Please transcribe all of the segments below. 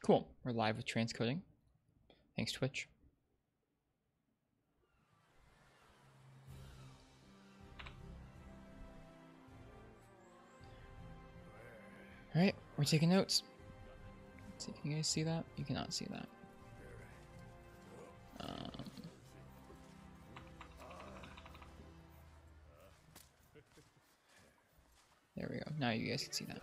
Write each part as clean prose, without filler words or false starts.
Cool. We're live with transcoding. Thanks, Twitch. All right, we're taking notes. Let's see, can you guys see that? You cannot see that. There we go. Now you guys can see that.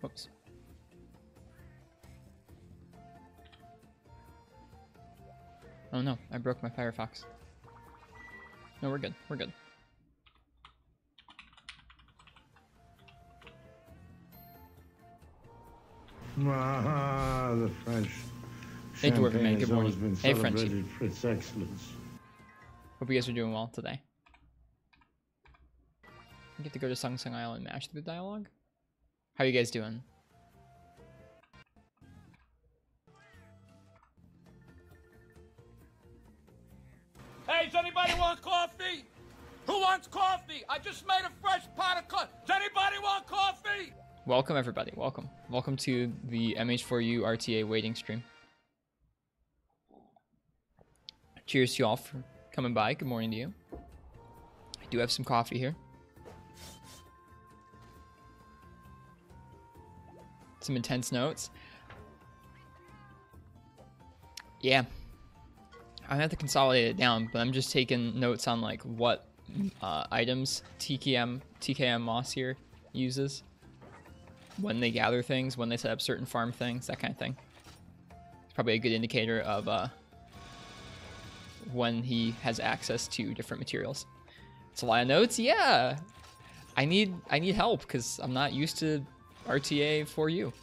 Whoops. Oh no, I broke my Firefox. No, we're good. We're good. Ah, the French. Hey, Dwarven Man. Good Champagne has always morning. been Hey, Frenchie. celebrated for its excellence. Hope you guys are doing well today. You get to go to Sung Sung Isle and mash through the dialogue. How are you guys doing? Hey, does anybody want coffee? Who wants coffee? I just made a fresh pot of coffee. Does anybody want coffee? Welcome, everybody. Welcome. Welcome to the MH4U RTA waiting stream. Cheers to you all for coming by. Good morning to you. I do have some coffee here. Some intense notes. Yeah. I have to consolidate it down, but I'm just taking notes on like what items TKM Moss here uses. When they gather things, when they set up certain farm things, that kind of thing. It's probably a good indicator of when he has access to different materials. It's a lot of notes, yeah. I need help because I'm not used to RTA for you.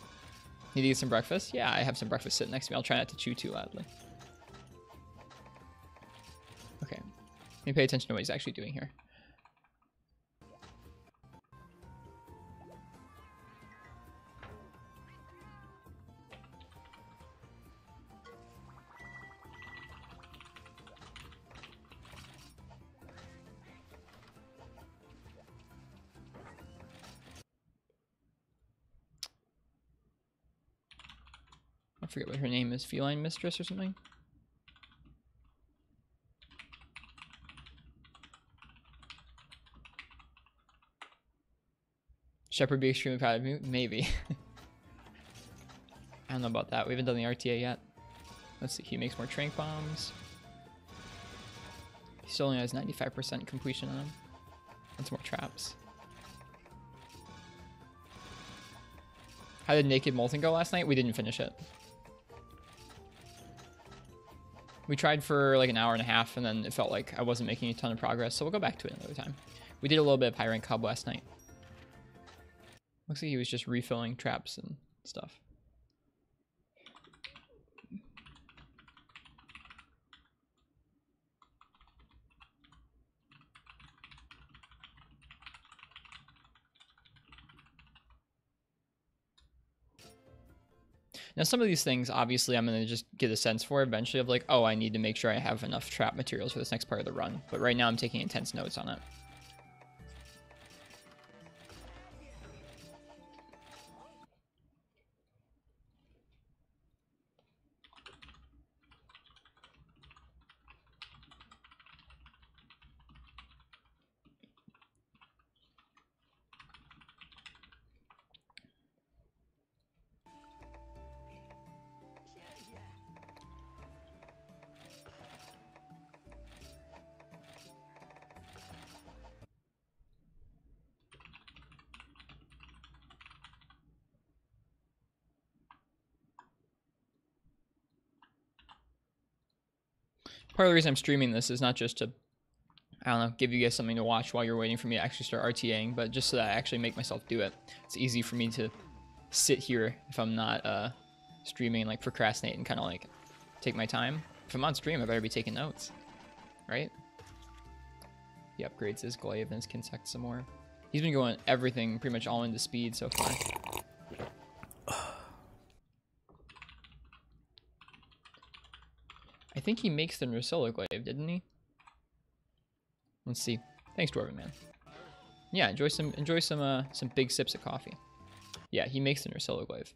Need to get some breakfast? Yeah, I have some breakfast sitting next to me. I'll try not to chew too loudly. Okay, let me pay attention to what he's actually doing here. I forget what her name is. Feline Mistress or something? Shepherd be extremely proud of me? Maybe. I don't know about that. We haven't done the RTA yet. Let's see. He makes more trank bombs. He still only has 95% completion on him. That's more traps. How did Naked Molten go last night? We didn't finish it. We tried for like an hour and a half, and then it felt like I wasn't making a ton of progress, so we'll go back to it another time. We did a little bit of high rank hub last night. Looks like he was just refilling traps and stuff. Now, some of these things, obviously, I'm going to just get a sense for eventually of like, oh, I need to make sure I have enough trap materials for this next part of the run. But right now, I'm taking intense notes on it. Part of the reason I'm streaming this is not just to, I don't know, give you guys something to watch while you're waiting for me to actually start RTAing, but just so that I actually make myself do it. It's easy for me to sit here if I'm not streaming and like procrastinate and kind of like take my time. If I'm on stream, I better be taking notes, right? He upgrades his glaive and his Kinsect some more. He's been going everything pretty much all into speed so far. I think he makes the Nursilla glaive, didn't he? Let's see. Thanks, Dwarven Man. Yeah, enjoy some big sips of coffee. Yeah, he makes the Nursilla glaive.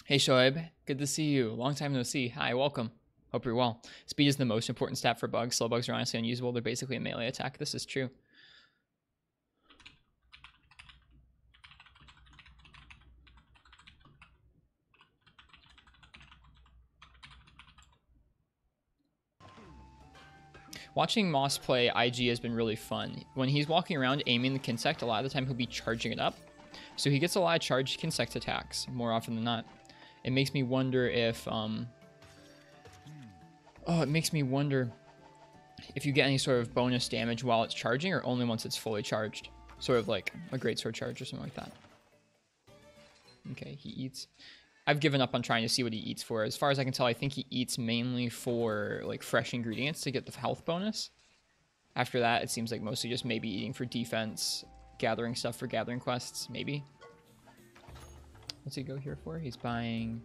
Hey Shoaib, good to see you. Long time no see. Hi, welcome. Hope you're well. Speed is the most important stat for bugs. Slow bugs are honestly unusable. They're basically a melee attack. This is true. Watching Moss play IG has been really fun. When he's walking around aiming the Kinsect, a lot of the time he'll be charging it up. So he gets a lot of charged Kinsect attacks, more often than not. It makes me wonder if, it makes me wonder if you get any sort of bonus damage while it's charging or only once it's fully charged. Sort of like a greatsword charge or something like that. Okay, he eats. I've given up on trying to see what he eats for. As far as I can tell, I think he eats mainly for like fresh ingredients to get the health bonus. After that, it seems like mostly just maybe eating for defense, gathering stuff for gathering quests, maybe. What's he go here for? He's buying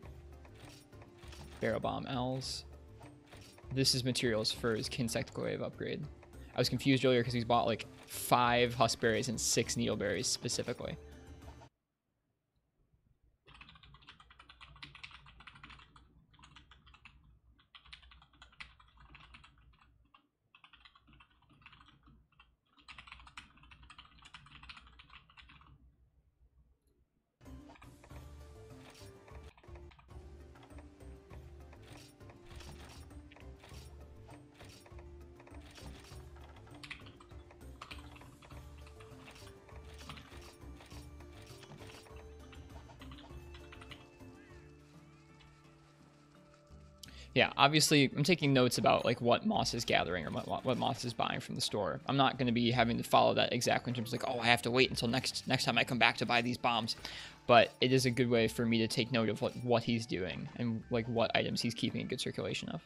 Barrel Bomb L's. This is materials for his Kinsect glaive upgrade. I was confused earlier because he's bought like 5 huskberries and 6 needleberries specifically. Yeah, obviously, I'm taking notes about like what Moss is gathering or what Moss is buying from the store. I'm not going to be having to follow that exactly in terms of like, oh, I have to wait until next time I come back to buy these bombs. But it is a good way for me to take note of what he's doing and like what items he's keeping in good circulation of.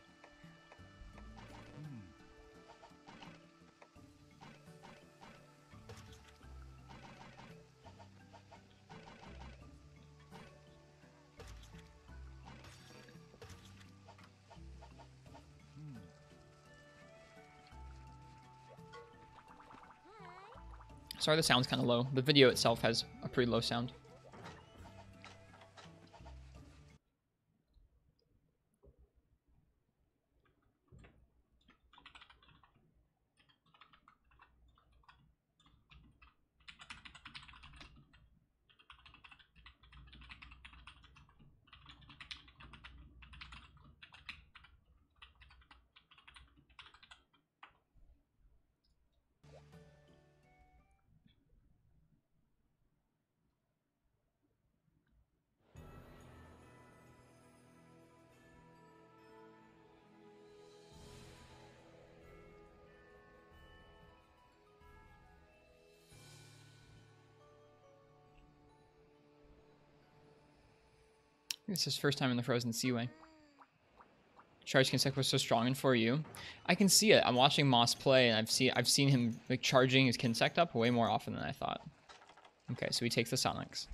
Sorry, the sound's kind of low. The video itself has a pretty low sound. This is his first time in the Frozen Seaway. Charge Kinsect was so strong and for you. I can see it. I'm watching Moss play, and I've seen him like charging his Kinsect up way more often than I thought. Okay, so he takes the Sonics.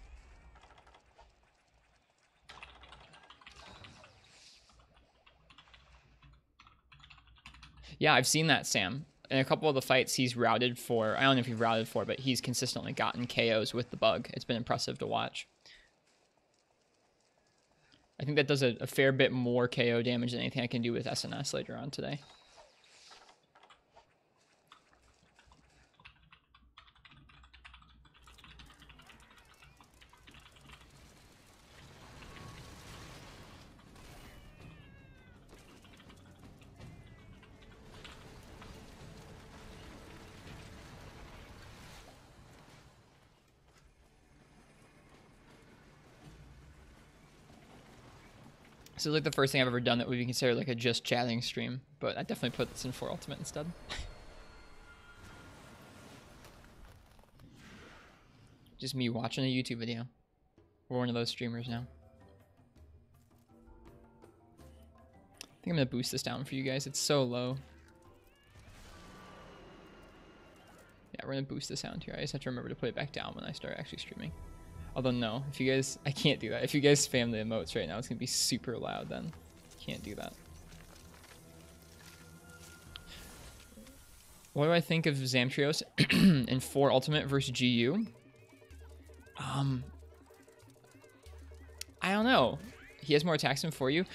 Yeah, I've seen that, Sam. In a couple of the fights he's routed for, I don't know if he's routed for, but he's consistently gotten KOs with the bug. It's been impressive to watch. I think that does a fair bit more KO damage than anything I can do with SNS later on today. This is like the first thing I've ever done that would be considered like a just chatting stream, but I definitely put this in 4 Ultimate instead. Just me watching a YouTube video. We're one of those streamers now. I think I'm gonna boost this down for you guys. It's so low. Yeah, we're gonna boost the sound here. I just have to remember to put it back down when I start actually streaming. Although no, if you guys, I can't do that. If you guys spam the emotes right now, it's gonna be super loud then. Can't do that. What do I think of Zamtrios in 4 Ultimate versus GU? I don't know. He has more attacks than 4U.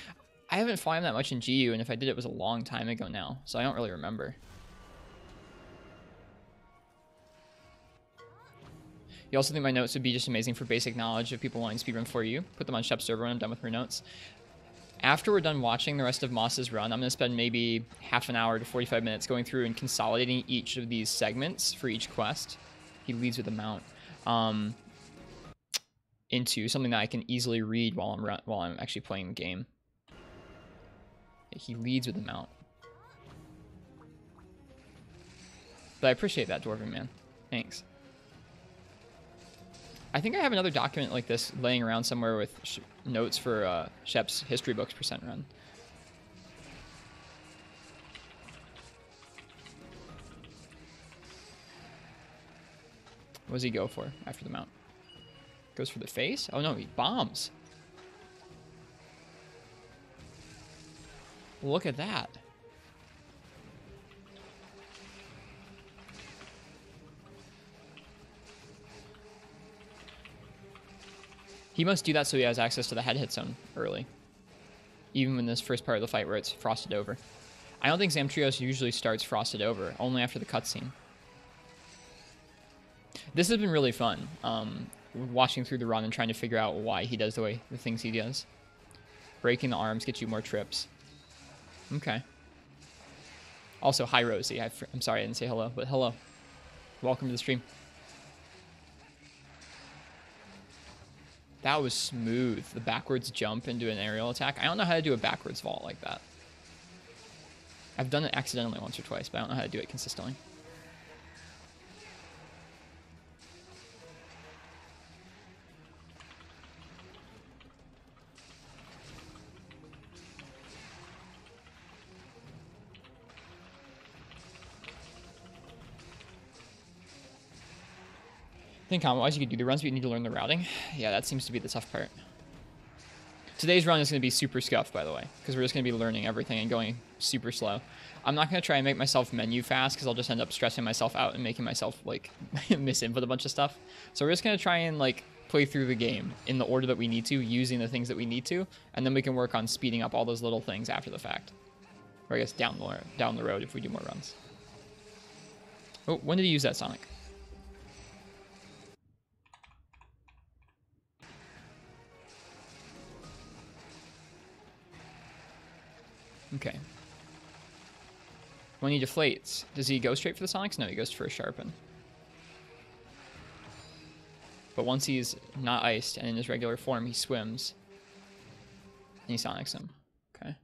I haven't fought him that much in GU, and if I did, it was a long time ago now, so I don't really remember. You also think my notes would be just amazing for basic knowledge of people wanting speedrun 4U? Put them on Shep's server when I'm done with her notes. After we're done watching the rest of Moss's run, I'm going to spend maybe half an hour to 45 minutes going through and consolidating each of these segments for each quest. He leads with a mount. Into something that I can easily read while I'm actually playing the game. He leads with a mount. But I appreciate that, Dwarven man. Thanks. I think I have another document like this laying around somewhere with notes for Shep's history books % run. What does he go for after the mount? Goes for the face? Oh no, he bombs. Look at that. He must do that so he has access to the head hit zone early. Even in this first part of the fight where it's frosted over. I don't think Zamtrios usually starts frosted over, only after the cutscene. This has been really fun. Watching through the run and trying to figure out why he does the things he does. Breaking the arms gets you more trips. Okay. Also, hi Rosie. I'm sorry I didn't say hello, but hello. Welcome to the stream. That was smooth. The backwards jump into an aerial attack. I don't know how to do a backwards vault like that. I've done it accidentally once or twice, but I don't know how to do it consistently. I think combat-wise you could do the runs, but you need to learn the routing. Yeah, that seems to be the tough part. Today's run is going to be super scuffed, by the way, because we're just going to be learning everything and going super slow. I'm not going to try and make myself menu fast, because I'll just end up stressing myself out and making myself, like, misinput a bunch of stuff. So we're just going to try and, like, play through the game in the order that we need to, using the things that we need to, and then we can work on speeding up all those little things after the fact. Or I guess down the road if we do more runs. Oh, when did he use that Sonic? Okay. When he deflates, does he go straight for the Sonics? No, he goes for a Sharpen. But once he's not iced and in his regular form, he swims. And he Sonics him. Okay.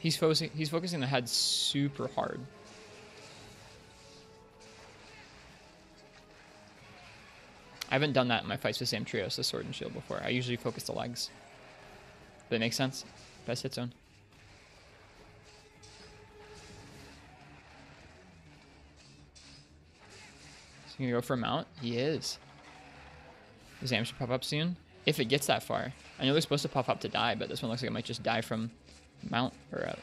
He's focusing the head super hard. I haven't done that in my fights with Zamtrios, the Sword and Shield, before. I usually focus the legs. Does that make sense? Best hit zone. Is he gonna go for a mount? He is. The Zam should pop up soon. If it gets that far. I know they're supposed to pop up to die, but this one looks like it might just die from mount, or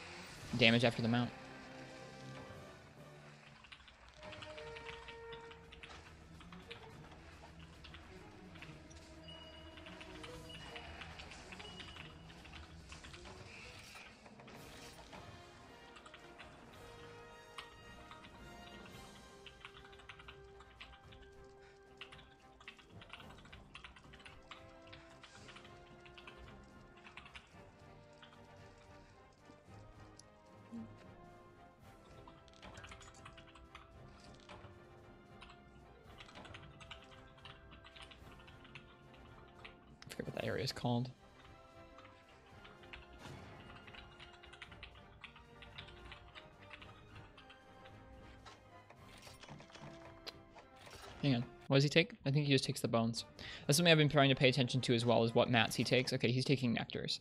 damage after the mount. area is called. Hang on. What does he take? I think he just takes the bones. That's something I've been trying to pay attention to as well, as what mats he takes. Okay, he's taking nectars.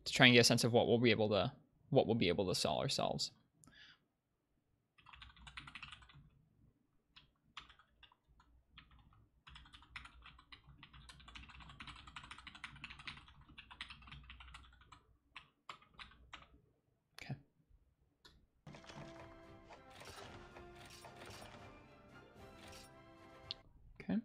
To try and get a sense of what we'll be able to sell ourselves. Okay. Okay.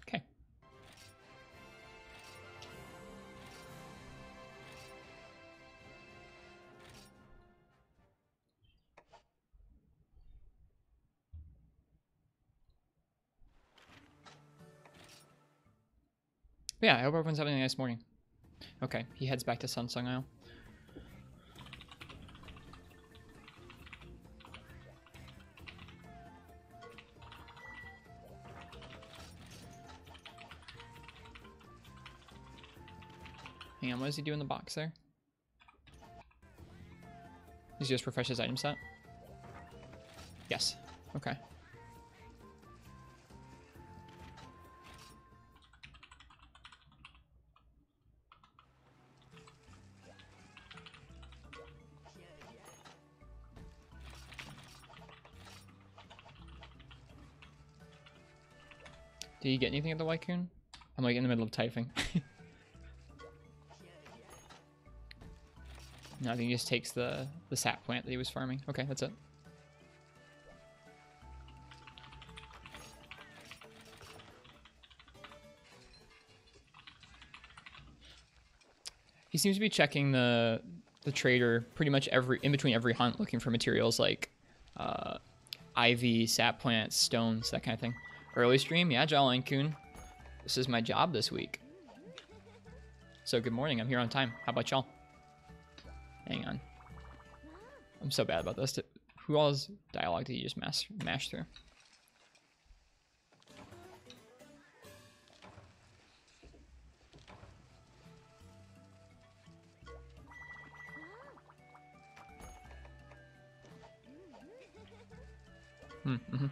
Okay. Yeah, I hope everyone's having a nice morning. Okay, he heads back to Sunsung Isle. Hang on, what does he do in the box there? Does he just refresh his item set? Yes. Okay. Did you get anything at the Wycoon? I'm like in the middle of typing. No, I think he just takes the sap plant that he was farming. Okay, that's it. He seems to be checking the trader pretty much in between every hunt, looking for materials like ivy, sap plants, stones, that kind of thing. Early stream, yeah, Jolene Coon. This is my job this week. So good morning, I'm here on time. How about y'all? Hang on. I'm so bad about this. Who all's dialogue did you just mash through? Mm-hmm.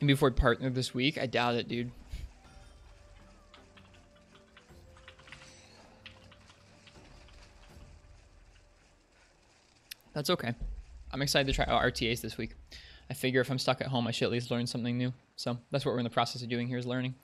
And before partner this week, I doubt it, dude. That's okay. I'm excited to try out RTAs this week. I figure if I'm stuck at home, I should at least learn something new. So that's what we're in the process of doing here, is learning.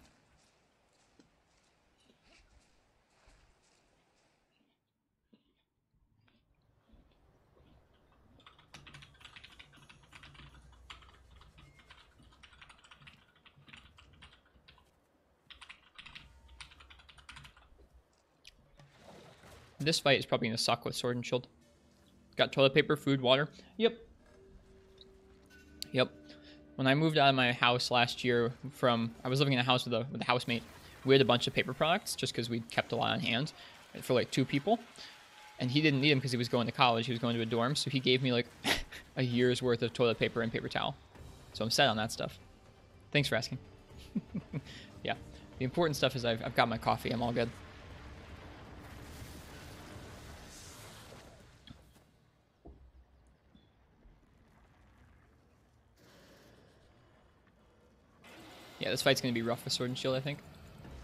This fight is probably going to suck with Sword and Shield. Got toilet paper, food, water. Yep. When I moved out of my house last year I was living in a house with a housemate. We had a bunch of paper products just because we kept a lot on hand for like 2 people. And he didn't need them because he was going to college. He was going to a dorm. So he gave me like a year's worth of toilet paper and paper towel. So I'm set on that stuff. Thanks for asking. Yeah. The important stuff is I've got my coffee. I'm all good. Yeah, this fight's going to be rough with Sword and Shield, I think.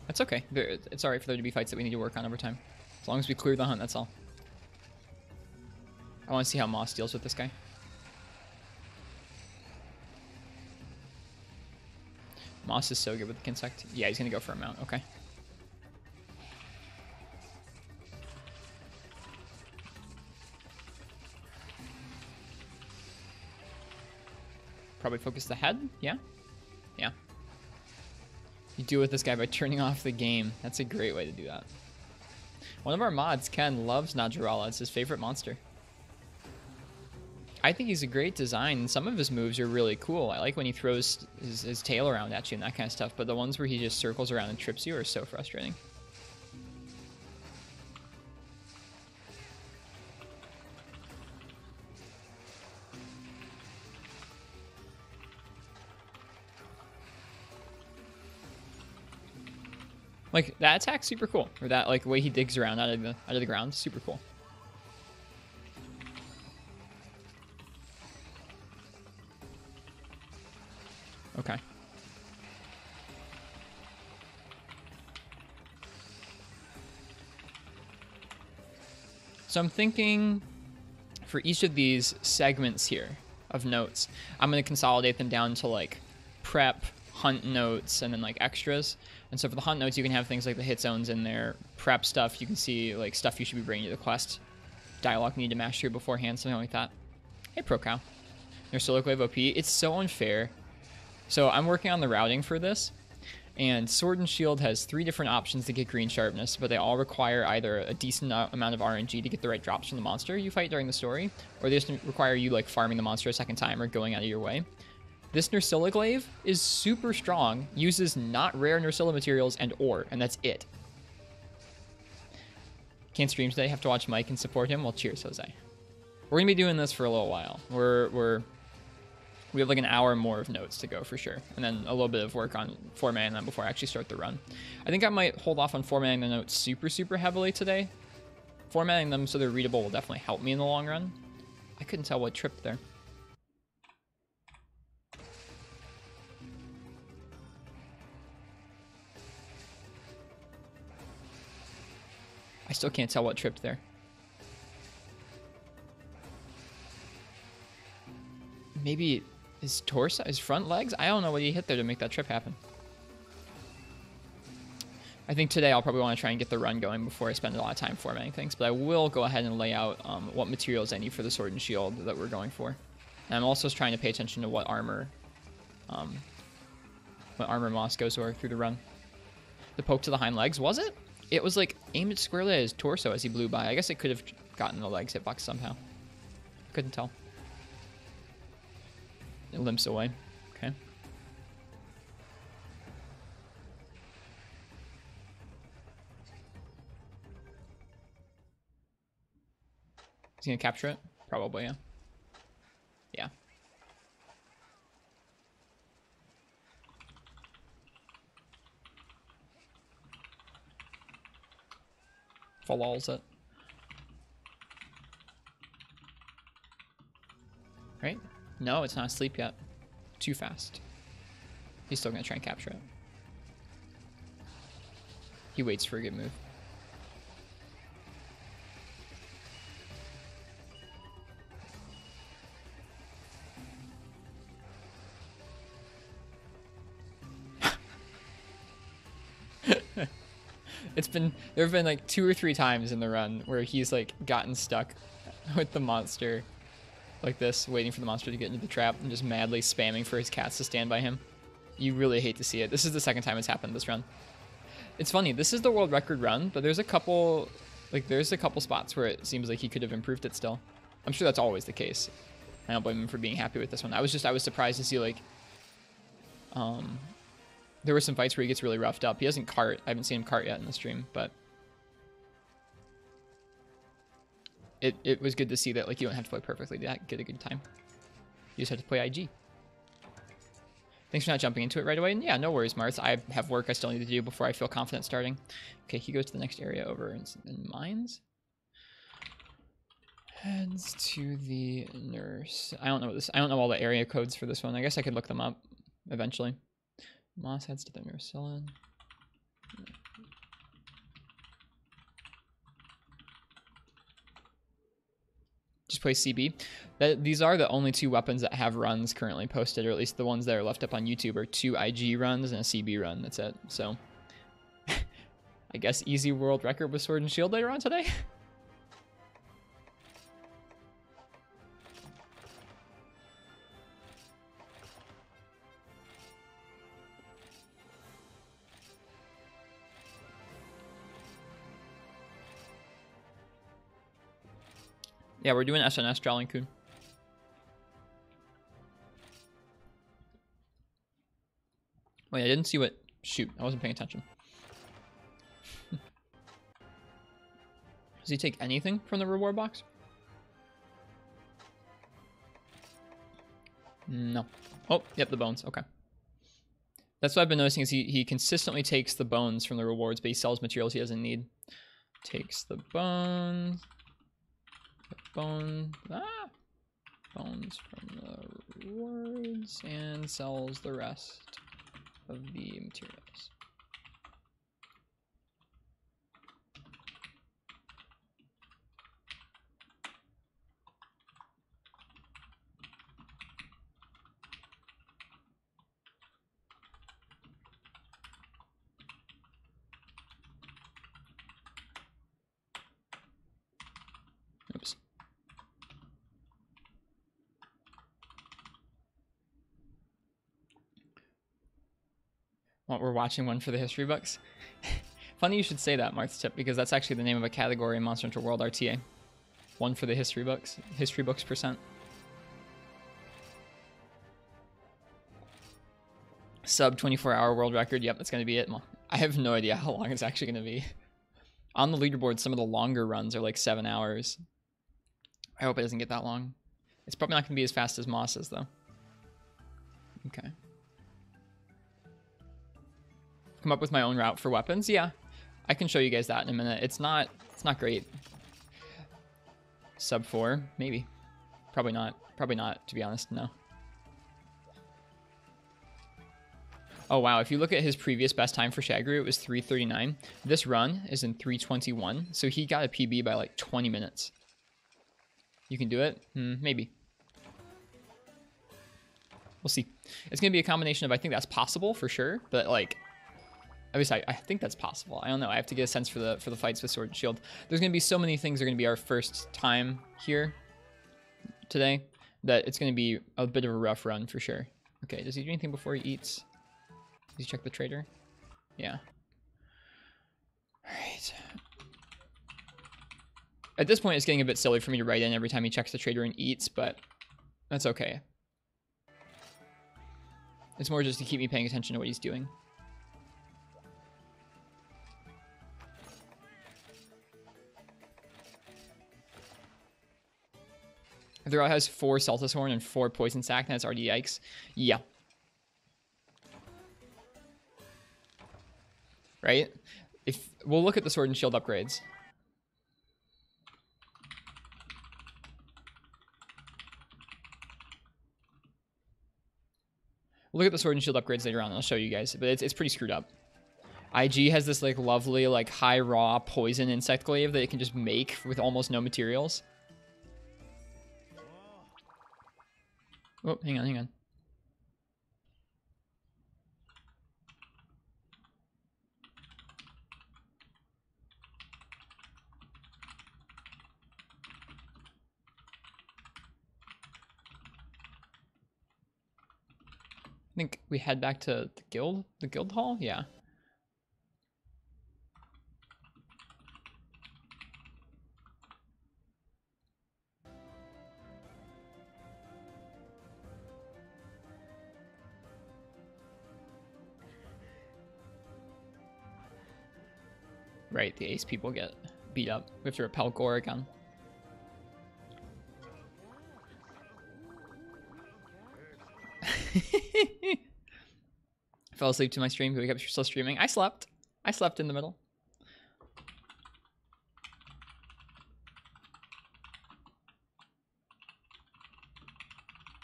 That's okay. It's alright for there to be fights that we need to work on over time. As long as we clear the hunt, that's all. I want to see how Moss deals with this guy. Moss is so good with the insect. Yeah, he's gonna go for a mount. Okay. Probably focus the head. Yeah. Yeah. You deal with this guy by turning off the game. That's a great way to do that. One of our mods, Ken, loves Najarala. It's his favorite monster. I think he's a great design, and some of his moves are really cool. I like when he throws his tail around at you and that kind of stuff, but the ones where he just circles around and trips you are so frustrating. Like, that attack's super cool. Or that, like, way he digs around out of the ground, super cool. Okay. So I'm thinking for each of these segments here of notes, I'm going to consolidate them down to like prep, hunt notes, and then like extras. And so for the hunt notes, you can have things like the hit zones in there. Prep stuff, you can see like stuff you should be bringing to the quest. Dialogue you need to master beforehand, something like that. Hey, Pro Cow. There's Solar Glaive OP. It's so unfair. So I'm working on the routing for this, and Sword and Shield has 3 different options to get green sharpness, but they all require either a decent amount of RNG to get the right drops from the monster you fight during the story, or they just require you like farming the monster a second time or going out of your way. This Nursilla Glaive is super strong, uses not rare Nursilla materials and ore, and that's it. Can't stream today, have to watch Mike and support him. Well, cheers, Jose. We're gonna be doing this for a little while. We have like an hour more of notes to go for sure, and then a little bit of work on formatting them before I actually start the run. I think I might hold off on formatting the notes super heavily today. Formatting them so they're readable will definitely help me in the long run. I couldn't tell what tripped there. I still can't tell what tripped there. Maybe his torso, his front legs? I don't know what he hit there to make that trip happen. I think today I'll probably want to try and get the run going before I spend a lot of time formatting things, but I will go ahead and lay out what materials I need for the sword and shield that we're going for. And I'm also trying to pay attention to what armor Moss goes for through the run. The poke to the hind legs, was it? It was like aimed squarely at his torso as he blew by. I guess it could have gotten the legs hitbox somehow. Couldn't tell. It limps away. Okay. Is he gonna capture it? Probably, yeah. Yeah. Falls it. Right? No, it's not asleep yet. Too fast. He's still gonna try and capture it. He waits for a good move. There have been like 2 or 3 times in the run where he's like gotten stuck with the monster like this, waiting for the monster to get into the trap and just madly spamming for his cats to stand by him. You really hate to see it. This is the second time it's happened this run. It's funny, this is the world record run, but there's a couple spots where it seems like he could have improved it still. I'm sure that's always the case. I don't blame him for being happy with this one. I was surprised to see like there were some fights where he gets really roughed up. He doesn't cart. I haven't seen him cart yet in the stream, but it was good to see that like you don't have to play perfectly to get a good time. You just have to play IG. Thanks for not jumping into it right away. And yeah, no worries, Marth. I have work I still need to do before I feel confident starting. Okay, he goes to the next area over in mines. Heads to the nurse. I don't know all the area codes for this one. I guess I could look them up eventually. Moss heads to the nurse salon. just play CB. These are the only 2 weapons that have runs currently posted, or at least the ones that are left up on YouTube are 2 IG runs and a CB run. That's it. So I guess easy world record with Sword and Shield later on today. Yeah, we're doing SNS Jolly-kun. Wait, I didn't see what... Shoot, I wasn't paying attention. Does he take anything from the reward box? No. Oh, yep, the bones. Okay. That's what I've been noticing is he consistently takes the bones from the rewards, but he sells materials he doesn't need. Takes the bones... bones from the rewards and sells the rest of the materials. Oops. What, we're watching one for the history books? Funny you should say that, Marth's Tip, because that's actually the name of a category in Monster Hunter World RTA. One for the history books. History books %. Sub 24-hour world record. Yep, that's going to be it. Well, I have no idea how long it's actually going to be. On the leaderboard, some of the longer runs are like 7 hours. I hope it doesn't get that long. It's probably not going to be as fast as Moss's, though. Okay. Come up with my own route for weapons? Yeah. I can show you guys that in a minute. It's not great. Sub 4? Maybe. Probably not. Probably not, to be honest. No. Oh, wow. If you look at his previous best time for Shagru, it was 3:39. This run is in 3:21. So he got a PB by like 20 minutes. You can do it? Maybe. We'll see. It's going to be a combination of, I think that's possible for sure, but like, at least I think that's possible. I don't know. I have to get a sense for the fights with Sword and Shield. There's going to be so many things that are going to be our first time here today that it's going to be a bit of a rough run for sure. Okay, does he do anything before he eats? Does he check the trader? Yeah. All right. At this point, it's getting a bit silly for me to write in every time he checks the trader and eats, but that's okay. It's more just to keep me paying attention to what he's doing. If the route has 4 Saltus Horn and 4 Poison Sac, then it's already yikes. Yeah. Right? If we'll look at the Sword and Shield upgrades. We'll look at the Sword and Shield upgrades later on, and I'll show you guys. But it's pretty screwed up. IG has this like lovely like high raw poison insect glaive that it can just make with almost no materials. Oh, hang on, hang on. I think we head back to the guild hall? Yeah. Right, the ace people get beat up. We have to repel Gore again. Fell asleep to my stream. Wake up, you're still streaming. I slept. I slept in the middle.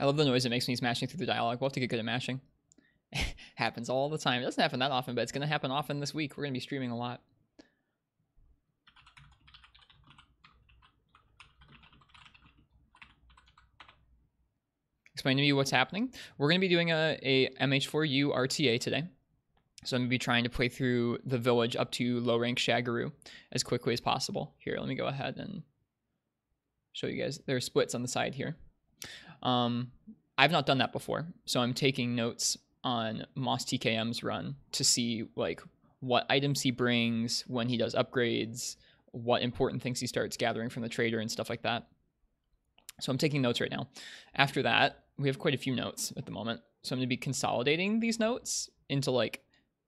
I love the noise it makes when he's mashing through the dialogue. We'll have to get good at mashing. Happens all the time. It doesn't happen that often, but it's going to happen often this week. We're going to be streaming a lot. explain to me what's happening. We're going to be doing a MH4U RTA today. So I'm going to be trying to play through the village up to low rank Shaggaroo as quickly as possible. Here, let me go ahead and show you guys. There are splits on the side here. I've not done that before, so I'm taking notes on Moss TKM's run to see like what items he brings, when he does upgrades, what important things he starts gathering from the trader and stuff like that. So I'm taking notes right now. After that, we have quite a few notes at the moment. So I'm going to be consolidating these notes into like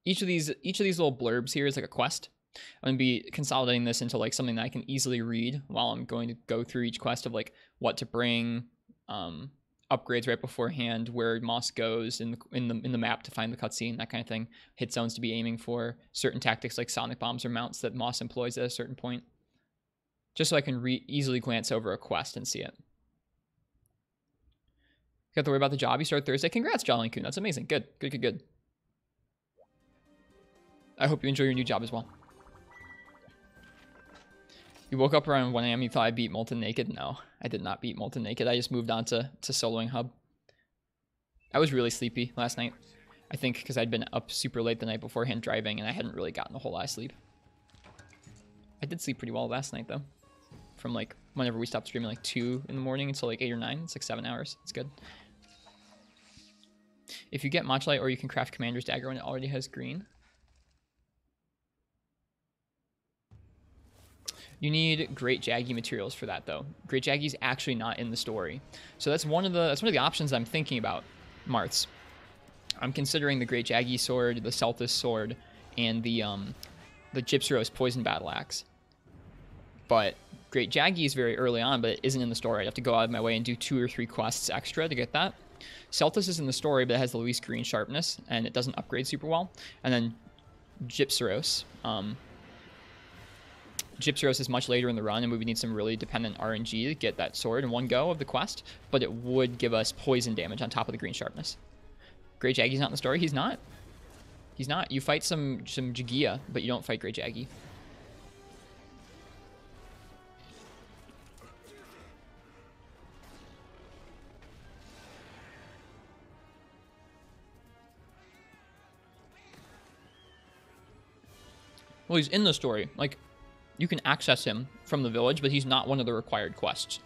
each of these little blurbs here is like a quest. I'm going to be consolidating this into like something that I can easily read while I'm going to go through each quest of like what to bring, upgrades right beforehand, where Moss goes in the map to find the cutscene, that kind of thing, hit zones to be aiming for, certain tactics like sonic bombs or mounts that Moss employs at a certain point, just so I can easily glance over a quest and see it. Got to worry about the job you start Thursday. Congrats, Jolly Coon. That's amazing. Good. I hope you enjoy your new job as well. You woke up around 1 a.m. You thought I beat Molten Naked? No, I did not beat Molten Naked. I just moved on to soloing Hub. I was really sleepy last night. I think because I'd been up super late the night beforehand driving, and I hadn't really gotten a whole lot of sleep. I did sleep pretty well last night, though. From like whenever we stopped streaming, like 2 in the morning until like 8 or 9. It's like 7 hours. It's good. If you get Machlight, or you can craft Commander's Dagger when it already has green. You need Great Jaggy materials for that, though. Great Jaggy's actually not in the story, so that's one of the options I'm thinking about. Marths. I'm considering the Great Jaggy sword, the Celtis sword, and the Gypsyros poison battle axe. But Great Jaggy is very early on, but it isn't in the story. I'd have to go out of my way and do 2 or 3 quests extra to get that. Celtis is in the story, but it has the least green sharpness, and it doesn't upgrade super well. And then Gypsyros. Gypsyros is much later in the run, and we would need some really dependent RNG to get that sword in one go of the quest, but it would give us poison damage on top of the green sharpness. Great Jaggy's not in the story? He's not. He's not. You fight some Jagia, but you don't fight Great Jaggy. Well, he's in the story. Like, you can access him from the village, but he's not one of the required quests.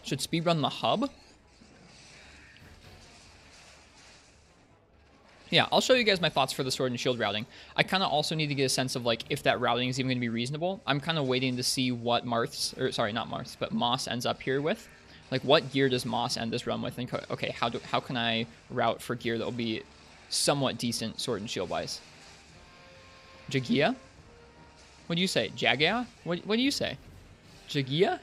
Should speedrun the hub? Yeah, I'll show you guys my thoughts for the sword and shield routing. I kind of also need to get a sense of, like, if that routing is even going to be reasonable. I'm kind of waiting to see what Moss ends up here with. Like, what gear does Moss end this run with? And okay, how can I route for gear that will be somewhat decent sword and shield wise? Jagia? What do you say? Jagia? What do you say? Jagia?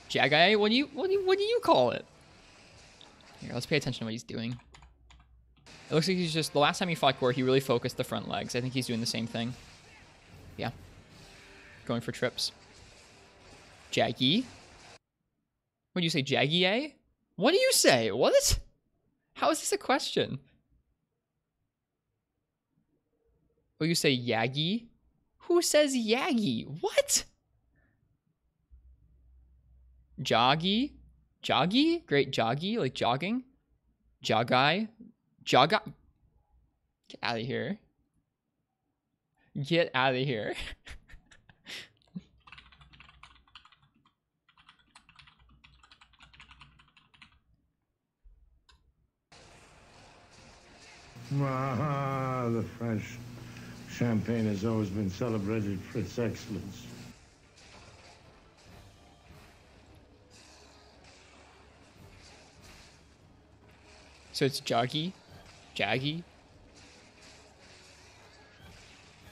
Jagai? What do you call it? Here, let's pay attention to what he's doing. It looks like he's just, the last time he fought Gore, he really focused the front legs. I think he's doing the same thing. Yeah. Going for trips. Jaggy? What do you say, Jaggy? What do you say? What? How is this a question? What do you say, Yaggy? Who says Yaggy? What? Joggy? Joggy? Great Joggy? Like jogging? Jogai? Jogai? Get out of here. Get out of here. Ah, the French champagne has always been celebrated for its excellence. So it's Joggy? Jaggy?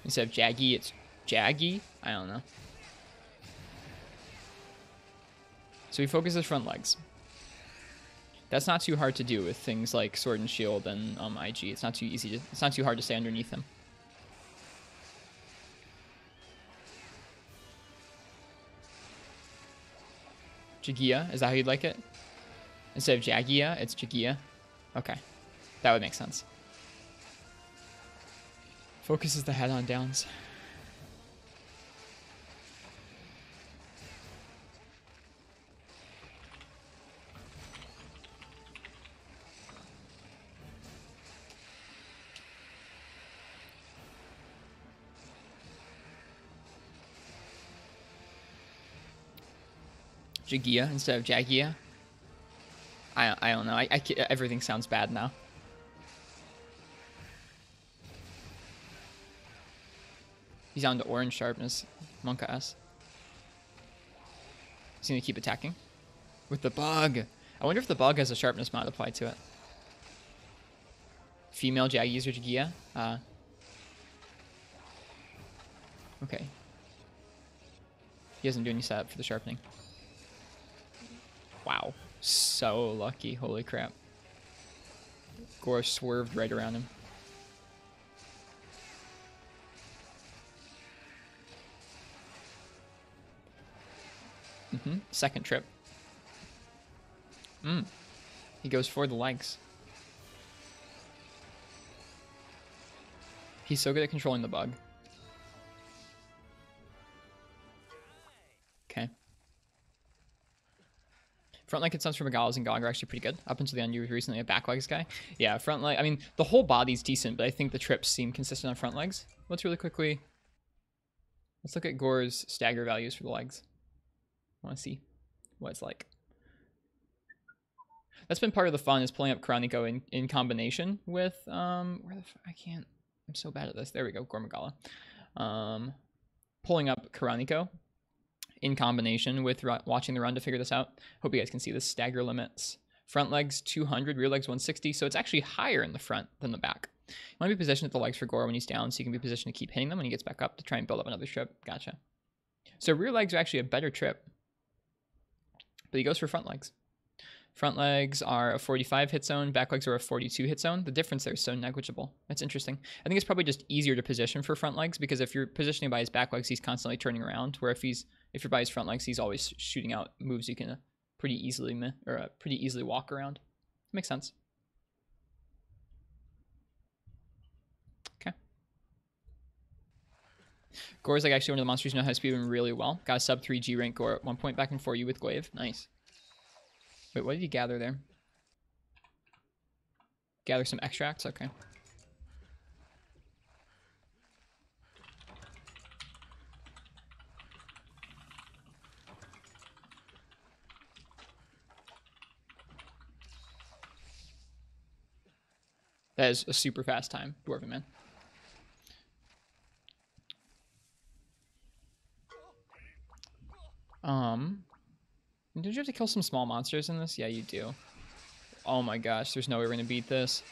Instead of Jaggy, it's Jaggy? I don't know. So he focuses front legs. That's not too hard to do with things like Sword and Shield and IG. It's not too easy. It's not too hard to stay underneath him. Jagia, is that how you'd like it? Instead of Jagia, it's Jagia. Okay, that would make sense. Focuses the head on downs. Jagia instead of Jagia. I don't know. Everything sounds bad now. He's on to orange sharpness. Monka S. He's gonna keep attacking. With the bug. I wonder if the bug has a sharpness mod applied to it. Female Jag user Jagia. Okay. He doesn't do any setup for the sharpening. Wow. So lucky. Holy crap. Gore swerved right around him. Second trip. He goes for the legs. He's so good at controlling the bug. Okay. Front leg hit stunts for Megalas and Gog are actually pretty good. Up until the end, you were recently a back legs guy. Yeah, front leg. I mean, the whole body's decent, but I think the trips seem consistent on front legs. Let's really quickly... Let's look at Gore's stagger values for the legs. I want to see what it's like. That's been part of the fun, is pulling up Karaniko in combination with... I can't... I'm so bad at this. There we go, Gore Magala. Pulling up Karaniko in combination with watching the run to figure this out. Hope you guys can see the stagger limits. Front legs 200, rear legs 160, so it's actually higher in the front than the back. You want to be positioned at the legs for Gore when he's down, so you can be positioned to keep hitting them when he gets back up to try and build up another trip. Gotcha. So rear legs are actually a better trip, but he goes for front legs. Front legs are a 45 hit zone, back legs are a 42 hit zone. The difference there is so negligible. That's interesting. I think it's probably just easier to position for front legs, because if you're positioning by his back legs, he's constantly turning around, where if you're by his front legs, he's always shooting out moves you can pretty easily walk around. Makes sense. Okay. Gore's like actually one of the monsters who know how to speedrun really well. Got a sub 3 G rank Gore at one point back in 4U with Glaive. Nice. Wait, what did he gather there? Gather some extracts? Okay. That is a super fast time, Dwarven Man. Did you have to kill some small monsters in this? Yeah, you do. Oh my gosh, there's no way we're gonna beat this.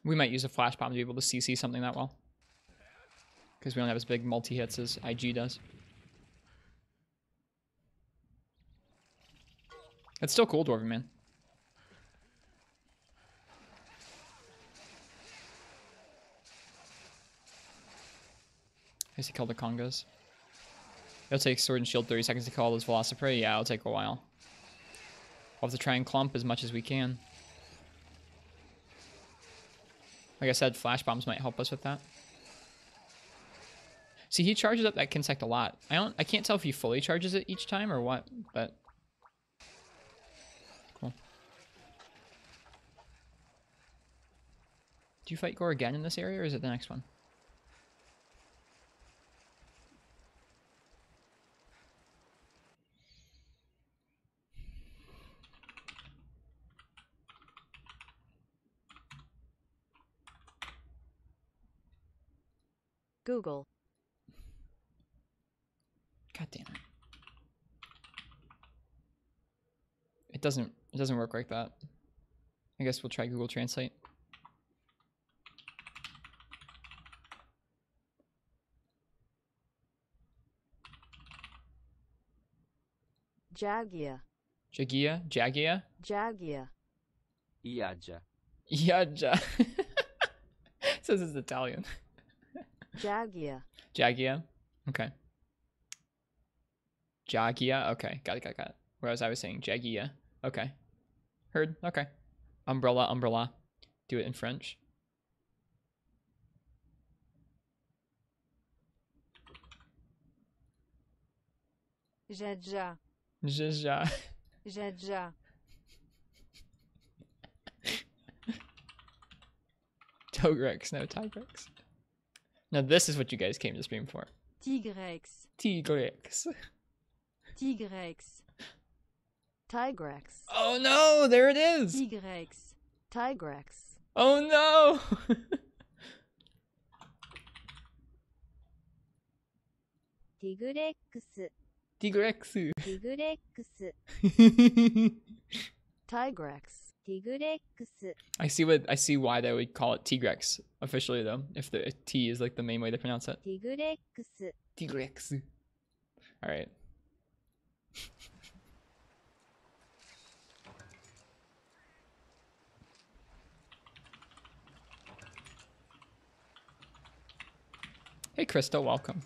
We might use a flash bomb to be able to CC something that well, because we don't have as big multi-hits as IG does. It's still cool, Dwarven Man. I guess he killed the Congos. It'll take Sword and Shield 30 seconds to kill all those Velociprey. Yeah, it'll take a while. We'll have to try and clump as much as we can. Like I said, flash bombs might help us with that. See, he charges up that Kinsect a lot. I can't tell if he fully charges it each time or what, but cool. Do you fight Gore again in this area, or is it the next one? Google. God damn it. It doesn't work like that. I guess we'll try Google Translate. Jagia. Jagia? Jagia? Jagia. Iaja. Yaja. Says it's Italian. Jagia. Jagia. Okay. Jagia. Okay. Got it. Whereas I was saying Jagia. Okay. Heard. Okay. Umbrella. Do it in French. Jaja. Jaja. Jaja. Togrex. No, Tigrex. Now this is what you guys came to stream for. Tigrex. Tigrex. Tigrex. Tigrex. Oh no, there it is. Tigrex. Tigrex. Oh no. Tigrex. Tigrex. Tigrex. Tigrex. Tigrex. I see why they would call it Tigrex officially though, if the T is like the main way to pronounce it. Tigrex. Tigrex. All right. Hey Crystal, welcome.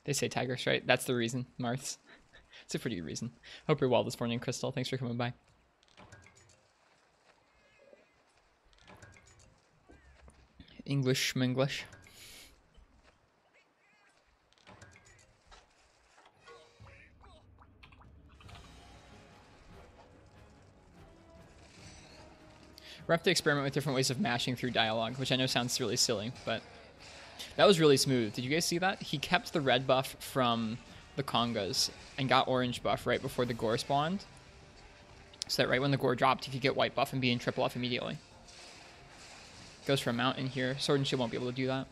They say Tigers, right? That's the reason, Marths. It's a pretty good reason. Hope you're well this morning, Crystal. Thanks for coming by. English schminglish. We're have to experiment with different ways of mashing through dialogue, which I know sounds really silly, but that was really smooth. Did you guys see that? He kept the red buff from the Congas and got orange buff right before the gore spawned. So that right when the gore dropped, he could get white buff and be in triple F immediately. Goes for a mount in here. Sword and Shield won't be able to do that.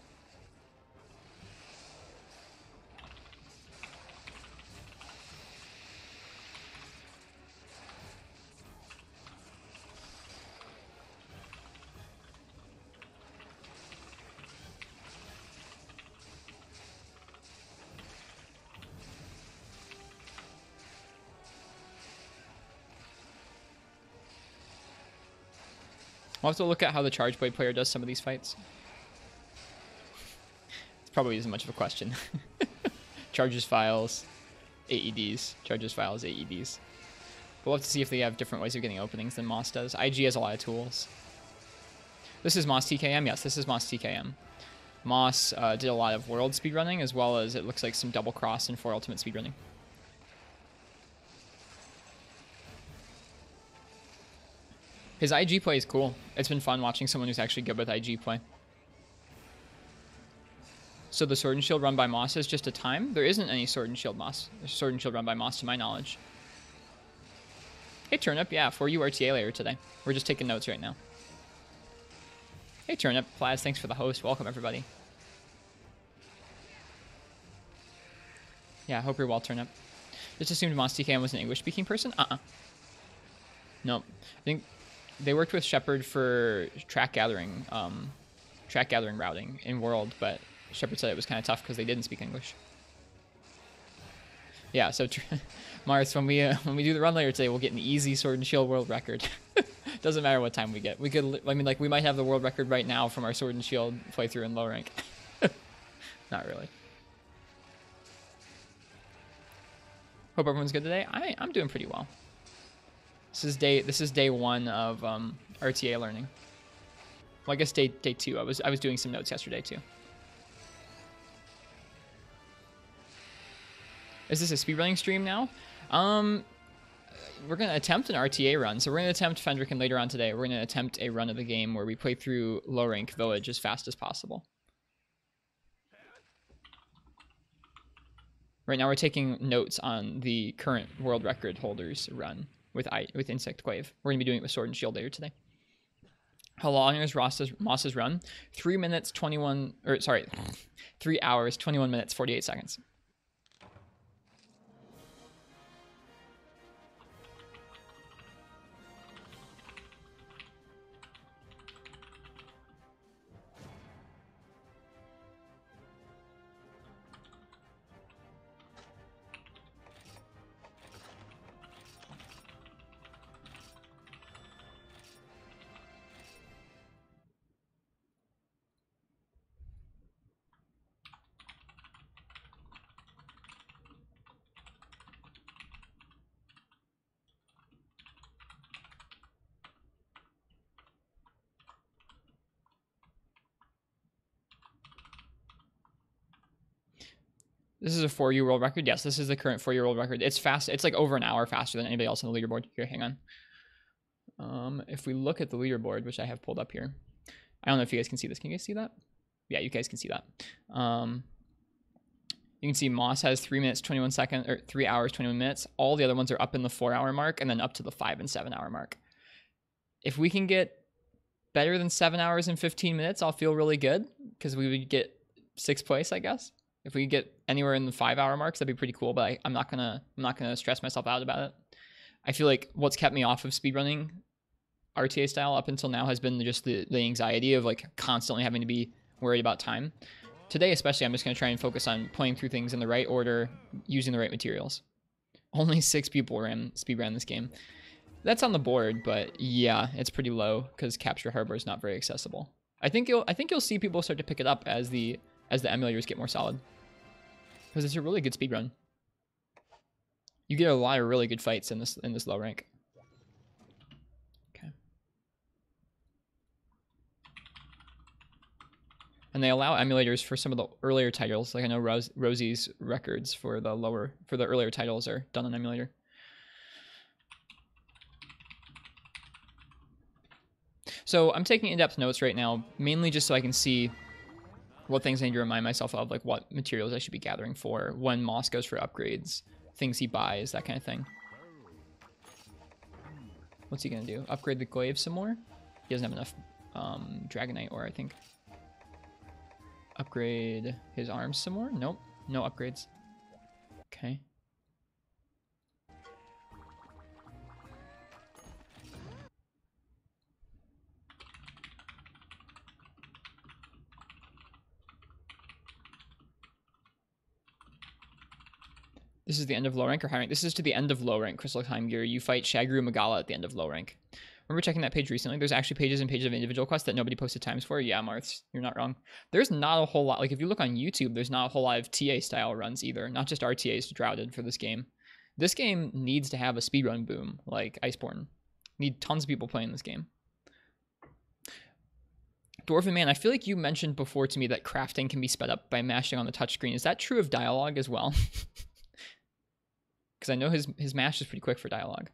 We'll have to look at how the Charge Blade player does some of these fights. It's probably isn't much of a question. Charges files, AEDs. Charges files, AEDs. We'll have to see if they have different ways of getting openings than Moss does. IG has a lot of tools. This is Moss TKM? Yes, this is Moss TKM. Moss did a lot of world speedrunning, as well as it looks like some double cross and 4 ultimate speedrunning. His IG play is cool. It's been fun watching someone who's actually good with IG play. So the Sword and Shield run by Moss is just a time? There isn't any Sword and Shield run by Moss to my knowledge. Hey Turnip, yeah, for you RTA later today. We're just taking notes right now. Hey Turnip, Plaz, thanks for the host. Welcome everybody. Yeah, I hope you're well, Turnip. Just assumed Moss TKM was an English speaking person? Nope. I think they worked with Shepard for track gathering routing in World, but Shepard said it was kind of tough because they didn't speak English. Yeah, so Mars, when we do the run later today, we'll get an easy Sword and Shield world record. Doesn't matter what time we get. We could, I mean, like we might have the world record right now from our Sword and Shield playthrough in low rank. Not really. Hope everyone's good today. I'm doing pretty well. This is day 1 of RTA learning. Well, I guess day 2. I was doing some notes yesterday too. Is this a speedrunning stream now? We're gonna attempt an RTA run. So we're gonna attempt Fendrick, and later on today we're gonna attempt a run of the game where we play through low rank village as fast as possible. Right now we're taking notes on the current world record holders run with Insect Glaive. We're gonna be doing it with Sword and Shield later today. How long is Moss's run? 3 hours, 21 minutes, 48 seconds. This is a 4U world record. Yes, this is the current 4U world record. It's fast. It's like over an hour faster than anybody else on the leaderboard. Here, hang on. If we look at the leaderboard, which I have pulled up here, I don't know if you guys can see this. Can you guys see that? Yeah, you guys can see that. You can see Moss has 3 minutes, 21 seconds, or 3 hours, 21 minutes. All the other ones are up in the 4 hour mark and then up to the 5 and 7 hour mark. If we can get better than 7 hours and 15 minutes, I'll feel really good because we would get 6th place, I guess. If we could get anywhere in the 5 hour marks, that'd be pretty cool. But I'm not gonna stress myself out about it. I feel like what's kept me off of speedrunning RTA style up until now has been just the anxiety of like constantly having to be worried about time. Today especially, I'm just going to try and focus on playing through things in the right order, using the right materials. Only 6 people speedran this game. That's on the board, but yeah, it's pretty low because Capture Harbor is not very accessible. I think you'll see people start to pick it up as the emulators get more solid, because it's a really good speedrun. You get a lot of really good fights in this low rank. Okay. And they allow emulators for some of the earlier titles. Like I know Rosie's records for the earlier titles are done on emulator. So I'm taking in-depth notes right now, mainly just so I can see what things I need to remind myself of, like what materials I should be gathering for, when Moss goes for upgrades, things he buys, that kind of thing. What's he gonna do? Upgrade the glaive some more? He doesn't have enough Dragonite ore, I think. Upgrade his arms some more? Nope, no upgrades. Okay. This is the end of low rank or high rank? This is to the end of low rank, Crystal Time Gear. You fight Shagru Magala at the end of low rank. Remember checking that page recently? There's actually pages and pages of individual quests that nobody posted times for. Yeah, Marths, you're not wrong. There's not a whole lot. Like, if you look on YouTube, there's not a whole lot of TA-style runs either. Not just RTAs droughted for this game. This game needs to have a speedrun boom, like Iceborne. Need tons of people playing this game. Dwarven Man, I feel like you mentioned before to me that crafting can be sped up by mashing on the touchscreen. Is that true of dialogue as well? Because I know his mash is pretty quick for dialogue.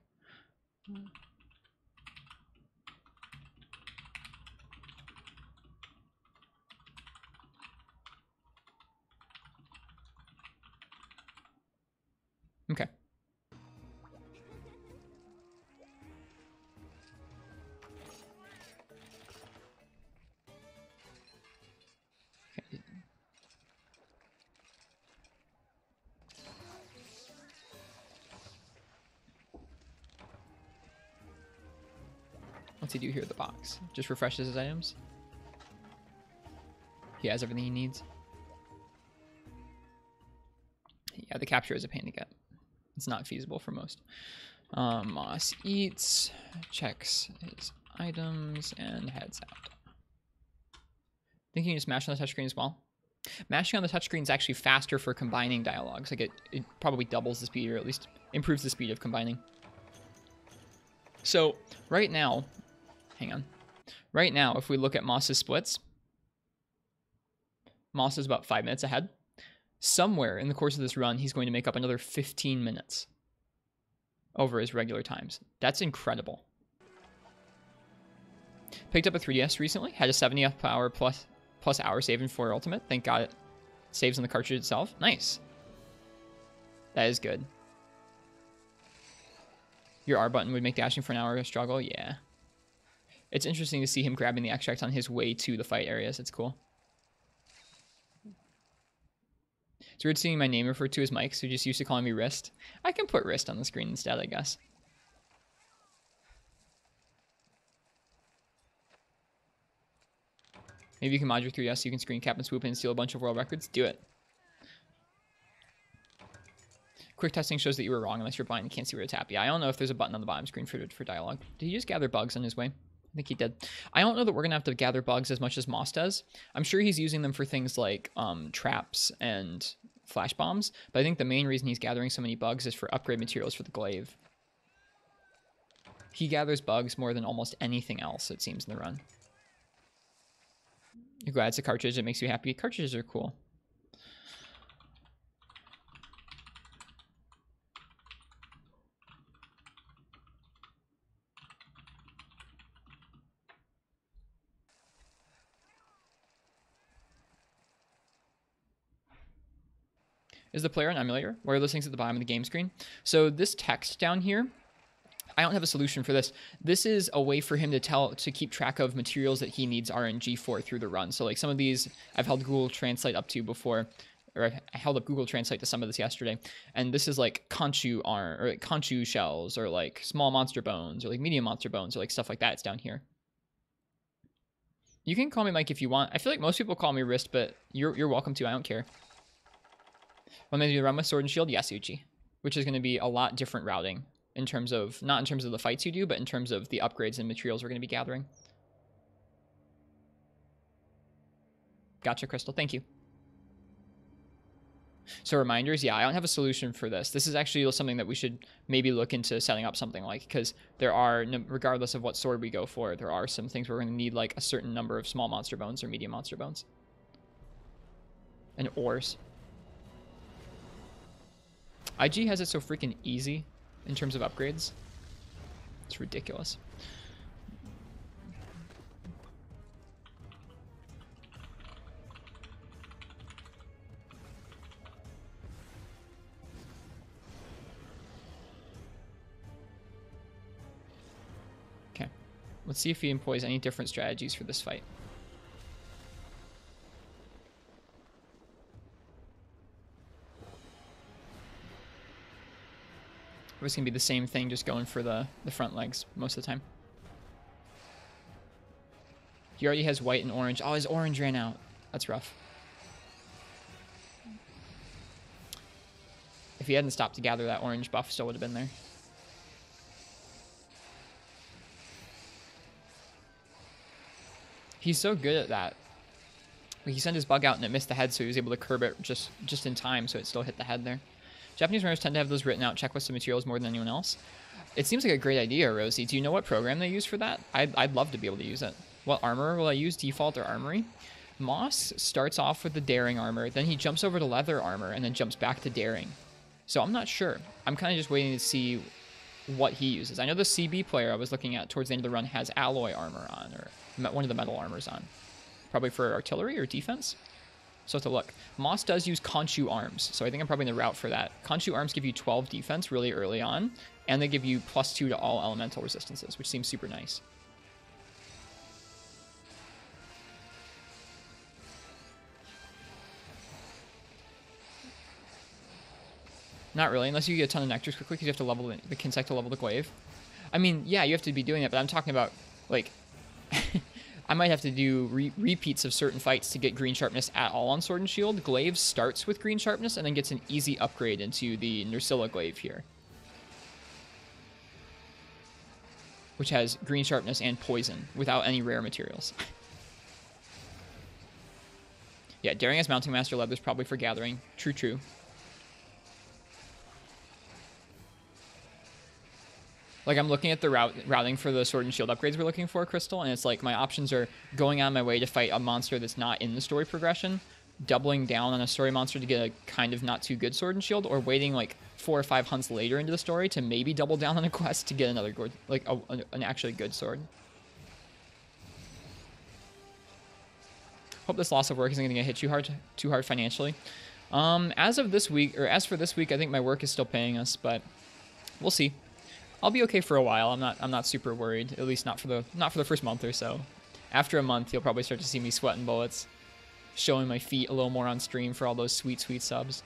Okay. What's he do here at the box? Just refreshes his items? He has everything he needs. Yeah, the capture is a pain to get. It's not feasible for most. Moss eats, checks his items, and heads out. Think you can just mash on the touchscreen as well? Mashing on the touchscreen is actually faster for combining dialogues. Like it probably doubles the speed, or at least improves the speed of combining. So right now, hang on. Right now, if we look at Moss's splits, Moss is about 5 minutes ahead. Somewhere in the course of this run, he's going to make up another 15 minutes over his regular times. That's incredible. Picked up a 3DS recently. Had a 70 power plus hour saving for Ultimate. Thank God it saves on the cartridge itself. Nice. That is good. Your R button would make dashing for an hour a struggle? Yeah. It's interesting to see him grabbing the extract on his way to the fight areas. It's cool. It's weird seeing my name referred to as Mike, so just used to calling me Wrist. I can put Wrist on the screen instead, I guess. Maybe you can mod your 3DS so you can screen cap and swoop in and steal a bunch of world records. Do it. Quick testing shows that you were wrong unless you're blind and can't see where to tap. Yeah, I don't know if there's a button on the bottom screen for dialogue. Did he just gather bugs on his way? I think he did. I don't know that we're going to have to gather bugs as much as Moss does. I'm sure he's using them for things like traps and flash bombs, but I think the main reason he's gathering so many bugs is for upgrade materials for the glaive. He gathers bugs more than almost anything else, it seems, in the run. You're glad it's a cartridge that makes you happy. Cartridges are cool. Is the player an emulator? Where are those things at the bottom of the game screen? So this text down here, I don't have a solution for this. This is a way for him to keep track of materials that he needs RNG for through the run. So like some of these I've held Google Translate up to before, or I held up Google Translate to some of this yesterday. And this is like conchu arm, or like conchu shells, or like small monster bones, or like medium monster bones, or like stuff like that. It's down here. You can call me Mike if you want. I feel like most people call me Wrist, but you're welcome to. I don't care. Want me to run with Sword and Shield? Yes, Uchi. Which is going to be a lot different routing in terms of, not in terms of the fights you do, but in terms of the upgrades and materials we're going to be gathering. Gotcha, Crystal. Thank you. So reminders, yeah, I don't have a solution for this. This is actually something that we should maybe look into setting up something like, because there are, regardless of what sword we go for, there are some things we're going to need like a certain number of small monster bones or medium monster bones. And ores. IG has it so freaking easy in terms of upgrades. It's ridiculous. Okay. Let's see if he employs any different strategies for this fight. It's going to be the same thing, just going for the front legs most of the time. He already has white and orange. Oh, his orange ran out. That's rough. If he hadn't stopped to gather that orange buff, still would have been there. He's so good at that. He sent his bug out and it missed the head, so he was able to curb it just in time, so it still hit the head there. Japanese runners tend to have those written out checklists of materials more than anyone else. It seems like a great idea, Rosie. Do you know what program they use for that? I'd love to be able to use it. What armor will I use? Default or armory? Moss starts off with the daring armor, then he jumps over to leather armor, and then jumps back to daring. So I'm not sure. I'm kind of just waiting to see what he uses. I know the CB player I was looking at towards the end of the run has alloy armor on, or one of the metal armors on. Probably for artillery or defense? So have to look. Moss does use Conchu arms, so I think I'm probably in the route for that. Conchu arms give you 12 defense really early on, and they give you +2 to all elemental resistances, which seems super nice. Not really, unless you get a ton of nectars quickly, because you have to level the Kinsect to level the glaive. I mean, yeah, you have to be doing that, but I'm talking about, like... I might have to do repeats of certain fights to get green sharpness at all on Sword and Shield. Glaive starts with green sharpness and then gets an easy upgrade into the Nursilla glaive here, which has green sharpness and poison without any rare materials. Yeah, daring as mounting master leather is probably for gathering. True, true. Like, I'm looking at the routing for the Sword and Shield upgrades we're looking for, Crystal, and it's like my options are going on my way to fight a monster that's not in the story progression, doubling down on a story monster to get a kind of not too good Sword and Shield, or waiting like 4 or 5 hunts later into the story to maybe double down on a quest to get another good, like an actually good sword. Hope this loss of work isn't going to hit you too hard financially. As for this week, I think my work is still paying us, but we'll see. I'll be okay for a while. I'm not super worried. At least not for the first month or so. After a month, you'll probably start to see me sweating bullets, showing my feet a little more on stream for all those sweet, sweet subs.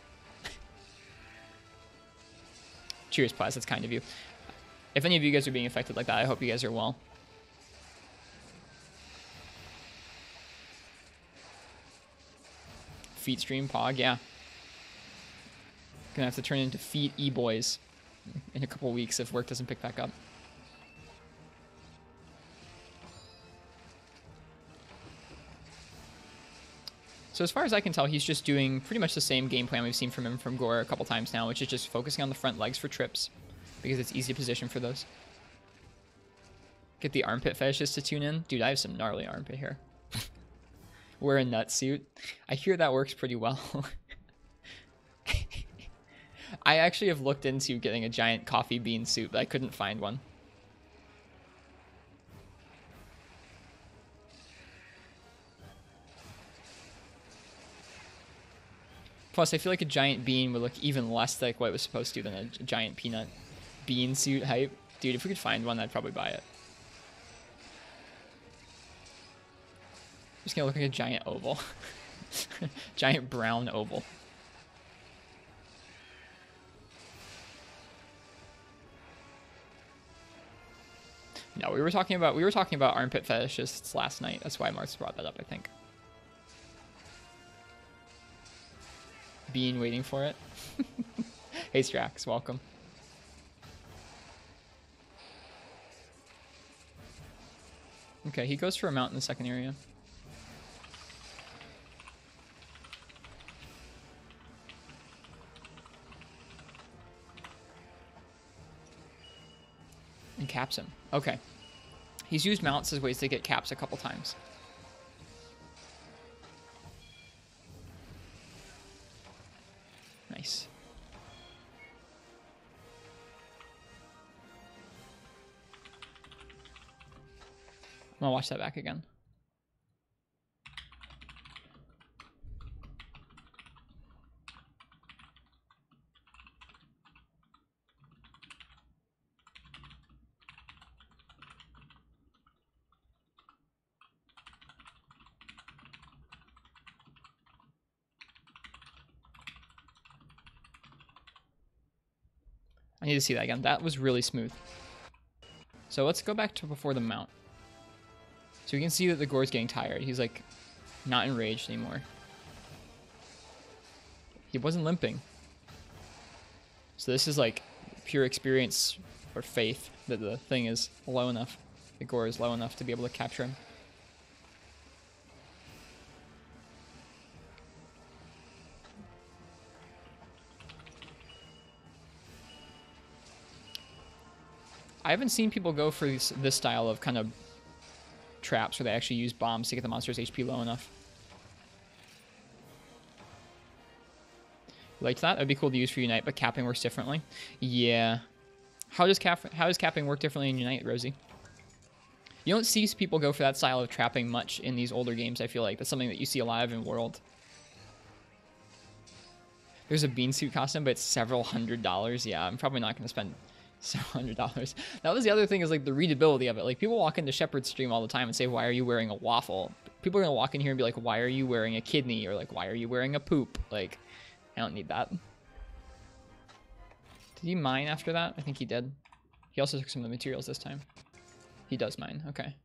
Cheers, Plaz. That's kind of you. If any of you guys are being affected like that, I hope you guys are well. Feet stream, Pog, yeah. Gonna have to turn into Feet E-Boys in a couple weeks if work doesn't pick back up. So as far as I can tell, he's just doing pretty much the same game plan we've seen from him from Gore a couple times now, which is just focusing on the front legs for trips, because it's easy to position for those. Get the armpit fetishes to tune in. Dude, I have some gnarly armpit hair. Wear a nut suit. I hear that works pretty well. I actually have looked into getting a giant coffee bean suit, but I couldn't find one. Plus, I feel like a giant bean would look even less like what it was supposed to than a giant peanut bean suit hype. Dude, if we could find one, I'd probably buy it. Just gonna look like a giant oval. Giant brown oval. No, we were talking about armpit fetishists last night. That's why Martha brought that up, I think. Bean waiting for it. Hey Strax, welcome. Okay, he goes for a mount in the second area. And caps him. Okay. He's used mounts as ways to get caps a couple times. Nice. I'm gonna watch that back again. I need to see that again. That was really smooth. So let's go back to before the mount. So you can see that the Gore's getting tired. He's like not enraged anymore. He wasn't limping. So this is like pure experience or faith that the thing is low enough. The Gore is low enough to be able to capture him. I haven't seen people go for this style of kind of traps where they actually use bombs to get the monster's HP low enough. Like that? That'd be cool to use for Unite, but capping works differently. Yeah. How does capping work differently in Unite, Rosie? You don't see people go for that style of trapping much in these older games, I feel like. That's something that you see a lot of in World. There's a bean suit costume, but it's several $100s. Yeah, I'm probably not going to spend several $100s. That was the other thing, is like the readability of it. Like people walk into Shepard's stream all the time and say, why are you wearing a waffle? People are going to walk in here and be like, why are you wearing a kidney? Or like, why are you wearing a poop? Like, I don't need that. Did he mine after that? I think he did. He also took some of the materials this time. He does mine. Okay.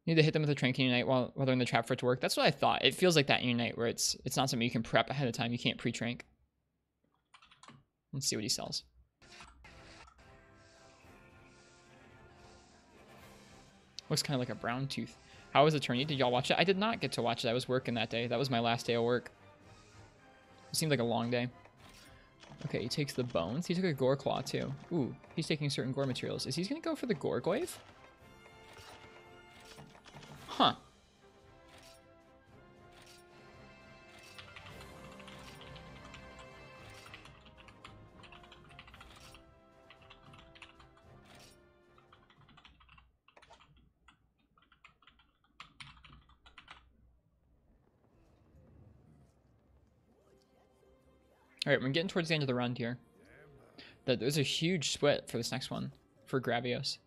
Need to hit them with a trank in Unite while they're in the trap for it to work. That's what I thought. It feels like that in Unite, where it's not something you can prep ahead of time. You can't pre-trank. Let's see what he sells. Looks kind of like a brown tooth. How was Attorney? Did y'all watch it? I did not get to watch it. I was working that day. That was my last day of work. It seemed like a long day. Okay, he takes the bones. He took a gore claw too. Ooh, he's taking certain gore materials. Is he going to go for the gore glaive? Huh. All right, we're getting towards the end of the round here. There's a huge split for this next one for Gravios.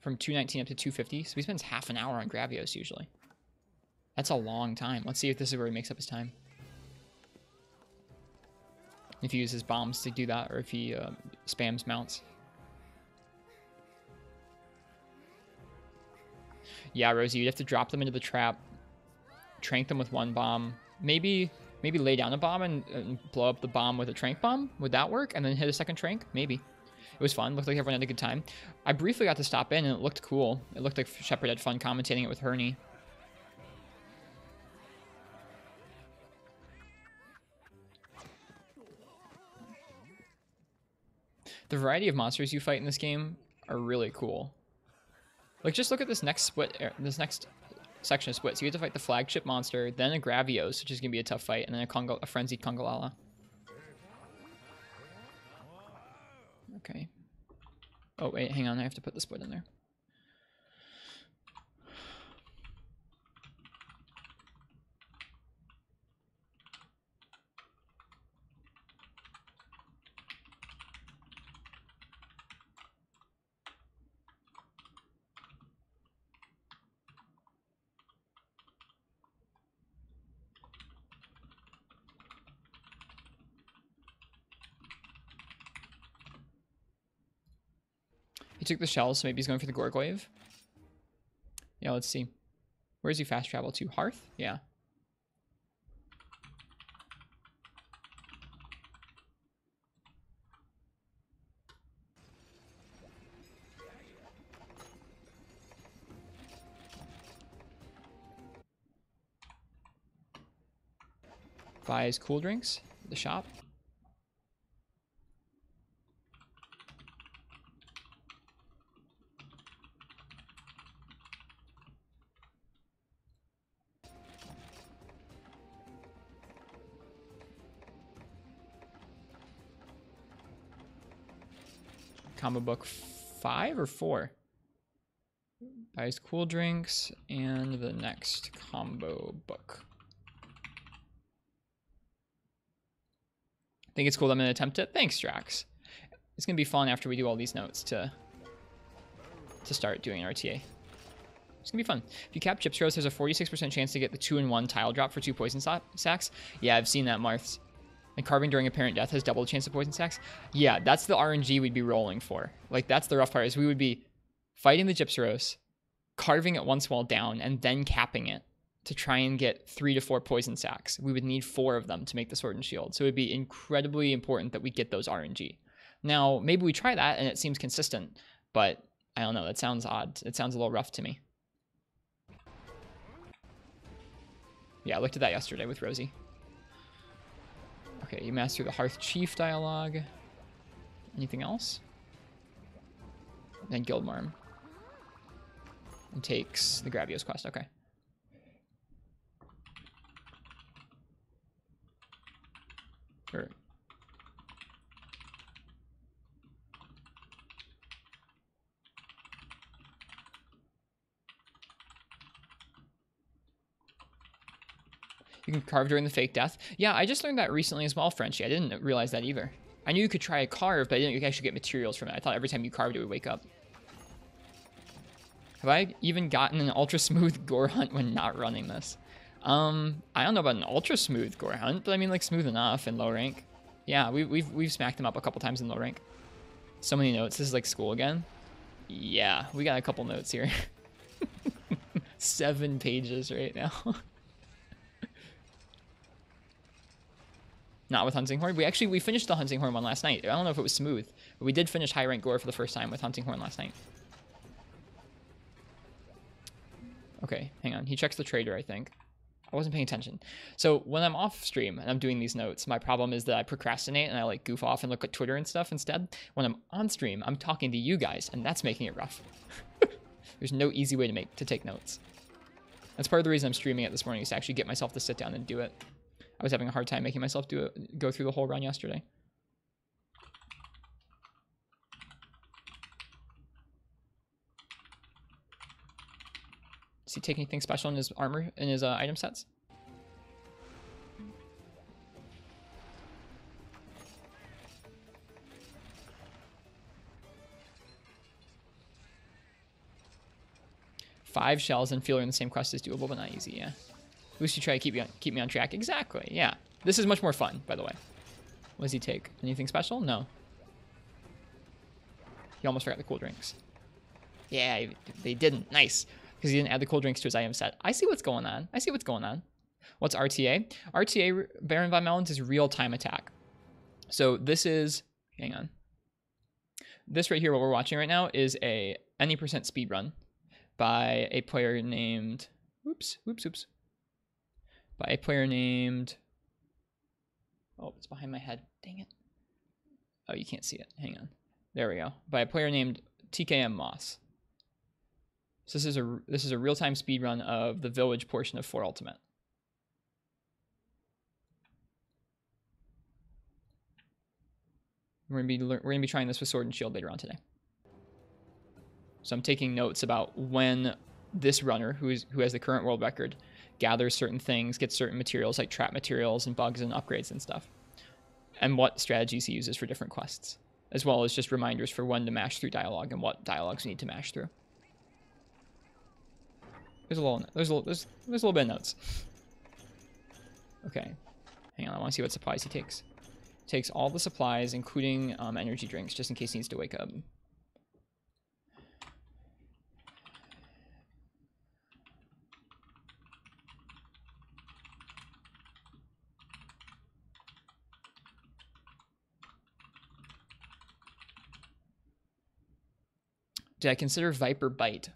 From 219 up to 250. So he spends half an hour on Gravios usually. That's a long time. Let's see if this is where he makes up his time. If he uses bombs to do that, or if he spams mounts. Yeah, Rosie, you'd have to drop them into the trap, trank them with one bomb. Maybe lay down a bomb and blow up the bomb with a trank bomb. Would that work? And then hit a second trank? Maybe. It was fun. Looked like everyone had a good time. I briefly got to stop in, and it looked cool. It looked like Shepard had fun commentating it with Herney. The variety of monsters you fight in this game are really cool. Like, just look at this next split, this next section of splits. You get to fight the flagship monster, then a Gravios, which is going to be a tough fight, and then a frenzied Congalala. Okay. Oh, wait, hang on. I have to put the split in there. He took the shells, so maybe he's going for the Gorgoyve. Yeah, let's see. Where does he fast travel to? Hearth? Yeah. Buys cool drinks at the shop. Combo book 5 or 4? Buys cool drinks and the next combo book. Think it's cool that I'm going to attempt it? Thanks, Drax. It's going to be fun after we do all these notes to start doing an RTA. It's going to be fun. If you cap Chips Rose, there's a 46% chance to get the 2-in-1 tile drop for 2 poison sacks. Yeah, I've seen that, Marths. And carving during apparent death has double the chance of poison sacks. Yeah, that's the RNG we'd be rolling for. Like, that's the rough part, is we would be fighting the Gypsaros, carving it once while down, and then capping it to try and get 3 to 4 poison sacks. We would need 4 of them to make the Sword and Shield. So it would be incredibly important that we get those RNG. Now, maybe we try that and it seems consistent, but I don't know. That sounds odd. It sounds a little rough to me. Yeah, I looked at that yesterday with Rosie. Okay, you master the Hearth Chief dialogue. Anything else? And then Guildmarm. And takes the Gravios quest. Okay. Sure. You can carve during the fake death. Yeah, I just learned that recently as well, Frenchie. I didn't realize that either. I knew you could try a carve, but I didn't actually get materials from it. I thought every time you carved, it would wake up. Have I even gotten an ultra smooth gore hunt when not running this? I don't know about an ultra smooth gore hunt, but I mean like smooth enough in low rank. Yeah, we've smacked them up a couple times in low rank. So many notes. This is like school again. Yeah, we got a couple notes here. 7 pages right now. Not with Hunting Horn. We finished the Hunting Horn one last night. I don't know if it was smooth, but we did finish high rank gore for the first time with Hunting Horn last night. Okay, hang on. He checks the trader, I think. I wasn't paying attention. So when I'm off stream and I'm doing these notes, my problem is that I procrastinate and I like goof off and look at Twitter and stuff instead. When I'm on stream, I'm talking to you guys, and that's making it rough. There's no easy way to take notes. That's part of the reason I'm streaming it this morning, is to actually get myself to sit down and do it. I was having a hard time making myself go through the whole run yesterday. Does he take anything special in his armor, in his item sets? Five shells and feeler in the same quest is doable, but not easy, yeah. At least you try to keep me on track. Exactly, yeah. This is much more fun, by the way. What does he take? Anything special? No. He almost forgot the cool drinks. Yeah, they didn't. Nice. Because he didn't add the cool drinks to his item set. I see what's going on. I see what's going on. What's RTA? RTA, Baron Von Melons, is real-time attack. So this is... Hang on. This right here, what we're watching right now, is a any percent speed run by a player named... Oops. By a player named... Oh, it's behind my head. Dang it. Oh, you can't see it. Hang on. There we go. By a player named TKM Moss. So this is a real-time speedrun of the village portion of 4 Ultimate. We're gonna be trying this with Sword and Shield later on today. So I'm taking notes about when this runner, who has the current world record, gathers certain things, gets certain materials like trap materials and bugs and upgrades and stuff, and what strategies he uses for different quests, as well as just reminders for when to mash through dialogue and what dialogues we need to mash through. There's a little bit of notes. Okay, hang on. I want to see what supplies he takes. Takes all the supplies, including energy drinks, just in case he needs to wake up. Did I consider Viper Bite?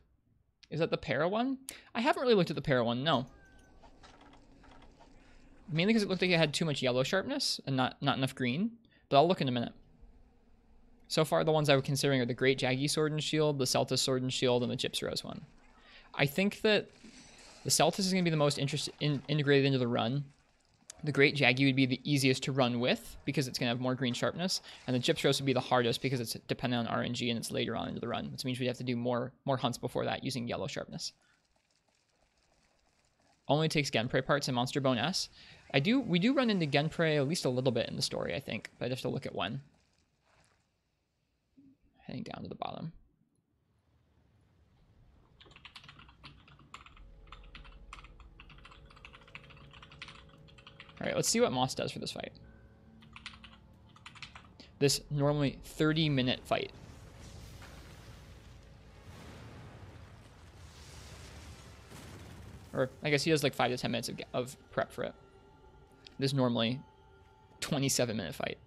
Is that the para one? I haven't really looked at the para one, no. Mainly because it looked like it had too much yellow sharpness and not enough green, but I'll look in a minute. So far, the ones I was considering are the Great Jaggy Sword and Shield, the Celtis Sword and Shield, and the Gyps Rose one. I think that the Celtis is going to be the most integrated into the run. The Great Jaggy would be the easiest to run with because it's going to have more green sharpness, and the Gyps Rose would be the hardest because it's dependent on RNG and it's later on into the run, which means we'd have to do more hunts before that using yellow sharpness. Only takes Genprey parts and Monster Bone S. We do run into Genprey at least a little bit in the story, I think, but I'd have to look at when. Heading down to the bottom. All right, let's see what Moss does for this fight. This normally 30-minute fight. Or I guess he has like 5 to 10 minutes of prep for it. This normally 27-minute fight.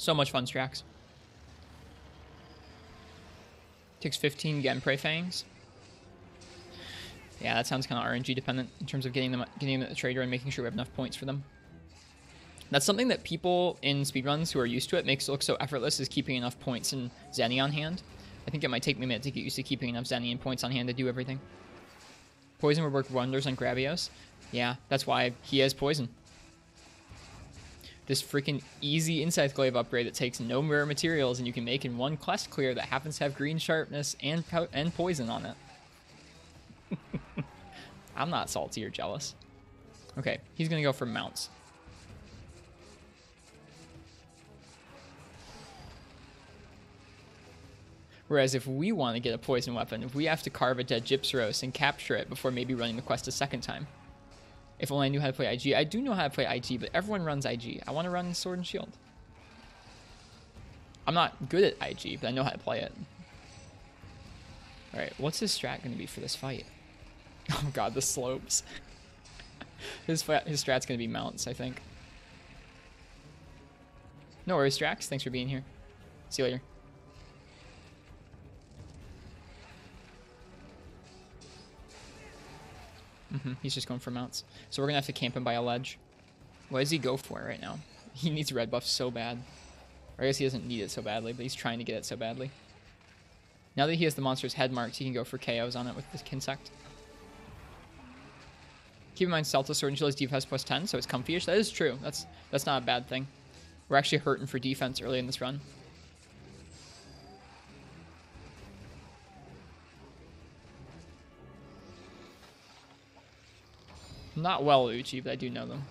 So much fun, Strax. Takes 15 Genprey Fangs. Yeah, that sounds kind of RNG dependent in terms of getting them at the trader and making sure we have enough points for them. That's something that people in speedruns who are used to it makes it look so effortless, is keeping enough points and Zenny on hand. I think it might take me a minute to get used to keeping enough Zenny and points on hand to do everything. Poison would work wonders on Gravios. Yeah, that's why he has poison. This freaking easy Insect Glaive upgrade that takes no rare materials and you can make in one quest clear that happens to have green sharpness and poison on it. I'm not salty or jealous. Okay, he's gonna go for mounts. Whereas if we want to get a poison weapon, if we have to carve a dead Gyps Rose and capture it before maybe running the quest a second time. If only I knew how to play IG. I do know how to play IG, but everyone runs IG. I want to run Sword and Shield. I'm not good at IG, but I know how to play it. Alright, what's his strat going to be for this fight? Oh god, the slopes. His strat's going to be mounts, I think. No worries, Strax. Thanks for being here. See you later. He's just going for mounts. So we're going to have to camp him by a ledge. What does he go for right now? He needs red buff so bad. Or I guess he doesn't need it so badly, but he's trying to get it so badly. Now that he has the monster's head marked, he can go for KOs on it with the Kinsect. Keep in mind, Celtis Sword and Shield is defense plus 10, so it's comfy-ish. That is true. That's not a bad thing. We're actually hurting for defense early in this run. Not well, Uchi, but I do know them.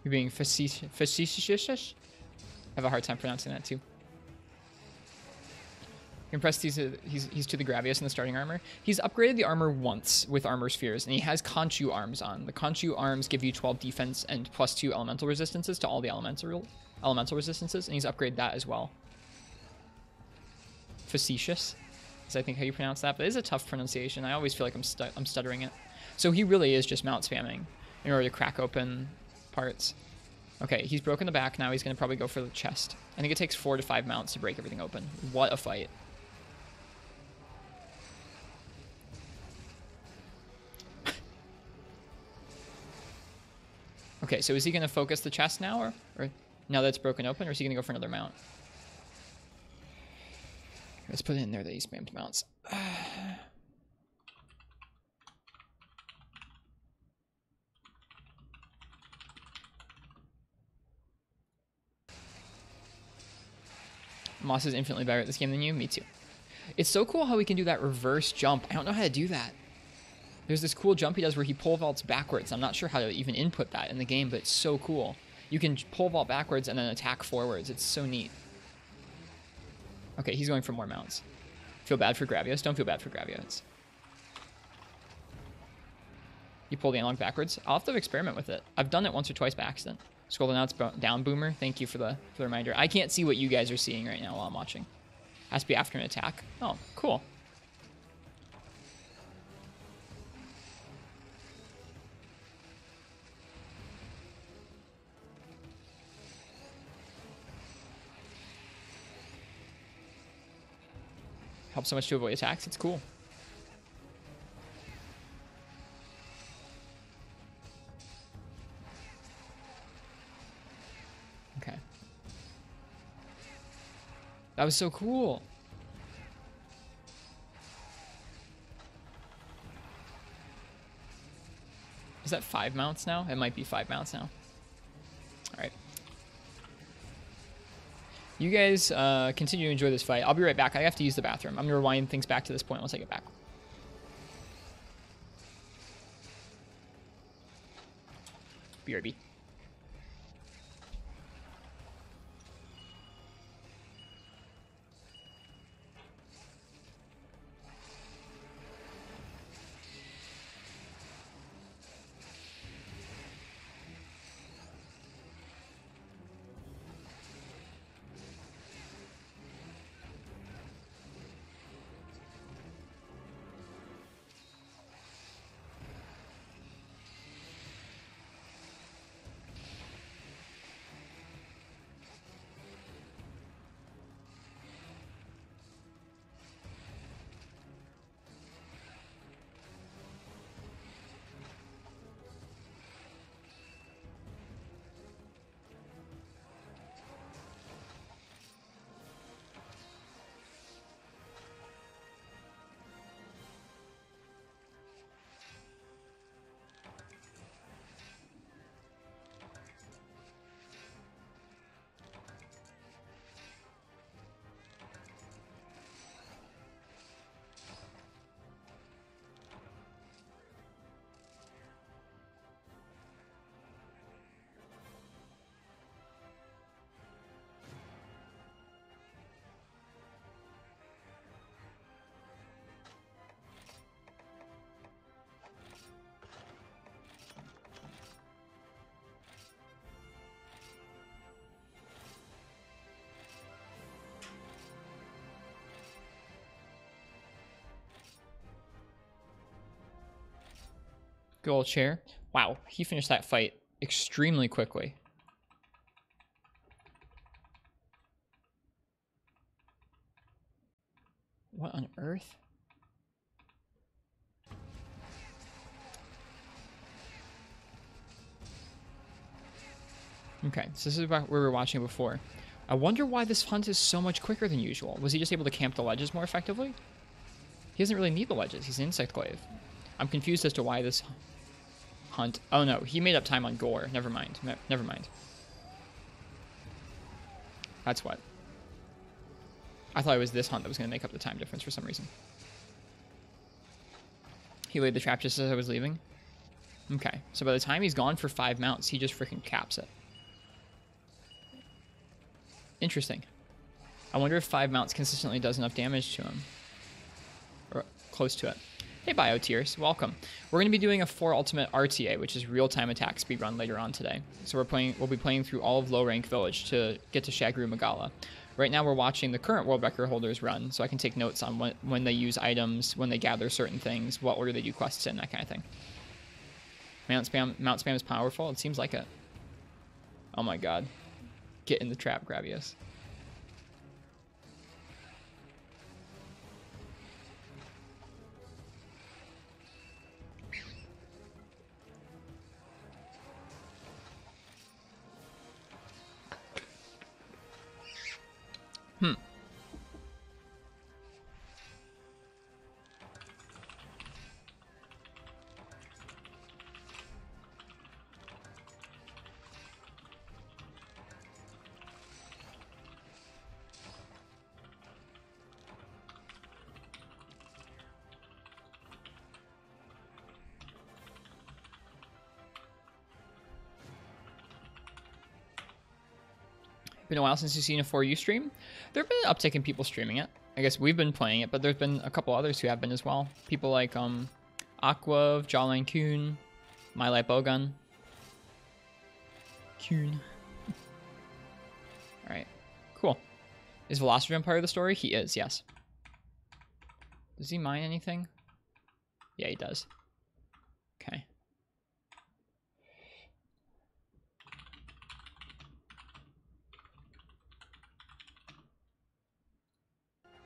You're being facetious. I have a hard time pronouncing that too. Impressed he's to the Gravius in the starting armor. He's upgraded the armor once with armor spheres, and he has Conchu arms on. The Conchu arms give you 12 defense and +2 elemental resistances to all the elemental resistances, and he's upgraded that as well. Facetious is I think how you pronounce that, but it is a tough pronunciation. I always feel like I'm stuttering it. So he really is just mount spamming in order to crack open parts. Okay, he's broken the back. Now he's going to probably go for the chest. I think it takes 4 to 5 mounts to break everything open. What a fight. Okay, so is he going to focus the chest now, or now that it's broken open, or is he going to go for another mount? Let's put it in there that he spammed mounts. Moss is infinitely better at this game than you. Me too. It's so cool how we can do that reverse jump. I don't know how to do that. There's this cool jump he does where he pole vaults backwards. I'm not sure how to even input that in the game, but it's so cool. You can pole vault backwards and then attack forwards. It's so neat. Okay, he's going for more mounts. Feel bad for Gravios. Don't feel bad for Gravios. You pull the analog backwards. I'll have to experiment with it. I've done it once or twice by accident. Scroll down, it's down, Boomer. Thank you for the reminder. I can't see what you guys are seeing right now while I'm watching. Has to be after an attack. Oh, cool. Helps so much to avoid attacks. It's cool. Okay. That was so cool. Is that 5 mounts now? It might be 5 mounts now. All right. You guys continue to enjoy this fight. I'll be right back. I have to use the bathroom. I'm going to rewind things back to this point once I get back. BRB. Good old chair. Wow, he finished that fight extremely quickly. What on earth? Okay, so this is where we were watching before. I wonder why this hunt is so much quicker than usual. Was he just able to camp the ledges more effectively? He doesn't really need the ledges. He's an insect glaive. I'm confused as to why this hunt... Oh no, he made up time on gore. Never mind. Never mind. That's what. I thought it was this hunt that was going to make up the time difference for some reason. He laid the trap just as I was leaving. Okay, so by the time he's gone for 5 mounts, he just freaking caps it. Interesting. I wonder if 5 mounts consistently does enough damage to him. Or close to it. Hey, Biotears, welcome. We're going to be doing a 4 ultimate RTA, which is real-time attack speedrun later on today. So we'll be playing through all of Low Rank Village to get to Shagru Magala. Right now we're watching the current world record holders run, so I can take notes on when they use items, when they gather certain things, what order they do quests in, that kind of thing. Mount spam is powerful? It seems like it. Oh my god. Get in the trap, Gravius. Been a while since you've seen a 4U stream. There have been an uptick in people streaming it. I guess we've been playing it, but there's been a couple others who have been as well. People like Aqua, Jawline Kuhn, My Light Bowgun. Kuhn. Alright, cool. Is Velocitron part of the story? He is, yes. Does he mine anything? Yeah, he does. Okay.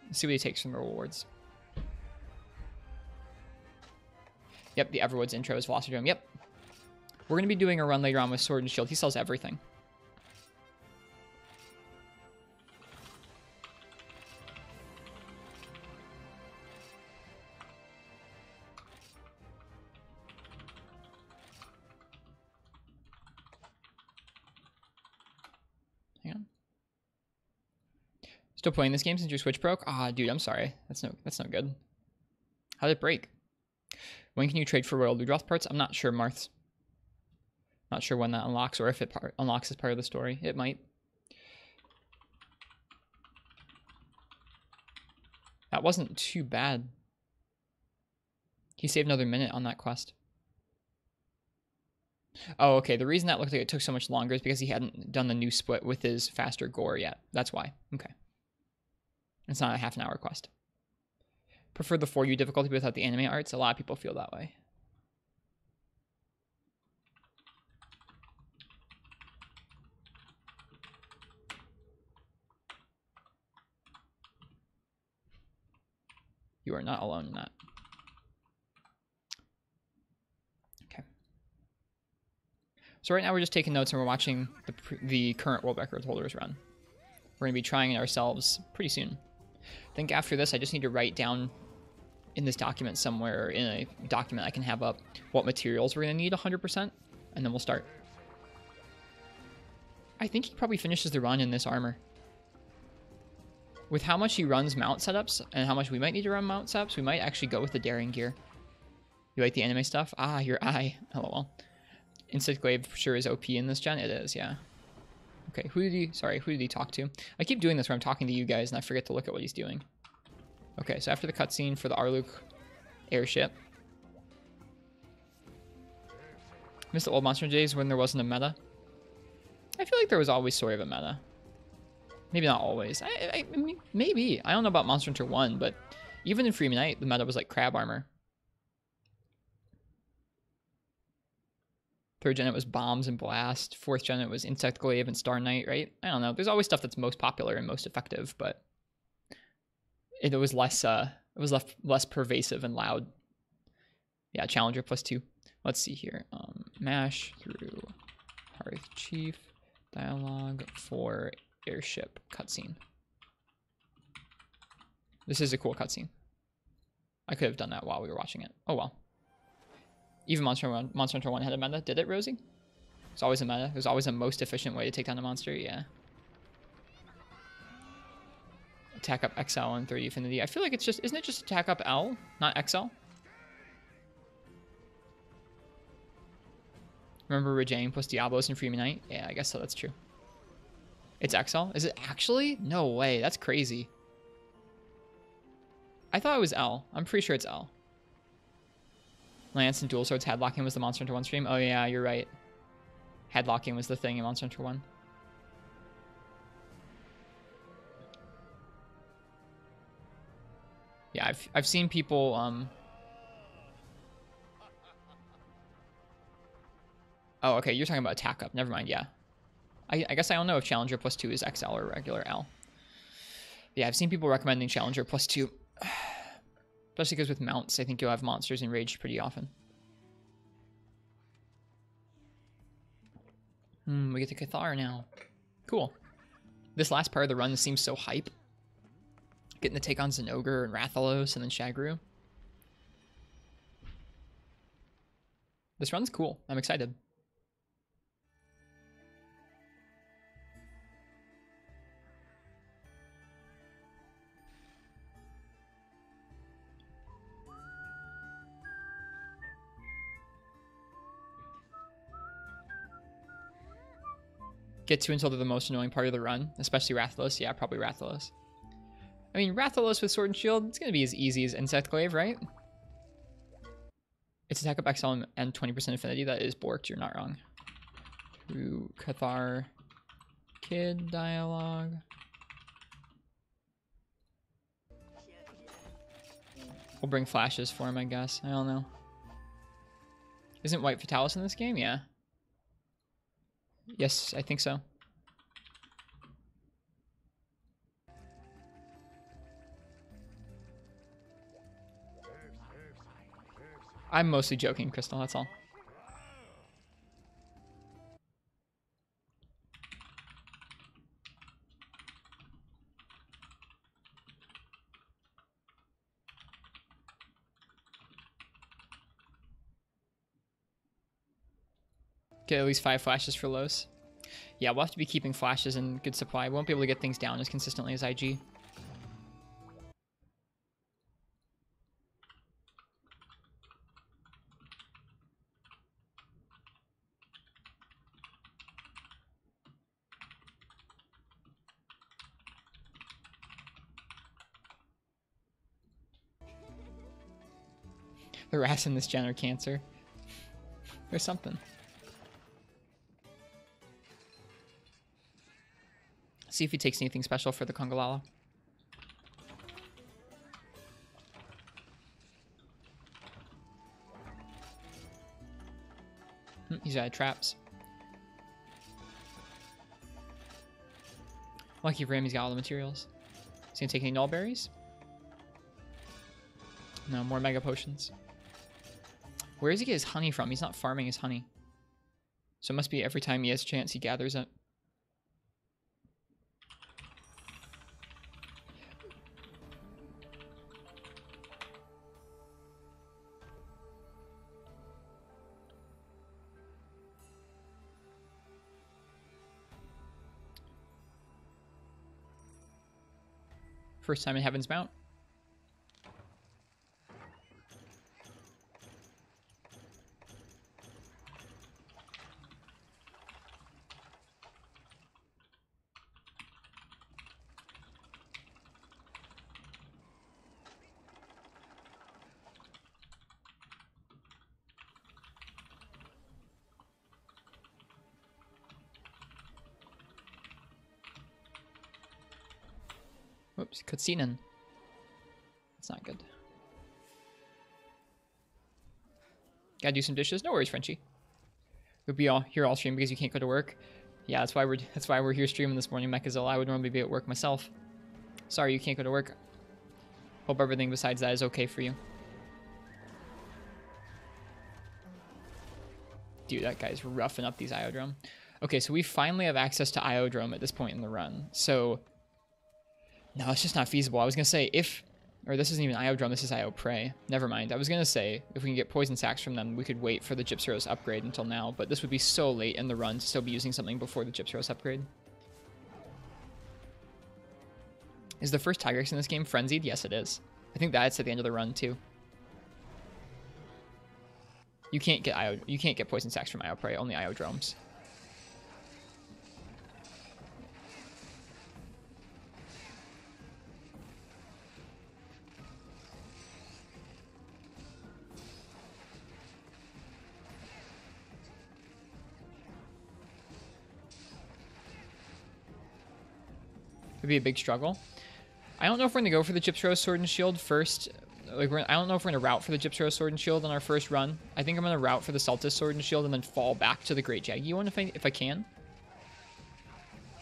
Let's see what he takes from the rewards. Yep, the Everwood's intro is Velocitron. Yep. We're going to be doing a run later on with Sword and Shield. He sells everything. Hang on. Still playing this game since your Switch broke? Ah, dude, I'm sorry. That's no good. How did it break? When can you trade for Royal Ludroth parts? I'm not sure, Marths. Not sure when that unlocks or if it unlocks as part of the story. It might. That wasn't too bad. He saved another minute on that quest. Oh, okay. The reason that looked like it took so much longer is because he hadn't done the new split with his faster gore yet. That's why. Okay. It's not a half an hour quest. Prefer the 4U difficulty without the anime arts. A lot of people feel that way. You are not alone in that. Okay. So right now we're just taking notes and we're watching the current world record holders run. We're going to be trying it ourselves pretty soon. I think after this, I just need to write down in this document somewhere, in a document I can have up, what materials we're going to need 100%, and then we'll start. I think he probably finishes the run in this armor. With how much he runs mount setups, and how much we might need to run mount setups, we might actually go with the daring gear. You like the anime stuff? Ah, your eye. LOL. Insect Glaive for sure is OP in this gen? It is, yeah. Okay, who did he talk to? I keep doing this where I'm talking to you guys and I forget to look at what he's doing. Okay, so after the cutscene for the Arluk airship. Miss the old Monster days when there wasn't a meta? I feel like there was always sort of a meta. Maybe not always. I mean, maybe. I don't know about Monster Hunter 1, but even in Free Night, the meta was like crab armor. 3rd gen, it was Bombs and Blast. 4th gen, it was Insect Glaive and Star Knight, right? I don't know. There's always stuff that's most popular and most effective, but it was less pervasive and loud. Yeah, Challenger +2. Let's see here. Mash through Hearth Chief. Dialogue for airship cutscene. This is a cool cutscene. I could have done that while we were watching it. Oh well. Even Monster Hunter 1 had a meta. Did it, Rosie? It's always a meta. There's always a most efficient way to take down a monster. Yeah. Attack up XL and 30 Affinity. I feel like it's just... Isn't it just attack up L, not XL? Remember Rajang plus Diablos and Free Knight? Yeah, I guess so. That's true. It's XL? Is it actually? No way. That's crazy. I thought it was L. I'm pretty sure it's L. Lance and Dual Swords headlocking was the Monster Hunter 1 stream? Oh yeah, you're right. Headlocking was the thing in Monster Hunter 1. Yeah, I've seen people Oh, okay, you're talking about attack up. Never mind, yeah. I guess I don't know if Challenger plus 2 is XL or regular L. Yeah, I've seen people recommending Challenger plus 2. Especially because with mounts, I think you'll have monsters enraged pretty often. We get to Cathar now. Cool. This last part of the run seems so hype. Getting to take on Zenogre and Rathalos and then Shagru. This run's cool. I'm excited. Get to until they're the most annoying part of the run, especially Rathalos. Yeah, probably Rathalos. I mean, Rathalos with Sword and Shield, it's going to be as easy as Insect Glaive, right? It's attack up XL and 20% affinity. That is borked, you're not wrong. Ooh, Cathar Kid dialogue. We'll bring flashes for him, I guess. I don't know. Isn't White Fatalis in this game? Yeah. Yes, I think so. I'm mostly joking, Crystal, that's all. Get at least 5 flashes for Los. Yeah, we'll have to be keeping flashes in good supply. We won't be able to get things down as consistently as IG. The rats in this gen are cancer. There's something. See if he takes anything special for the Congalala. He's out of traps. Lucky for him, he's got all the materials. Is he gonna take any null berries? No, more mega potions. Where does he get his honey from? He's not farming his honey. So it must be every time he has a chance he gathers it. First time in Heaven's Mount. Whoops, cutscene. That's not good. Gotta do some dishes. No worries, Frenchie. We'll be here all stream because you can't go to work. Yeah, that's why we're here streaming this morning, Mechazilla. I would normally be at work myself. Sorry you can't go to work. Hope everything besides that is okay for you. Dude, that guy's roughing up these Iodrome. Okay, so we finally have access to Iodrome at this point in the run. So no, it's just not feasible. I was going to say or this isn't even Iodrome, this is Io Prey. Never mind. I was going to say, if we can get Poison Sacks from them, we could wait for the Gypsyros upgrade until now, but this would be so late in the run to still be using something before the Gypsyros upgrade. Is the first Tigrex in this game frenzied? Yes, it is. I think that's at the end of the run, too. You can't get you can't get poison sacks from IO prey, only IO drones. It'd be a big struggle. I don't know if we're gonna go for the Gypsy Rose Sword and Shield first. Like, I don't know if we're gonna route for the Gypsy Rose Sword and Shield on our first run. I think I'm gonna route for the Celtis Sword and Shield and then fall back to the Great Jaggy one if I can.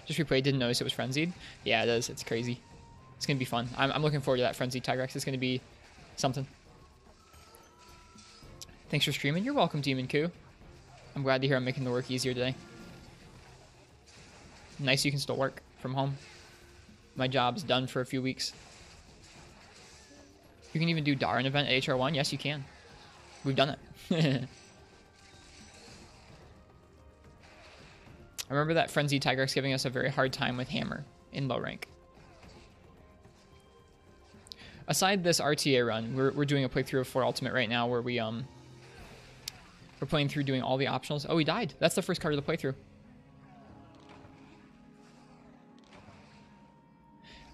Just replayed, didn't notice it was frenzied. Yeah, it is. It's crazy. It's gonna be fun. I'm looking forward to that frenzied Tigrex. It's gonna be something. Thanks for streaming. You're welcome, Demon Coup. I'm glad to hear I'm making the work easier today. Nice, you can still work from home. My job's done for a few weeks. You can even do Darn event at HR1. Yes, you can. We've done it. I remember that Frenzy Tigrex giving us a very hard time with Hammer in low rank. Aside this RTA run, we're doing a playthrough of 4 Ultimate right now where we're playing through doing all the optionals. Oh, he died. That's the first card of the playthrough.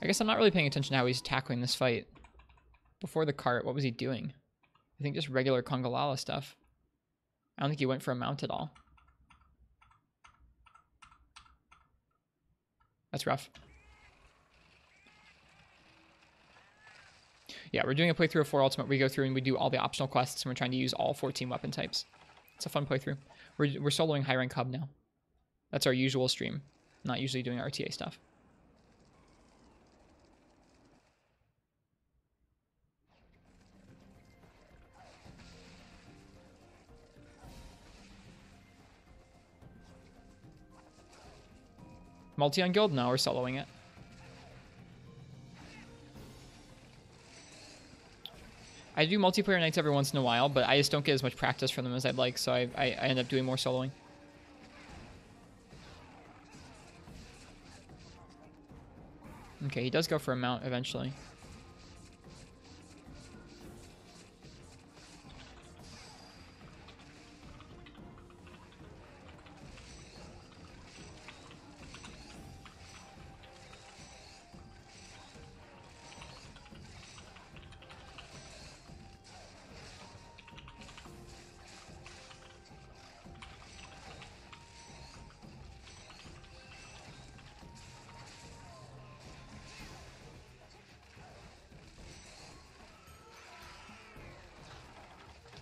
I guess I'm not really paying attention to how he's tackling this fight. Before the cart, what was he doing? I think just regular Congalala stuff. I don't think he went for a mount at all. That's rough. Yeah, we're doing a playthrough of 4 Ultimate. We go through and we do all the optional quests, and we're trying to use all 14 weapon types. It's a fun playthrough. We're soloing high rank hub now. That's our usual stream. Not usually doing RTA stuff. Multi on guild? No, we're soloing it. I do multiplayer nights every once in a while, but I just don't get as much practice from them as I'd like, so I end up doing more soloing. Okay, he does go for a mount eventually.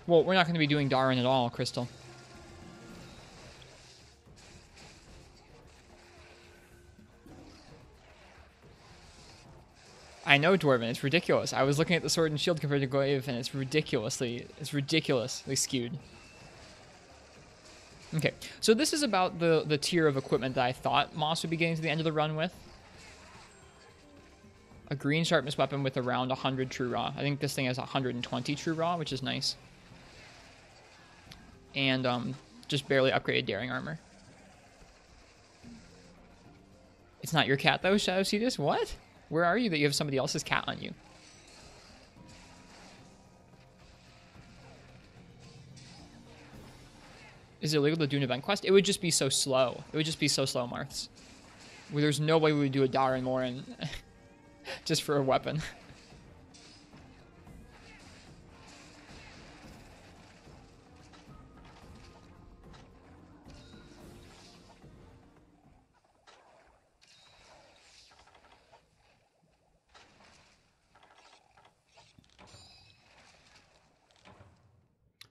Well, we're not going to be doing Darwin at all, Crystal. I know, Dwarven. It's ridiculous. I was looking at the Sword and Shield compared to Glaive, and it's ridiculously skewed. Okay, so this is about the tier of equipment that I thought Moss would be getting to the end of the run with. A green sharpness weapon with around 100 true raw. I think this thing has 120 true raw, which is nice. And just barely upgraded daring armor. It's not your cat though, Shadow Cetus? What? Where are you that you have somebody else's cat on you? Is it illegal to do an event quest? It would just be so slow. It would just be so slow, Marths. There's no way we would do a Darren Morin just for a weapon.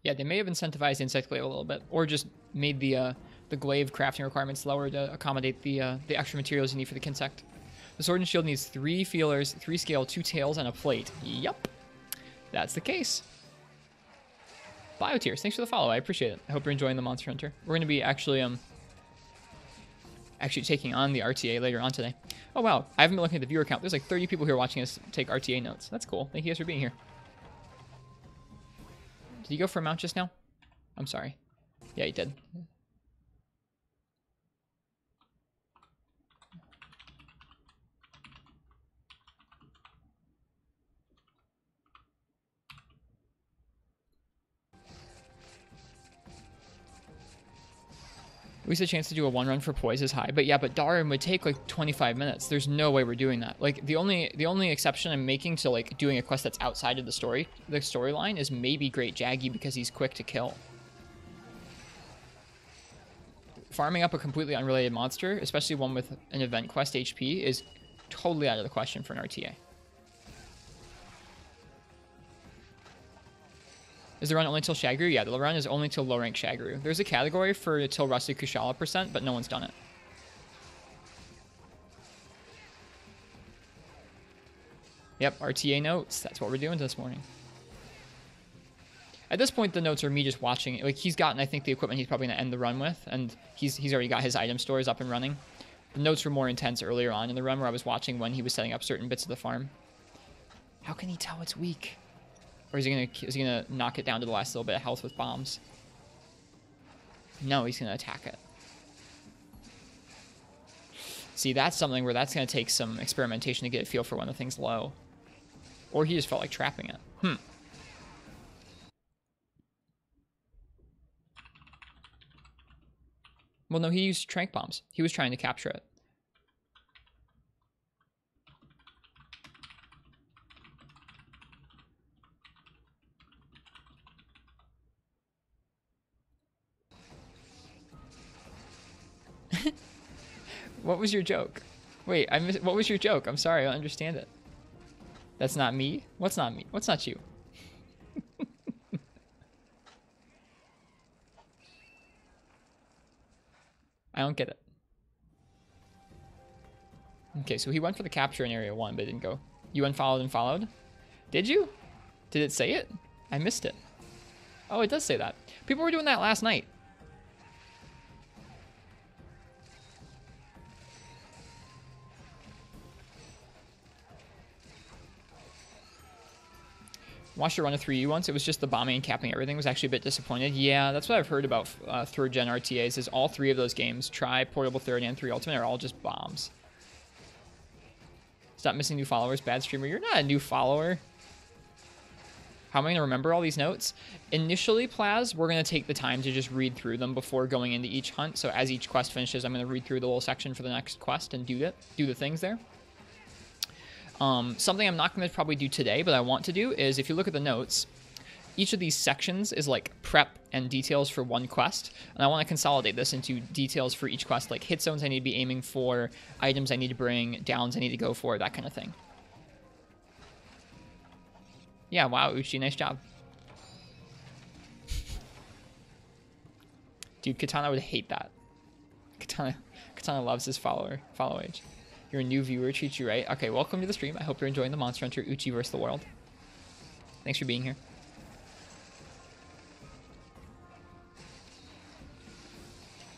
Yeah, they may have incentivized Insect Glaive a little bit, or just made the Glaive crafting requirements lower to accommodate the extra materials you need for the Kinsect. The Sword and Shield needs 3 feelers, 3 scale, 2 tails, and a plate. Yup, that's the case. Biotears, thanks for the follow. I appreciate it. I hope you're enjoying the Monster Hunter. We're going to be actually taking on the RTA later on today. Oh wow, I haven't been looking at the viewer count. There's like 30 people here watching us take RTA notes. That's cool. Thank you guys for being here. Did you go for a mount just now? I'm sorry. Yeah, you did. At least the chance to do a 1 run for poise is high. But yeah, but Darim would take like 25 minutes. There's no way we're doing that. Like the only exception I'm making to like doing a quest that's outside of the storyline is maybe Great Jaggy because he's quick to kill. Farming up a completely unrelated monster, especially one with an event quest HP, is totally out of the question for an RTA. Is the run only till Shagru? Yeah, the run is only till low rank Shagru. There's a category for till Rusty Kushala %, but no one's done it. Yep, RTA notes. That's what we're doing this morning. At this point, the notes are me just watching it. Like, he's gotten, I think, the equipment he's probably going to end the run with, and he's already got his item stores up and running. The notes were more intense earlier on in the run where I was watching when he was setting up certain bits of the farm. How can he tell it's weak? Or is he gonna knock it down to the last little bit of health with bombs? No, he's gonna attack it. See, that's something where that's gonna take some experimentation to get a feel for when the thing's low. Or he just felt like trapping it. Well, no, he used trank bombs. He was trying to capture it. What was your joke? Wait, what was your joke? I'm sorry, I don't understand it. That's not me? What's not me? What's not you? I don't get it. Okay, so he went for the capture in Area 1, but it didn't go. You unfollowed and followed? Did you? Did it say it? I missed it. Oh, it does say that. People were doing that last night. Watched a run of 3U once. It was just the bombing and capping everything. Was actually a bit disappointed. Yeah, that's what I've heard about 3rd gen RTAs is all 3 of those games, Tri, Portable 3rd, and 3 Ultimate, are all just bombs. Stop missing new followers, bad streamer. You're not a new follower. How am I going to remember all these notes? Initially, Plaz, we're going to take the time to just read through them before going into each hunt. So as each quest finishes, I'm going to read through the little section for the next quest and do the things there. Something I'm not going to probably do today, but I want to do is if you look at the notes, each of these sections is like prep and details for one quest. And I want to consolidate this into details for each quest, like hit zones I need to be aiming for, items I need to bring, downs I need to go for, that kind of thing. Yeah, wow, Uchi, nice job. Dude, Katana would hate that. Katana loves his follow age. You're a new viewer, treat you right. Okay, welcome to the stream. I hope you're enjoying the Monster Hunter Uchi vs. the World. Thanks for being here.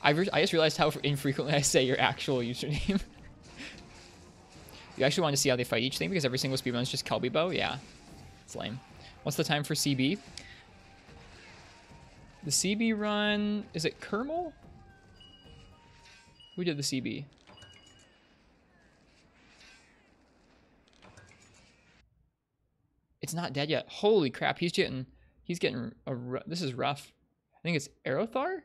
I just realized how infrequently I say your actual username. You actually want to see how they fight each thing because every single speedrun is just Kelby Bow? Yeah. It's lame. What's the time for CB? The CB run... Is it Kermal? Who did the CB? It's not dead yet. Holy crap, he's getting a... This is rough. I think it's Aerothar?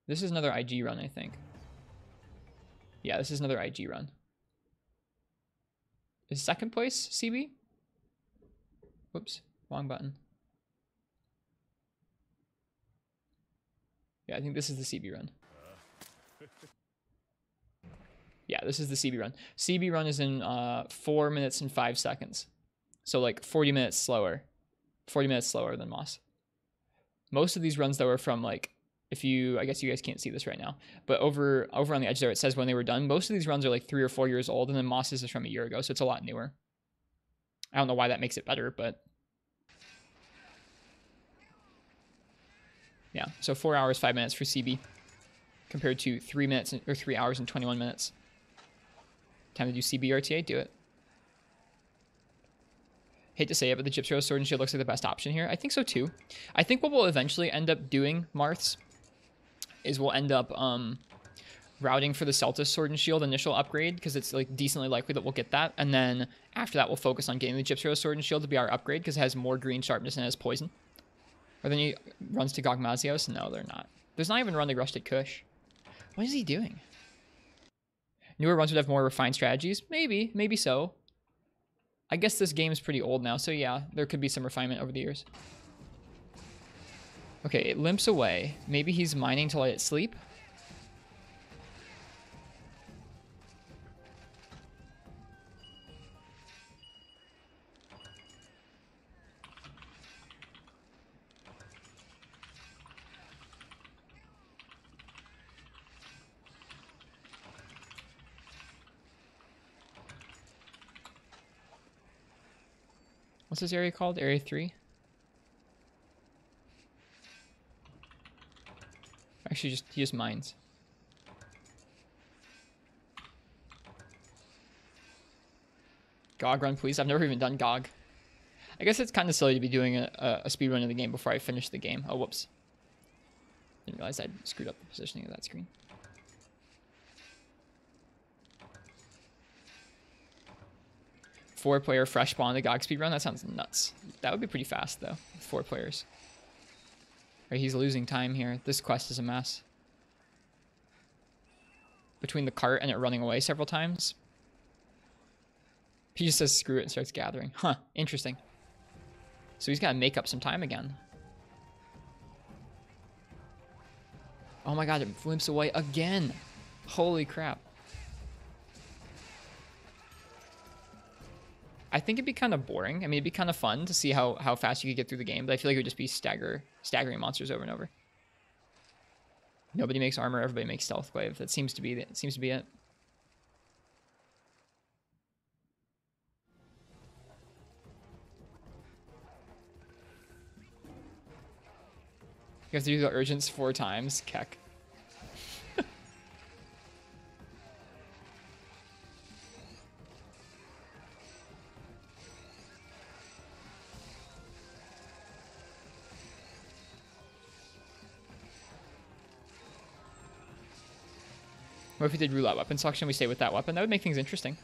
This is another IG run, I think. Yeah, this is another IG run. Is second place CB? Whoops, wrong button. Yeah, I think this is the CB run. Yeah, this is the CB run. CB run is in 4 minutes and 5 seconds. So like 40 minutes slower. 40 minutes slower than Moss. Most of these runs though are from like, I guess you guys can't see this right now, but over on the edge there, it says when they were done. Most of these runs are like 3 or 4 years old, and then Moss's is from a year ago, so it's a lot newer. I don't know why that makes it better, but yeah. So 4 hours, 5 minutes for CB compared to 3 minutes or 3 hours and 21 minutes. Time to do CB RTA, do it. Hate to say it, but the Gypsy Rose Sword and Shield looks like the best option here. I think so too. I think what we'll eventually end up doing, Marths, is we'll end up routing for the Celtis Sword and Shield initial upgrade, because it's like decently likely that we'll get that. And then after that, we'll focus on getting the Gypsy Rose Sword and Shield to be our upgrade, because it has more green sharpness and it has poison. Are there any runs to Gogmazios? No, they're not. There's not even a run to Rusted Kush. What is he doing? Newer runs would have more refined strategies? Maybe. Maybe so. I guess this game is pretty old now, so yeah, there could be some refinement over the years. Okay, it limps away. Maybe he's mining to let it sleep? What's this area called? Area 3? Actually, he just mines. GOG run, please. I've never even done GOG. I guess it's kind of silly to be doing a speed run of the game before I finish the game. Oh, whoops. Didn't realize I'd screwed up the positioning of that screen. Four-player fresh spawn the GOG speedrun? That sounds nuts. That would be pretty fast, though, with 4 players. Right, he's losing time here. This quest is a mess. Between the cart and it running away several times. He just says screw it and starts gathering. Huh, interesting. So he's got to make up some time again. Oh my god, it limps away again. Holy crap. I think it'd be kind of boring. I mean, it'd be kind of fun to see how fast you could get through the game, but I feel like it would just be staggering monsters over and over. Nobody makes armor, everybody makes stealth glaive. That seems to be it. You have to do the urgents 4 times. Keck. What if we did roulette weapon selection? We stay with that weapon. That would make things interesting.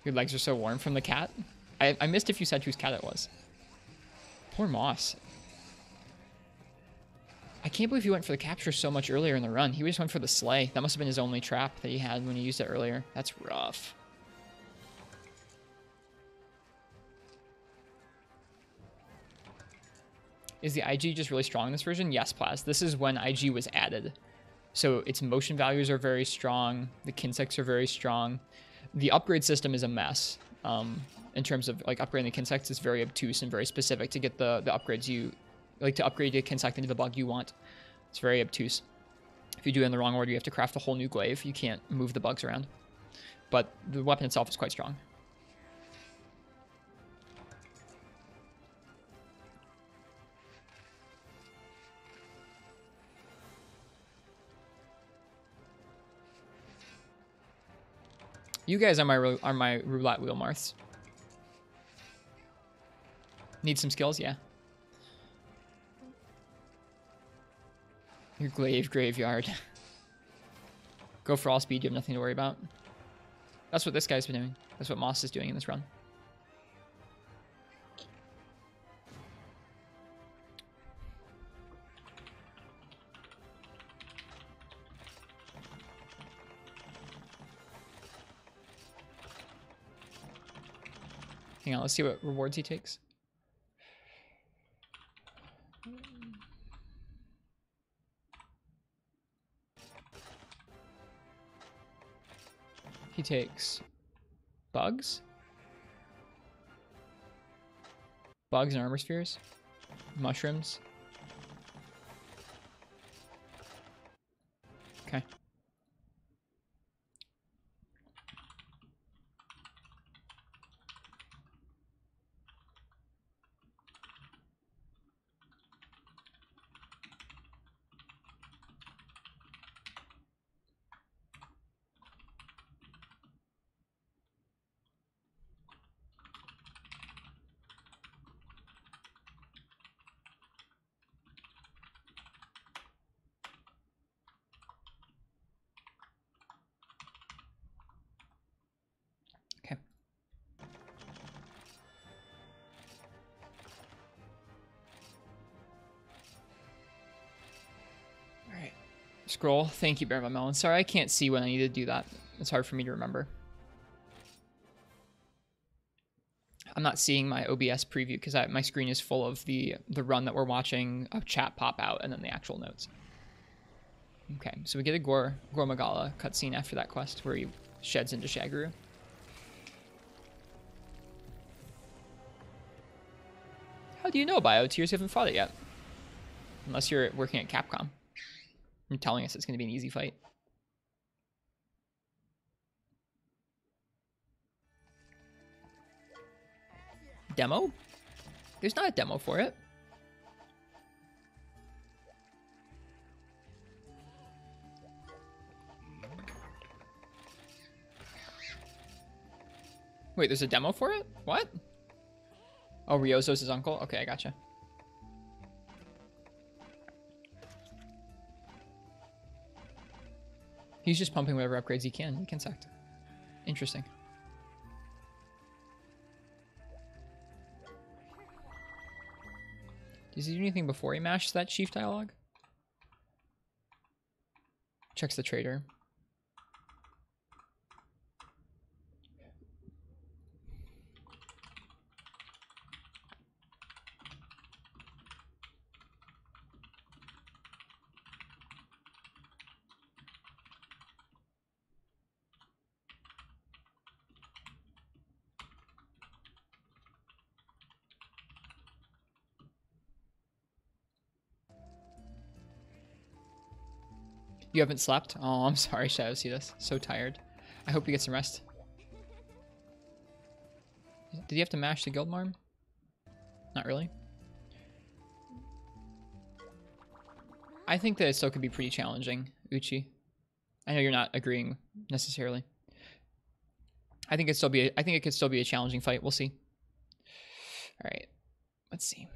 Your legs are so warm from the cat. I missed if you said whose cat it was. Poor Moss. I can't believe he went for the capture so much earlier in the run. He just went for the slay. That must have been his only trap that he had when he used it earlier. That's rough. Is the IG just really strong in this version? Yes, Plaz. This is when IG was added. So its motion values are very strong. The kinsects are very strong. The upgrade system is a mess. In terms of like upgrading the kinsects, it's very obtuse and very specific to get the upgrades you like to upgrade your kinsect into the bug you want. It's very obtuse. If you do it in the wrong order, you have to craft a whole new glaive. You can't move the bugs around. But the weapon itself is quite strong. You guys are my roulette wheel Marths. Need some skills, yeah. Your glaive graveyard. Go for all speed, you have nothing to worry about. That's what this guy's been doing. That's what Moss is doing in this run. Hang on, let's see what rewards he takes. He takes bugs. Bugs and armor spheres. Mushrooms. Okay. Scroll. Thank you, Bear My Melon. Sorry, I can't see when I need to do that. It's hard for me to remember. I'm not seeing my OBS preview because my screen is full of the run that we're watching, a chat pop out, and then the actual notes. Okay, so we get a Gore Magala cutscene after that quest where he sheds into Shaguru. How do you know BioTears? You haven't fought it yet. Unless you're working at Capcom. You're telling us it's going to be an easy fight. Demo? There's not a demo for it. Wait, there's a demo for it? What? Oh, Ryozo's his uncle? Okay, I gotcha. He's just pumping whatever upgrades he can. He can sect. Interesting. Does he do anything before he mashes that chief dialogue? Checks the trader. You haven't slept? Oh, I'm sorry, Shadow. See this? So tired. I hope you get some rest. Did you have to mash the guild marm? Not really. I think that it still could be pretty challenging, Uchi. I know you're not agreeing necessarily. I think it could still be a challenging fight. We'll see. All right. Let's see.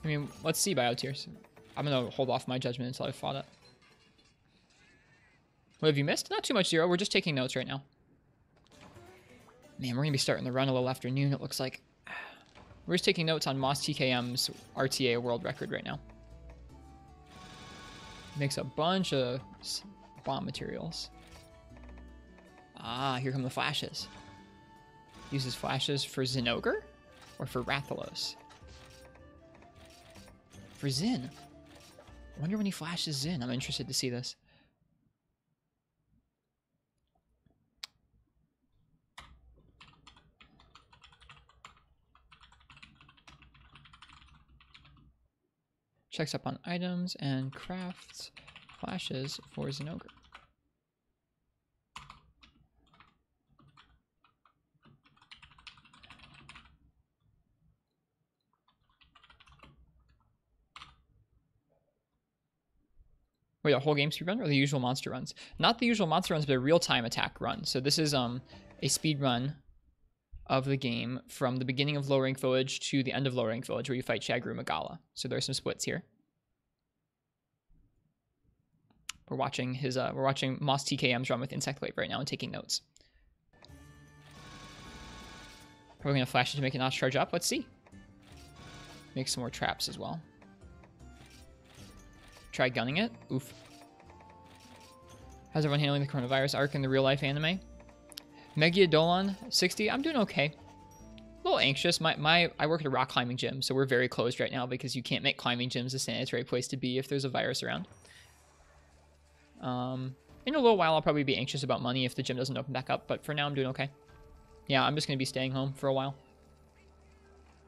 I mean, let's see BioTears. I'm gonna hold off my judgment until I've fought it. What have you missed? Not too much, Zero. We're just taking notes right now. Man, we're gonna be starting the run a little afternoon, it looks like. We're just taking notes on Moss TKM's RTA world record right now. Makes a bunch of bomb materials. Ah, here come the flashes. Uses flashes for Zinogre? Or for Rathalos? For Zin. I wonder when he flashes Zin. I'm interested to see this. Checks up on items and crafts flashes for Zinogre. Wait, a whole game speed run or the usual monster runs? Not the usual monster runs, but a real-time attack run. So this is a speed run of the game from the beginning of Low Rank Village to the end of Low Rank Village where you fight Shagru Magala. So there's some splits here. We're watching Moss TKM's run with Insect Wave right now and taking notes. Are we gonna flash it to make it not charge up? Let's see. Make some more traps as well. Try gunning it. Oof. How's everyone handling the coronavirus arc in the real life anime? Megiadolon 60. I'm doing okay. A little anxious. I work at a rock climbing gym, so we're very closed right now because you can't make climbing gyms a sanitary place to be if there's a virus around. In a little while, I'll probably be anxious about money if the gym doesn't open back up, but for now, I'm doing okay. Yeah, I'm just going to be staying home for a while.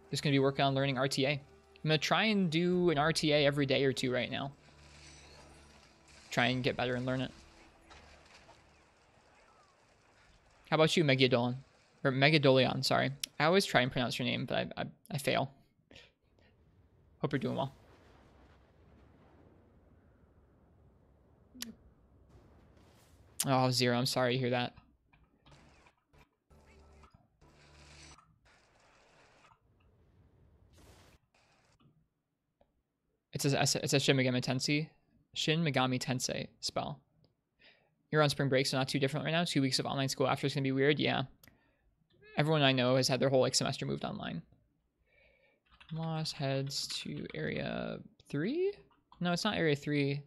Just going to be working on learning RTA. I'm going to try and do an RTA every day or two right now. Try and get better and learn it. How about you, Megadolon? Or Megadolion, sorry. I always try and pronounce your name, but I fail. Hope you're doing well. Oh, Zero, I'm sorry to hear that. It's a Shimigami Tensei. Shin Megami Tensei spell. You're on spring break, so not too different right now. 2 weeks of online school after is going to be weird. Yeah. Everyone I know has had their whole like semester moved online. Moss heads to area 3? No, it's not area 3.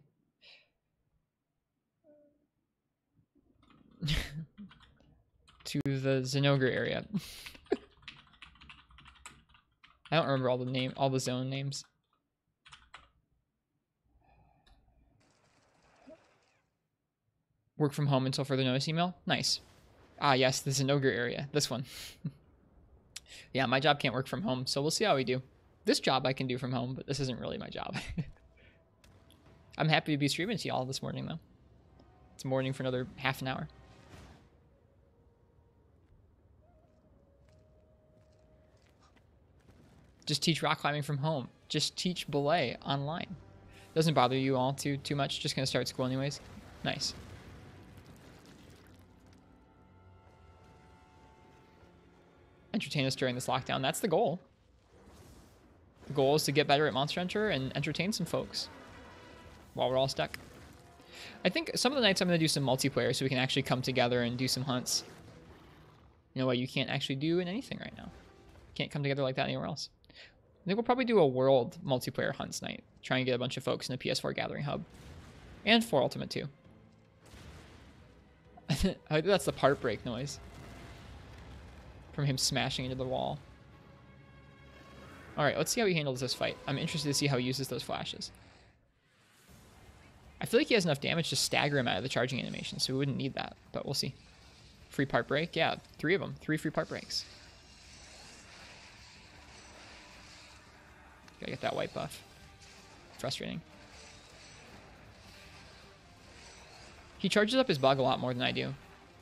To the Zenogre area. I don't remember all the zone names. Work from home until further notice email. Nice. Ah, yes, the Zenogre area. This one. Yeah, my job can't work from home, so we'll see how we do. This job I can do from home, but this isn't really my job. I'm happy to be streaming to y'all this morning, though. It's morning for another half an hour. Just teach rock climbing from home. Just teach belay online. Doesn't bother you all too much. Just gonna start school anyways. Nice. Entertain us during this lockdown. That's the goal. The goal is to get better at Monster Hunter and entertain some folks while we're all stuck. I think some of the nights I'm going to do some multiplayer so we can actually come together and do some hunts. You know what you can't actually do in anything right now. Can't come together like that anywhere else. I think we'll probably do a world multiplayer hunts night. Try and get a bunch of folks in the PS4 gathering hub. And 4 Ultimate too. I think that's the part break noise. From him smashing into the wall. Alright, let's see how he handles this fight. I'm interested to see how he uses those flashes. I feel like he has enough damage to stagger him out of the charging animation, so we wouldn't need that, but we'll see. Free part break? Yeah, 3 of them. 3 free part breaks. Gotta get that white buff. Frustrating. He charges up his bug a lot more than I do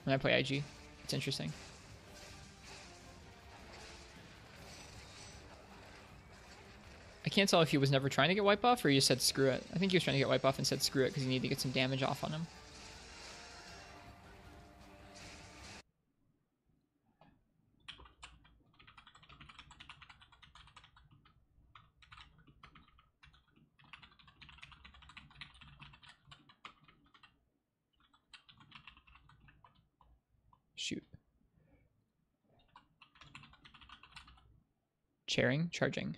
when I play IG. It's interesting. I can't tell if he was never trying to get white buff or he just said screw it. I think he was trying to get white buff and said screw it because he needed to get some damage off on him. Shoot. Chairing, charging.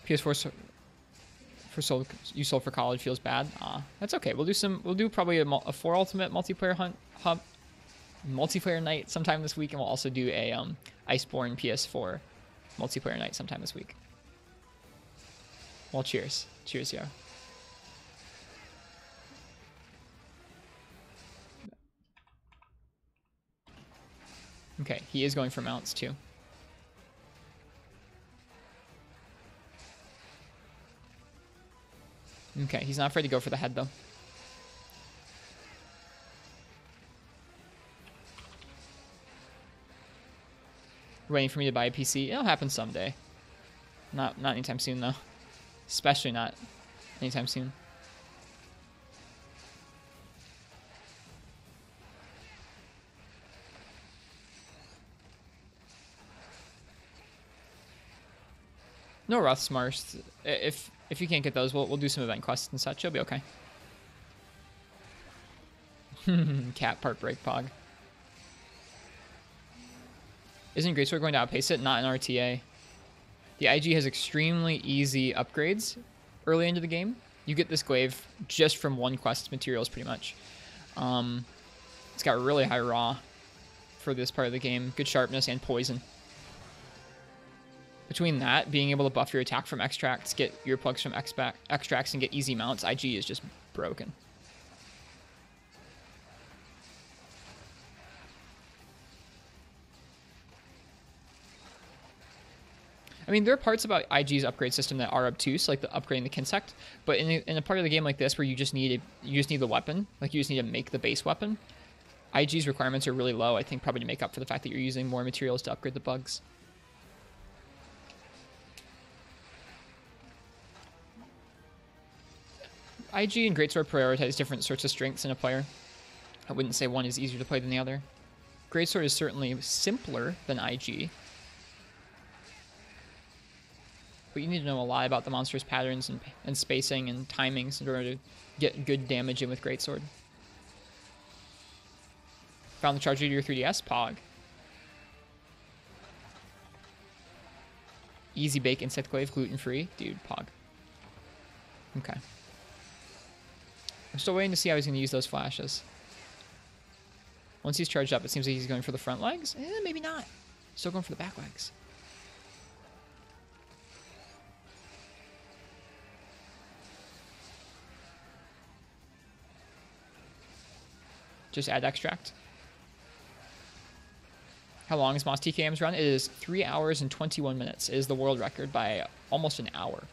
PS4 you sold for college feels bad. That's okay. We'll do probably a 4 Ultimate multiplayer multiplayer night sometime this week, and we'll also do a Iceborne PS4 multiplayer night sometime this week. Well, cheers. Cheers, yo. Okay, he is going for mounts too. Okay, he's not afraid to go for the head, though. Waiting for me to buy a PC. It'll happen someday. Not anytime soon, though. Especially not anytime soon. No Ruths, Mars. If you can't get those, we'll do some event quests and such. You'll be okay. Cat part break pog. Isn't Greatsword going to outpace it? Not in RTA. The IG has extremely easy upgrades early into the game. You get this glaive just from one quest materials, pretty much. It's got really high raw for this part of the game. Good sharpness and poison. Between that, being able to buff your attack from extracts, get earplugs from extracts, and get easy mounts, IG is just broken. I mean, there are parts about IG's upgrade system that are obtuse, like the upgrading the Kinsect, but in a part of the game like this where you just need the weapon, like you just need to make the base weapon, IG's requirements are really low, I think probably to make up for the fact that you're using more materials to upgrade the bugs. IG and Greatsword prioritize different sorts of strengths in a player. I wouldn't say one is easier to play than the other. Greatsword is certainly simpler than IG. But you need to know a lot about the monster's patterns and spacing and timings in order to get good damage in with Greatsword. Found the charger to your 3DS? Pog. Easy bake insect glaive, gluten-free. Dude, pog. Okay. I'm still waiting to see how he's going to use those flashes. Once he's charged up, it seems like he's going for the front legs. Maybe not. Still going for the back legs. Just add extract. How long is Moss TKM's run? It is 3 hours and 21 minutes. It is the world record by almost an hour.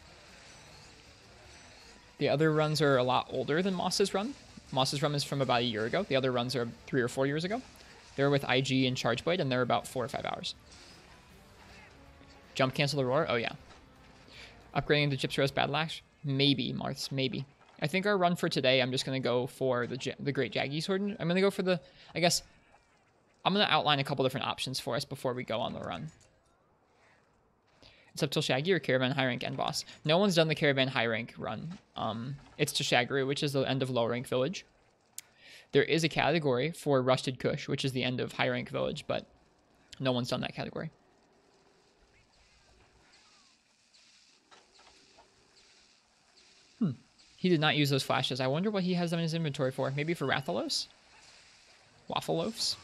The other runs are a lot older than Moss's run. Moss's run is from about a year ago. The other runs are 3 or 4 years ago. They're with IG and Chargeblade, and they're about 4 or 5 hours. Jump cancel the roar? Oh, yeah. Upgrading the Gypsy Rose Battle Axe? Maybe, Marths, maybe. I think our run for today, I'm just going to go for the Great Jaggy Sword. I'm going to go for the, I guess, I'm going to outline a couple different options for us before we go on the run. It's up till Shaggy or Caravan High Rank End Boss. No one's done the Caravan High Rank run. It's to Shagru, which is the end of Low Rank Village. There is a category for Rusted Kush, which is the end of High Rank Village, but no one's done that category. He did not use those flashes. I wonder what he has them in his inventory for. Maybe for Rathalos? Waffle loaves?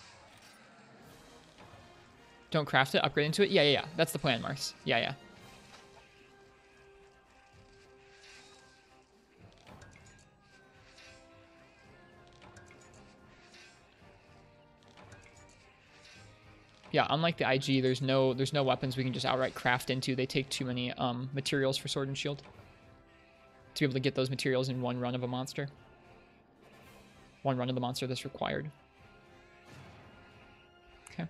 Don't craft it, upgrade into it? Yeah. That's the plan, Mars. Yeah. Yeah, unlike the IG, there's no weapons we can just outright craft into. They take too many materials for Sword and Shield to be able to get those materials in one run of a monster. One run of the monster that's required. Okay.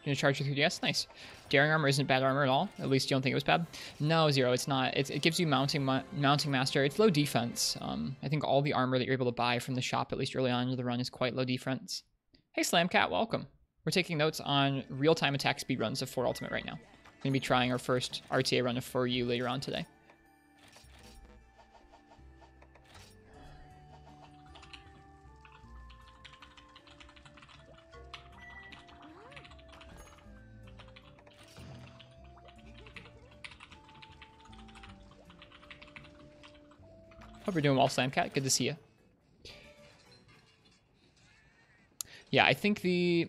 Gonna charge your 3DS? Nice. Daring Armor isn't bad armor at all. At least you don't think it was bad? No, Zero, it's not. It gives you Mounting Master. It's low defense. I think all the armor that you're able to buy from the shop, at least early on into the run, is quite low defense. Hey, Slamcat, welcome. We're taking notes on real-time attack speed runs of 4 Ultimate right now. We're gonna be trying our first RTA run of 4U later on today. Hope you're doing well, Slamcat. Good to see you. Yeah, I think the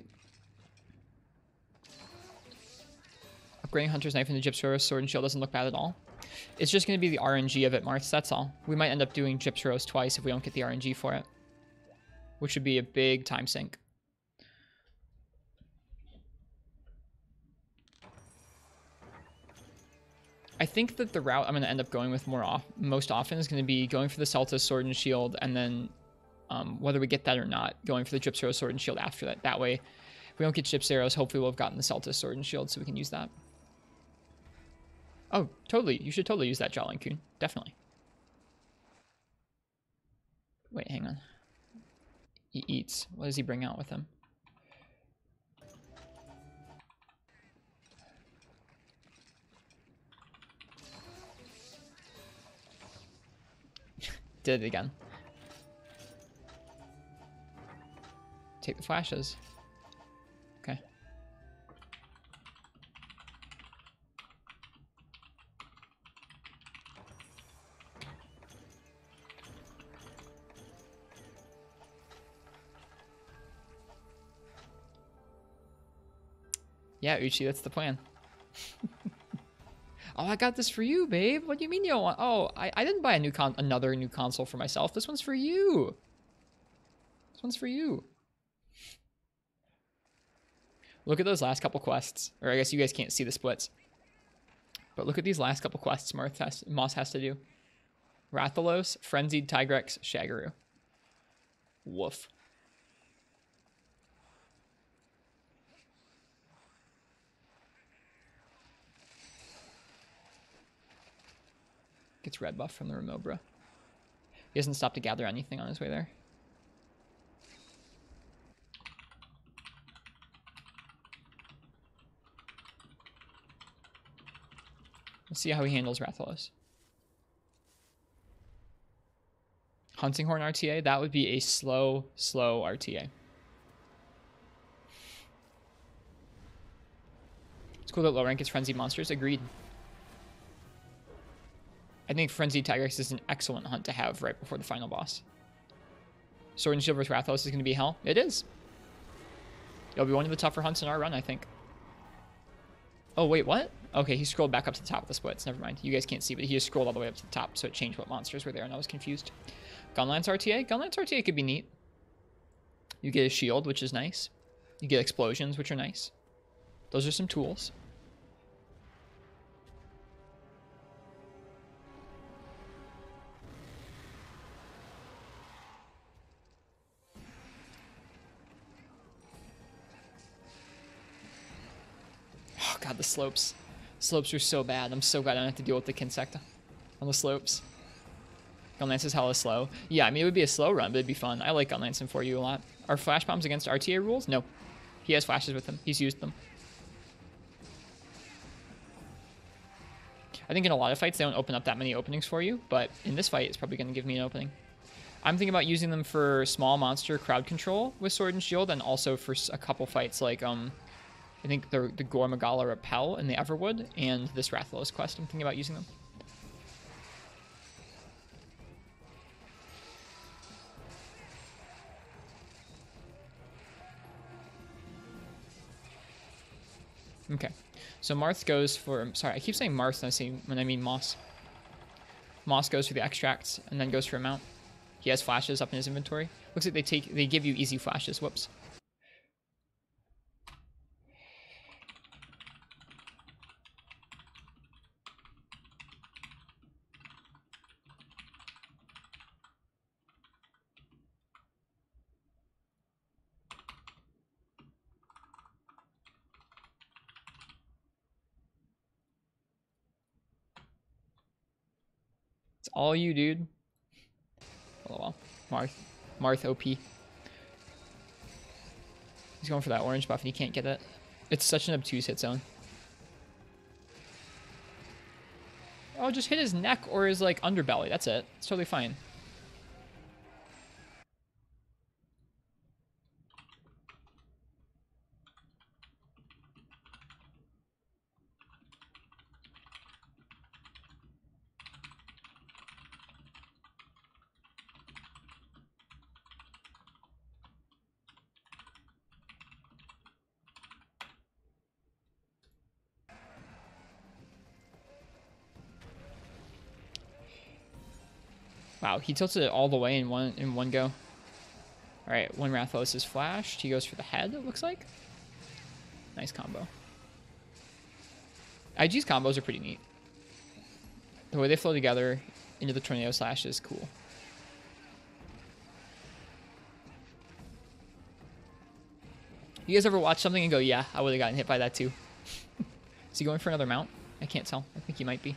upgrading Hunter's Knife into Gypsy Sword and Shield doesn't look bad at all. It's just going to be the RNG of it, Marth. That's all. We might end up doing Gypsy twice if we don't get the RNG for it, which would be a big time sink. I think that the route I'm going to end up going with most often is going to be going for the Celtis Sword and Shield, and then whether we get that or not, going for the Gypsy Sword and Shield after that. That way, if we don't get Gypsy, hopefully we'll have gotten the Celtis Sword and Shield so we can use that. Oh, totally. You should totally use that Jolly Coon. Definitely. Wait, hang on. He eats. What does he bring out with him? Did it again. Take the flashes. Okay. Yeah, Uchi, that's the plan. Oh, I got this for you, babe. What do you mean you don't want? Oh, I didn't buy another new console for myself. This one's for you. This one's for you. Look at those last couple quests. Or I guess you guys can't see the splits. But look at these last couple quests Moss has to do. Rathalos, Frenzied Tigrex, Shagaru. Woof. Gets red buff from the Remobra. He doesn't stop to gather anything on his way there. Let's see how he handles Rathalos. Hunting Horn RTA, that would be a slow RTA. It's cool that low rank gets Frenzied Monsters. Agreed. I think Frenzied Tigrex is an excellent hunt to have right before the final boss. Sword and Shield vs. Rathalos is going to be hell. It is. It'll be one of the tougher hunts in our run, I think. Oh, wait, what? Okay, he scrolled back up to the top of the splits. Never mind. You guys can't see, but he just scrolled all the way up to the top, so it changed what monsters were there, and I was confused. Gunlance RTA? Gunlance RTA could be neat. You get a shield, which is nice. You get explosions, which are nice. Those are some tools. Oh god, the slopes. Slopes are so bad. I'm so glad I don't have to deal with the Kinsecta on the slopes. Gunlance is hella slow. Yeah, I mean, it would be a slow run, but it'd be fun. I like Gunlance and 4U a lot. Are flash bombs against RTA rules? No. He has flashes with him. He's used them. I think in a lot of fights, they don't open up that many openings for you, but in this fight, it's probably going to give me an opening. I'm thinking about using them for small monster crowd control with Sword and Shield, and also for a couple fights like, I think the Gore Magala Repel in the Everwood, and this Rathalos quest. I'm thinking about using them. Okay, so Marth goes for, sorry, I keep saying Marth when I mean Moss. Moss goes for the extracts and then goes for a mount. He has flashes up in his inventory. Looks like they give you easy flashes. Whoops. It's all you, dude. Oh well. Marth OP. He's going for that orange buff and he can't get it. It's such an obtuse hit zone. Oh, just hit his neck or his like underbelly. That's it. It's totally fine. Wow, he tilted it all the way in one go. All right, when Rathalos is flashed, he goes for the head, it looks like. Nice combo. IG's combos are pretty neat. The way they flow together into the tornado slash is cool. You guys ever watch something and go, yeah, I would have gotten hit by that too? Is he going for another mount? I can't tell. I think he might be.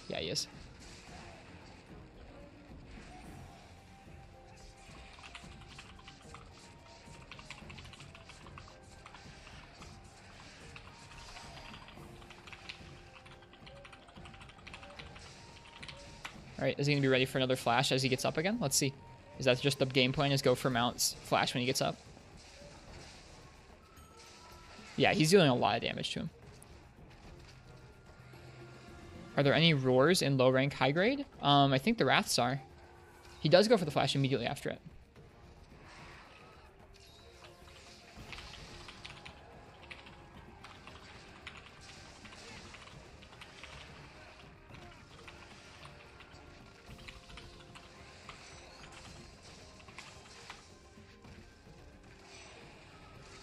Yeah, he is. All right, is he gonna be ready for another flash as he gets up again? Let's see. Is that just the game plan, is go for mounts, flash when he gets up? Yeah, he's dealing a lot of damage to him. Are there any roars in low rank, high grade? I think the Wraths are. He does go for the flash immediately after it.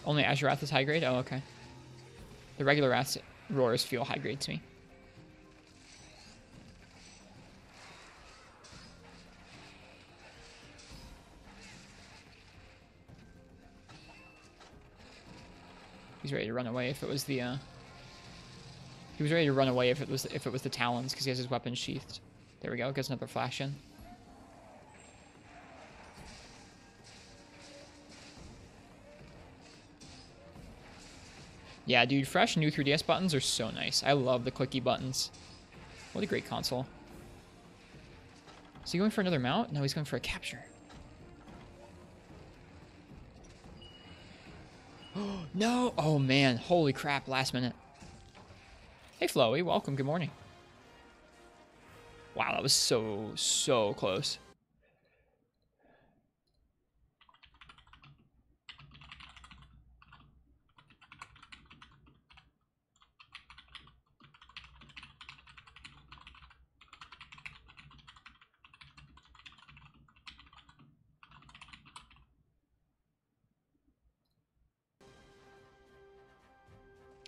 Only Azure Wrath is high grade? Oh, okay. The regular Wraths roars feel high grade to me. He's ready to run away if it was the he was ready to run away if it was the Talons, because he has his weapon sheathed. There we go, gets another flash in. Yeah, dude, fresh new 3DS buttons are so nice. I love the clicky buttons. What a great console. Is he going for another mount? No, he's going for a capture. No! Oh, man. Holy crap, last minute. Hey, Floey. Welcome. Good morning. Wow, that was so close.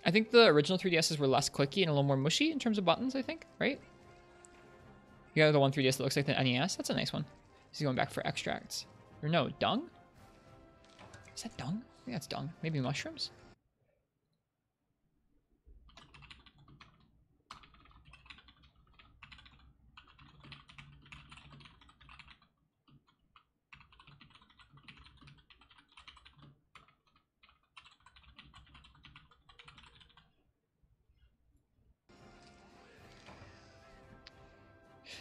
I think the original 3DSs were less clicky and a little more mushy in terms of buttons, I think, right? You got the one 3DS that looks like the NES. That's a nice one. He's going back for extracts. Or no, dung? Is that dung? I think that's dung. Maybe mushrooms?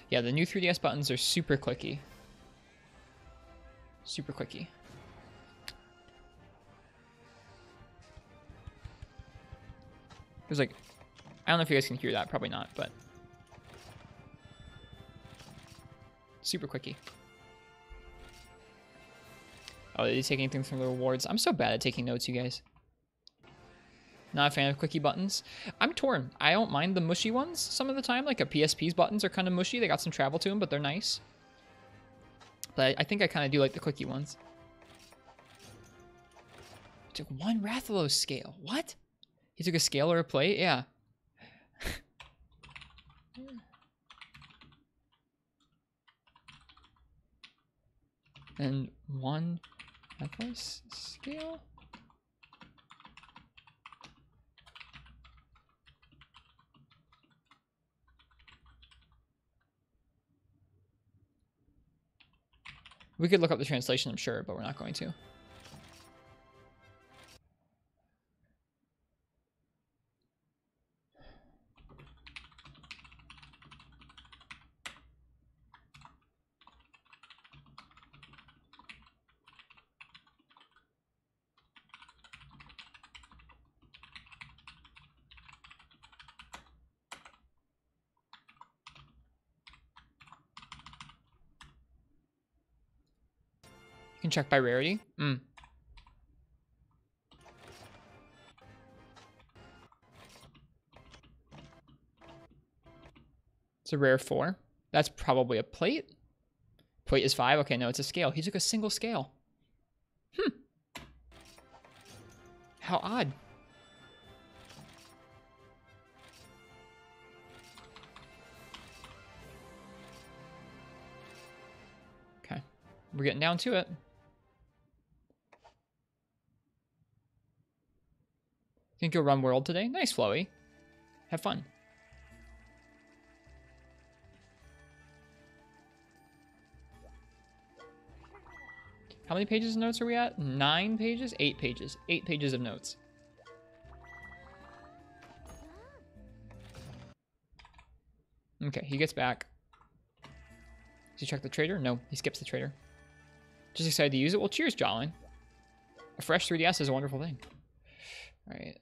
Yeah, the new 3DS buttons are super clicky. Super clicky. There's like, I don't know if you guys can hear that, probably not, but super clicky. Oh, did you take anything from the rewards? I'm so bad at taking notes, you guys. Not a fan of clicky buttons. I'm torn. I don't mind the mushy ones some of the time. Like a PSP's buttons are kind of mushy. They got some travel to them, but they're nice. But I think I kind of do like the clicky ones. He took one Rathalos scale. What? He took a scale or a plate? Yeah. And one Rathalos scale? We could look up the translation, I'm sure, but we're not going to. You can check by rarity. It's a rare 4. That's probably a plate. Plate is 5. Okay, no, it's a scale. He took a single scale. How odd. Okay. We're getting down to it. Think you'll run world today? Nice, Floey. Have fun. How many pages of notes are we at? 9 pages? 8 pages. 8 pages of notes. Okay, he gets back. Does he check the trader? No, he skips the trader. Just excited to use it? Well, cheers, Jolin. A fresh 3DS is a wonderful thing. Alright.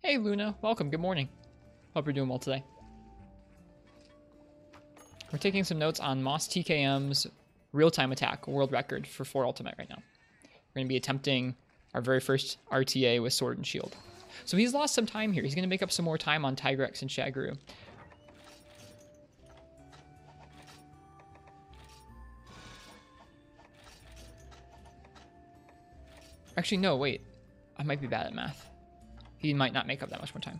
Hey Luna, welcome, good morning. Hope you're doing well today. We're taking some notes on Moss TKM's real-time attack, world record for 4 ultimate right now. We're going to be attempting our very first RTA with Sword and Shield. So he's lost some time here. He's going to make up some more time on Tigrex and Shagru. Actually, no, wait. I might be bad at math. He might not make up that much more time.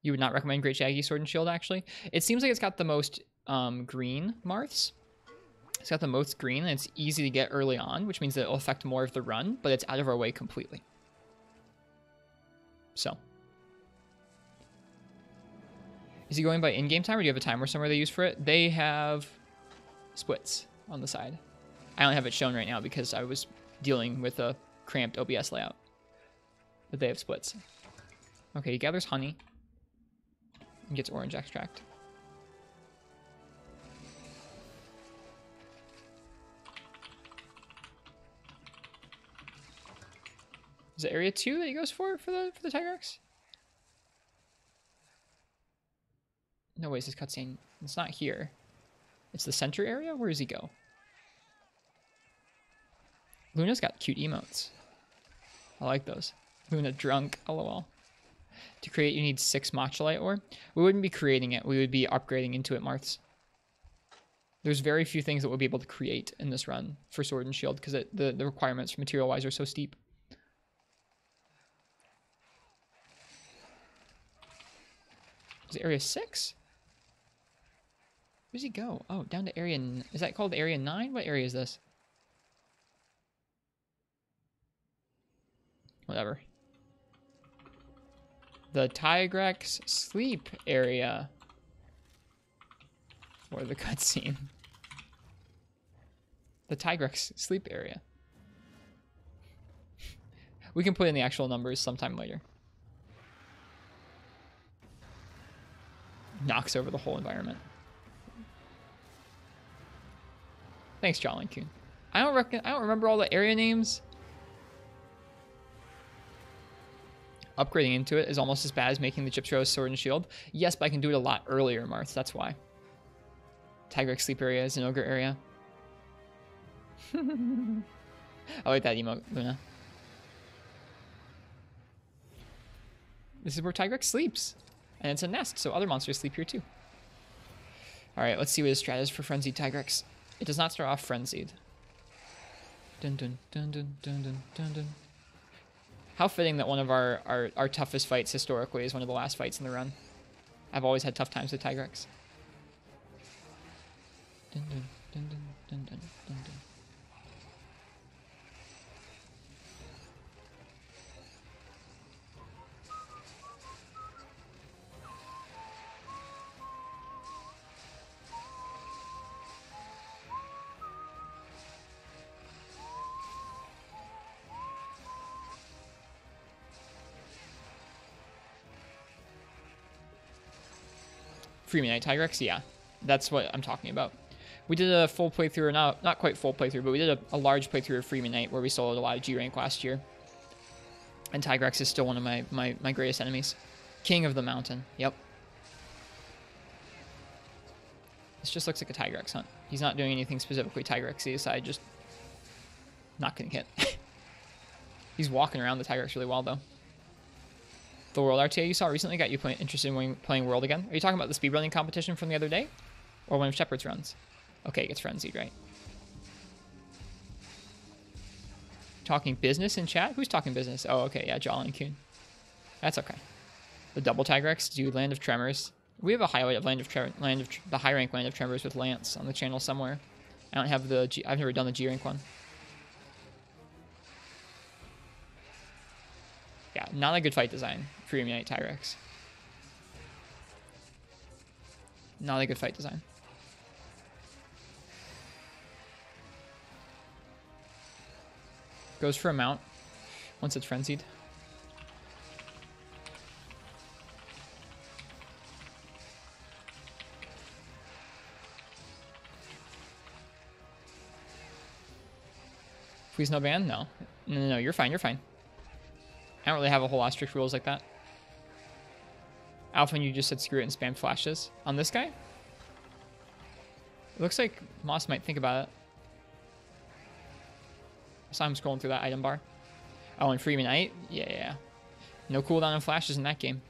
You would not recommend Great Shaggy Sword and Shield, actually? It seems like it's got the most green Marths. It's got the most green, and it's easy to get early on, which means that it'll affect more of the run, but it's out of our way completely. So. Is he going by in-game time, or do you have a timer somewhere they use for it? They have splits on the side. I don't have it shown right now because I was dealing with a cramped OBS layout. But they have splits. Okay, he gathers honey and gets orange extract. Is it area 2 that he goes for the Tigrex? No way, is this cutscene? It's not here. It's the center area? Where does he go? Luna's got cute emotes. I like those. Luna drunk, lol. To create, you need 6 Matchalite ore. We wouldn't be creating it. We would be upgrading into it, Marths. There's very few things that we'll be able to create in this run for Sword and Shield because the requirements material-wise are so steep. Is it area 6? Where does he go? Oh, down to area... Is that called area 9? What area is this? Whatever. The Tigrex sleep area. Or the cutscene. The Tigrex sleep area. We can put in the actual numbers sometime later. Knocks over the whole environment. Thanks, Jolin Coon. I don't remember all the area names. Upgrading into it is almost as bad as making the Gypsy Rose Sword and Shield. Yes, but I can do it a lot earlier, Marth. That's why. Tigrex sleep area is an ogre area. I like that emote, Luna. This is where Tigrex sleeps. And it's a nest, so other monsters sleep here too. Alright, let's see what his strat is for Frenzied Tigrex. It does not start off Frenzied. Dun dun dun dun dun dun dun dun. How fitting that one of our toughest fights historically is one of the last fights in the run. I've always had tough times with Tigrex. Dun dun dun dun dun dun dun dun. Freeman Knight Tigrex, yeah. That's what I'm talking about. We did a full playthrough, or not quite full playthrough, but we did a large playthrough of Freeman Knight where we soloed a lot of G rank last year. And Tigrex is still one of my greatest enemies. King of the mountain. Yep. This just looks like a Tigrex hunt. He's not doing anything specifically Tigrexy aside just not getting hit. He's walking around the Tigrex really well, though. The World RTA you saw recently got you interested in playing World again? Are you talking about the speedrunning competition from the other day? Or one of Shepard's runs? Okay, it gets frenzied, right? Talking business in chat? Who's talking business? Oh, okay, yeah, Jolly and Kuhn. That's okay. The double Tigrex, do Land of Tremors. We have a highlight of the high rank Land of Tremors with Lance on the channel somewhere. I don't have the I've never done the G rank one. Yeah, not a good fight design for Immunite Tigrex. Not a good fight design. Goes for a mount once it's frenzied. Please no ban? No. No, you're fine, you're fine. I don't really have a whole lot of strict rules like that. Alpha, you just said screw it and spam flashes. On this guy? It looks like Moss might think about it. I saw him scrolling through that item bar. Oh, and Freeman Knight? Yeah. No cooldown on flashes in that game.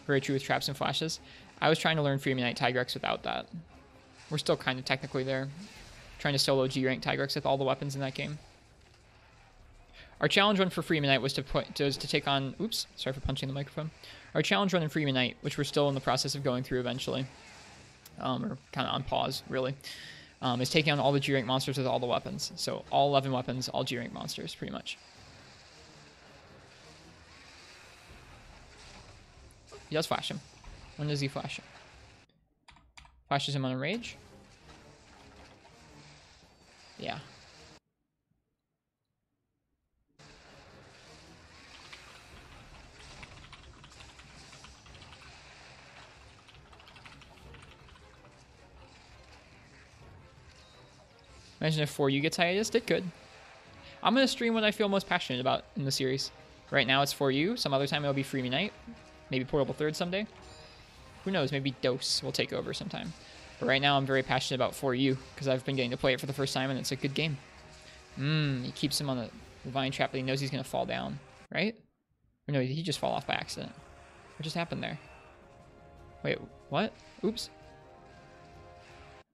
Very true with traps and flashes. I was trying to learn Freeman Knight Tigrex without that. We're still kind of technically there. Trying to solo G-rank Tigrex with all the weapons in that game. Our challenge run for Freeman Knight was to take on... Oops, sorry for punching the microphone. Our challenge run in Freeman Knight, which we're still in the process of going through eventually, or kind of on pause, really, is taking on all the G-rank monsters with all the weapons. So all 11 weapons, all G-rank monsters, pretty much. He does flash him. When does he flash him? Flashes him on a rage. Yeah. Imagine if 4U gets hiatus, it could. I'm going to stream what I feel most passionate about in the series. Right now it's 4U, some other time it'll be Freeman Knight. Maybe Portable Third someday. Who knows, maybe Dose will take over sometime. But right now I'm very passionate about 4U, because I've been getting to play it for the first time and it's a good game. He keeps him on the vine trap, but he knows he's going to fall down, right? Or no, he just fall off by accident. What just happened there? Wait, what? Oops.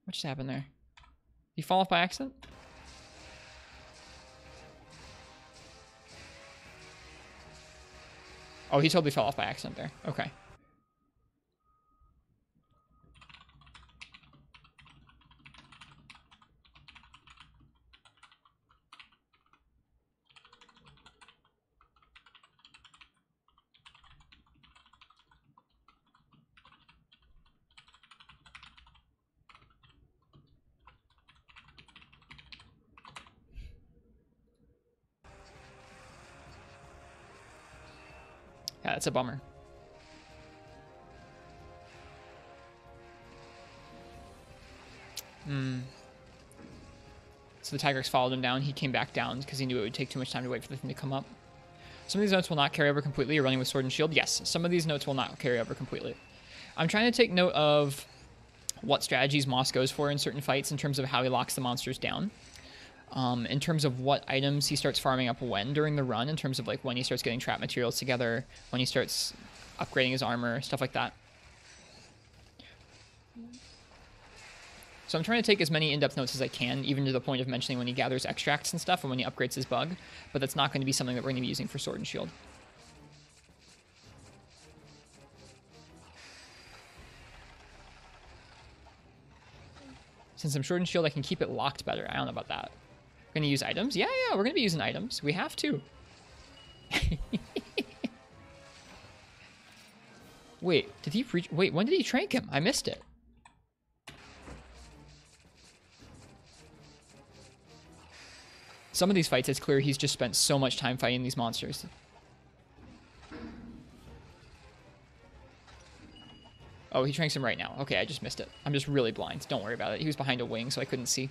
What just happened there? Did he fall off by accident? Oh, he totally fell off by accident there. Okay. Yeah, that's a bummer. So the Tigrex followed him down. He came back down because he knew it would take too much time to wait for the thing to come up. Some of these notes will not carry over completely. You're running with Sword and Shield? Yes, some of these notes will not carry over completely. I'm trying to take note of what strategies Moss goes for in certain fights in terms of how he locks the monsters down. In terms of what items he starts farming up when during the run, in terms of like when he starts getting trap materials together, when he starts upgrading his armor, stuff like that. So I'm trying to take as many in-depth notes as I can, even to the point of mentioning when he gathers extracts and stuff and when he upgrades his bug, but that's not going to be something that we're going to be using for Sword and Shield. Since I'm Sword and Shield, I can keep it locked better. I don't know about that. We're going to use items? Yeah, we're going to be using items. We have to. Wait, did he wait, when did he trank him? I missed it. Some of these fights, it's clear he's just spent so much time fighting these monsters. Oh, he tranks him right now. Okay, I just missed it. I'm just really blind. Don't worry about it. He was behind a wing, so I couldn't see.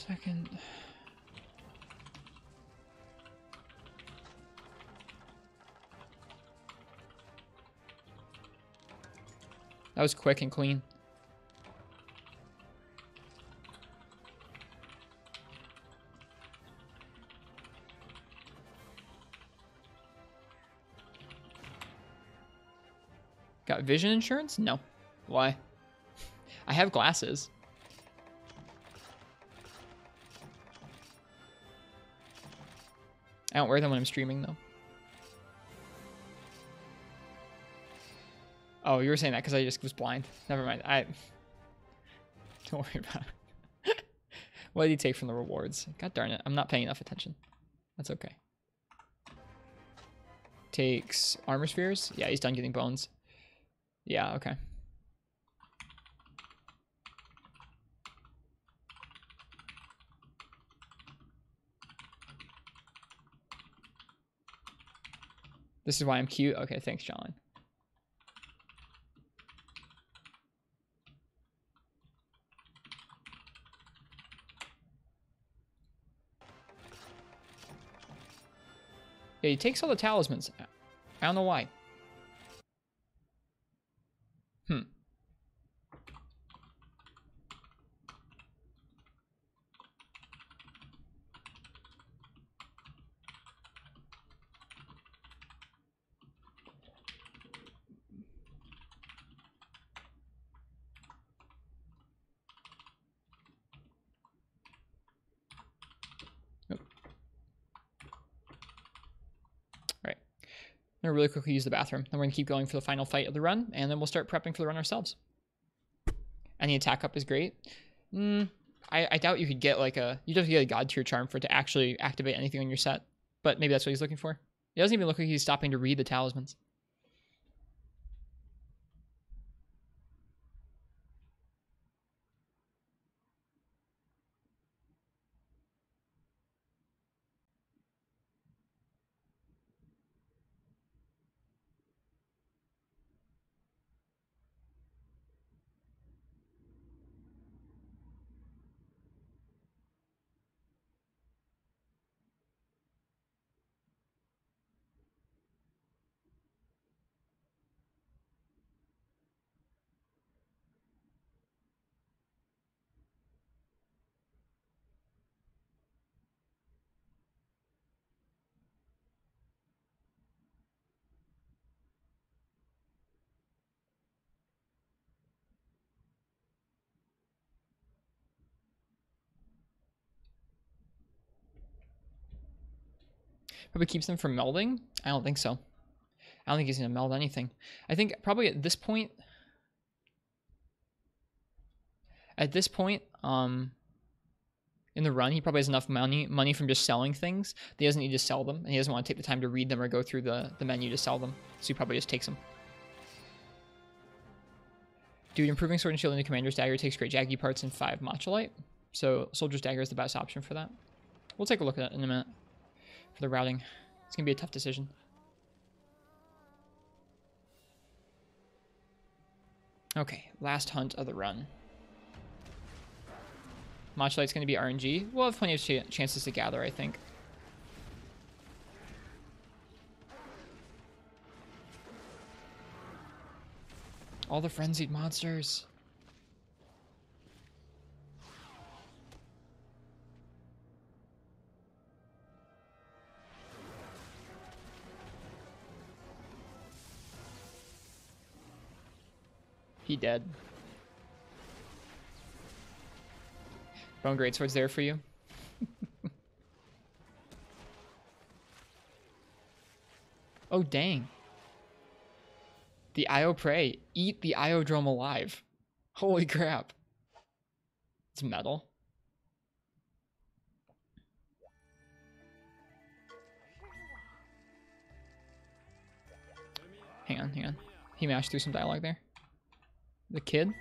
second. That was quick and clean. Got vision insurance? No. Why? I have glasses. I don't wear them when I'm streaming, though. Oh, you were saying that because I just was blind. Never mind. Don't worry about it. What did he take from the rewards? God darn it. I'm not paying enough attention. That's okay. Takes armor spheres? Yeah, he's done getting bones. Yeah, okay. This is why I'm cute? Okay, thanks, John. Yeah, he takes all the talismans. I don't know why. Hmm. I'm going to really quickly use the bathroom. Then we're going to keep going for the final fight of the run, and then we'll start prepping for the run ourselves. And the attack up is great. I doubt you could get like a... You'd have to get a god tier charm for it to actually activate anything on your set. But maybe that's what he's looking for. It doesn't even look like he's stopping to read the talismans. Probably keeps them from melding? I don't think so. I don't think he's going to meld anything. I think probably at this point... in the run, he probably has enough money from just selling things that he doesn't need to sell them, and he doesn't want to take the time to read them or go through the menu to sell them. So he probably just takes them. Dude, improving sword and shield into commander's dagger takes great jaggy parts and 5 matcha light. So soldier's dagger is the best option for that. We'll take a look at it in a minute. For the routing. It's going to be a tough decision. Okay, last hunt of the run. Matcha light's going to be RNG. We'll have plenty of chances to gather, I think. All the frenzied monsters. He dead. Bone Greatsword's there for you. Oh, dang. The Io Prey. Eat the Iodrome alive. Holy crap. It's metal. Hang on. He mashed through some dialogue there. The kid?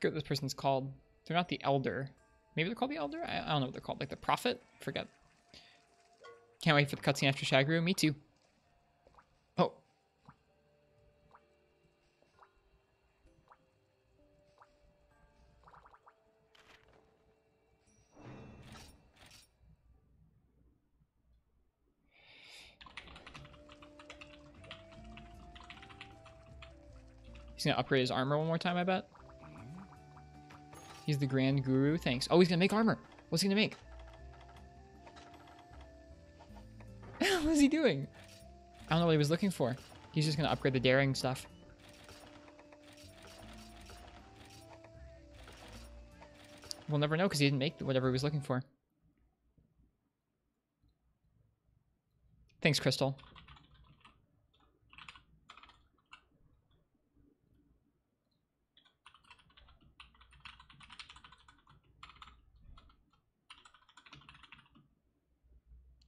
forget what this person's called. They're not the Elder. Maybe they're called the Elder? I don't know what they're called. Like the Prophet? Forget. Can't wait for the cutscene after Shagru. Me too. Oh. He's gonna upgrade his armor one more time, I bet. He's the Grand Guru. Thanks. Oh, he's gonna make armor. What's he gonna make? What is he doing? I don't know what he was looking for. He's just gonna upgrade the daring stuff. We'll never know because he didn't make whatever he was looking for. Thanks, Crystal.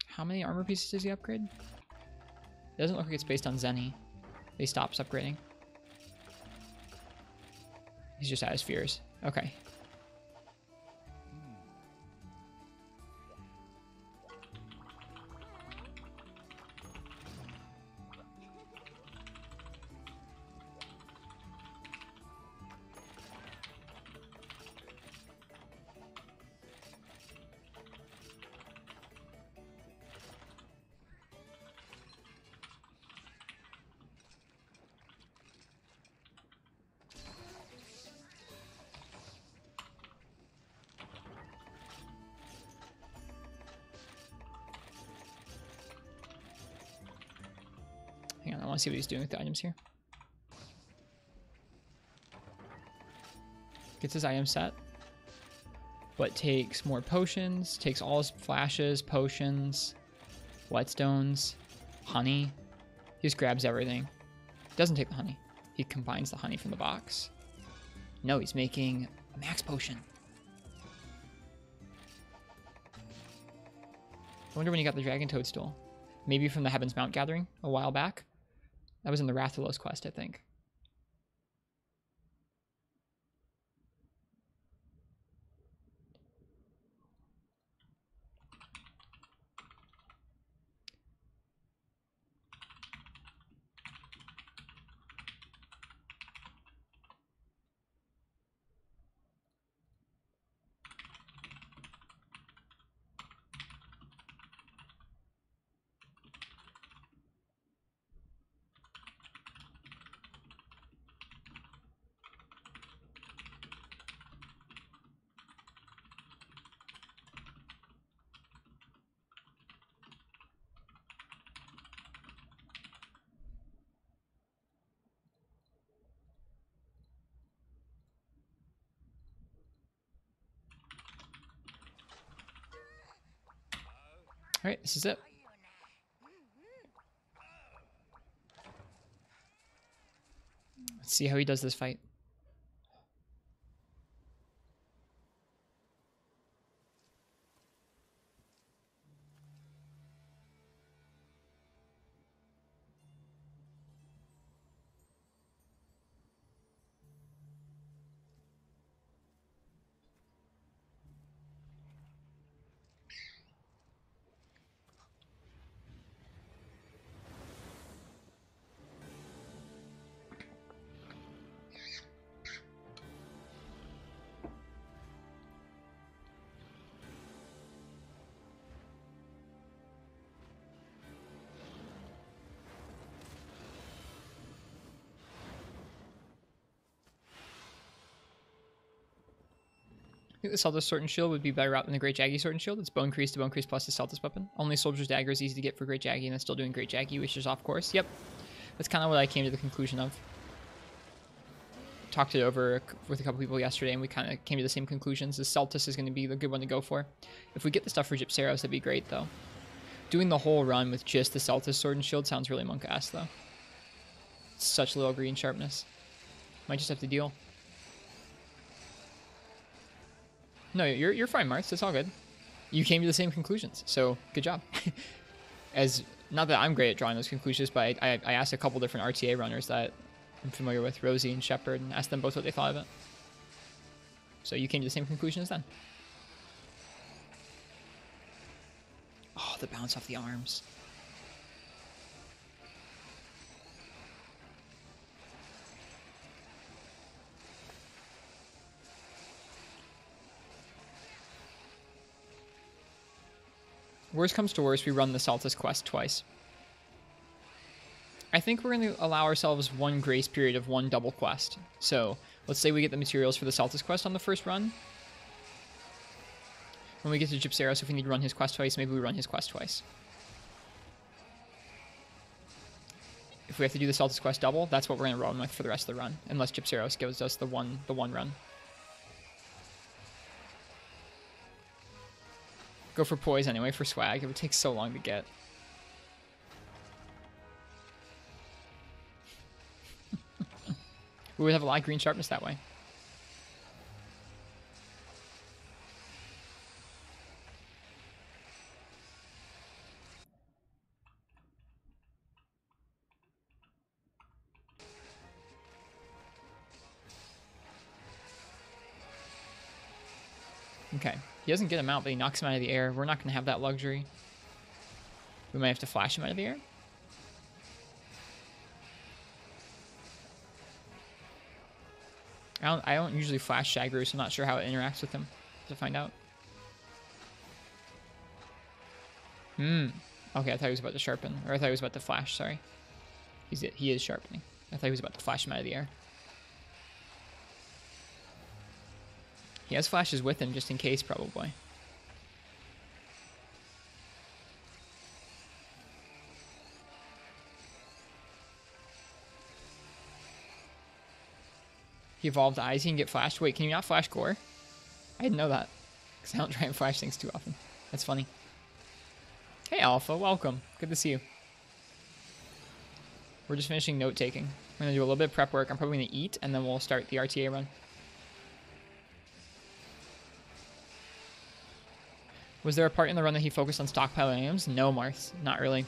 How many armor pieces does he upgrade? It doesn't look like it's based on Zenny. He stops upgrading. He's just at his fears. Okay. Hang on, I want to see what he's doing with the items here. Gets his item set, but takes more potions, takes all his flashes, potions, whetstones, honey. He just grabs everything. Doesn't take the honey. He combines the honey from the box. No, he's making a max potion. I wonder when he got the Dragon Toadstool. Maybe from the Heaven's Mount gathering a while back. That was in the Rathalos quest, I think. All right, this is it. Let's see how he does this fight. I think the Celtis Sword and Shield would be better out than the Great Jaggy Sword and Shield. It's bone crease to bone crease plus the Celtis weapon. Only Soldier's Dagger is easy to get for Great Jaggy, and it's still doing Great Jaggy, which is off course. Yep. That's kind of what I came to the conclusion of. Talked it over with a couple people yesterday, and we kind of came to the same conclusions. The Celtis is going to be the good one to go for. If we get the stuff for Gypceros, that'd be great, though. Doing the whole run with just the Celtis Sword and Shield sounds really monk-ass, though. Such little green sharpness. Might just have to deal. No, you're fine, Martz. It's all good. You came to the same conclusions, so good job. As not that I'm great at drawing those conclusions, but I asked a couple different RTA runners that I'm familiar with, Rosie and Shepard, and asked them both what they thought of it. So you came to the same conclusion as them. Oh, the bounce off the arms. Worst comes to worst, we run the Saltus quest twice. I think we're going to allow ourselves one grace period of one double quest. So let's say we get the materials for the Saltus quest on the first run. When we get to Gypseros, if we need to run his quest twice, maybe we run his quest twice. If we have to do the Saltus quest double, that's what we're going to run with for the rest of the run, unless Gypseros gives us the one run. Go for poise anyway for swag. It would take so long to get. We would have a lot of green sharpness that way. Okay. He doesn't get him out, but he knocks him out of the air. We're not going to have that luxury. We might have to flash him out of the air. I don't usually flash Shagru, so I'm not sure how it interacts with him. To find out. Okay, I thought he was about to sharpen. Or I thought he was about to flash, sorry. He is sharpening. I thought he was about to flash him out of the air. He has flashes with him, just in case, probably. He evolved eyes, he can get flashed. Wait, can you not flash Gore? I didn't know that. Because I don't try and flash things too often. That's funny. Hey, Alpha, welcome. Good to see you. We're just finishing note-taking. We're going to do a little bit of prep work. I'm probably going to eat, and then we'll start the RTA run. Was there a part in the run that he focused on stockpiling items? No, Marth, not really.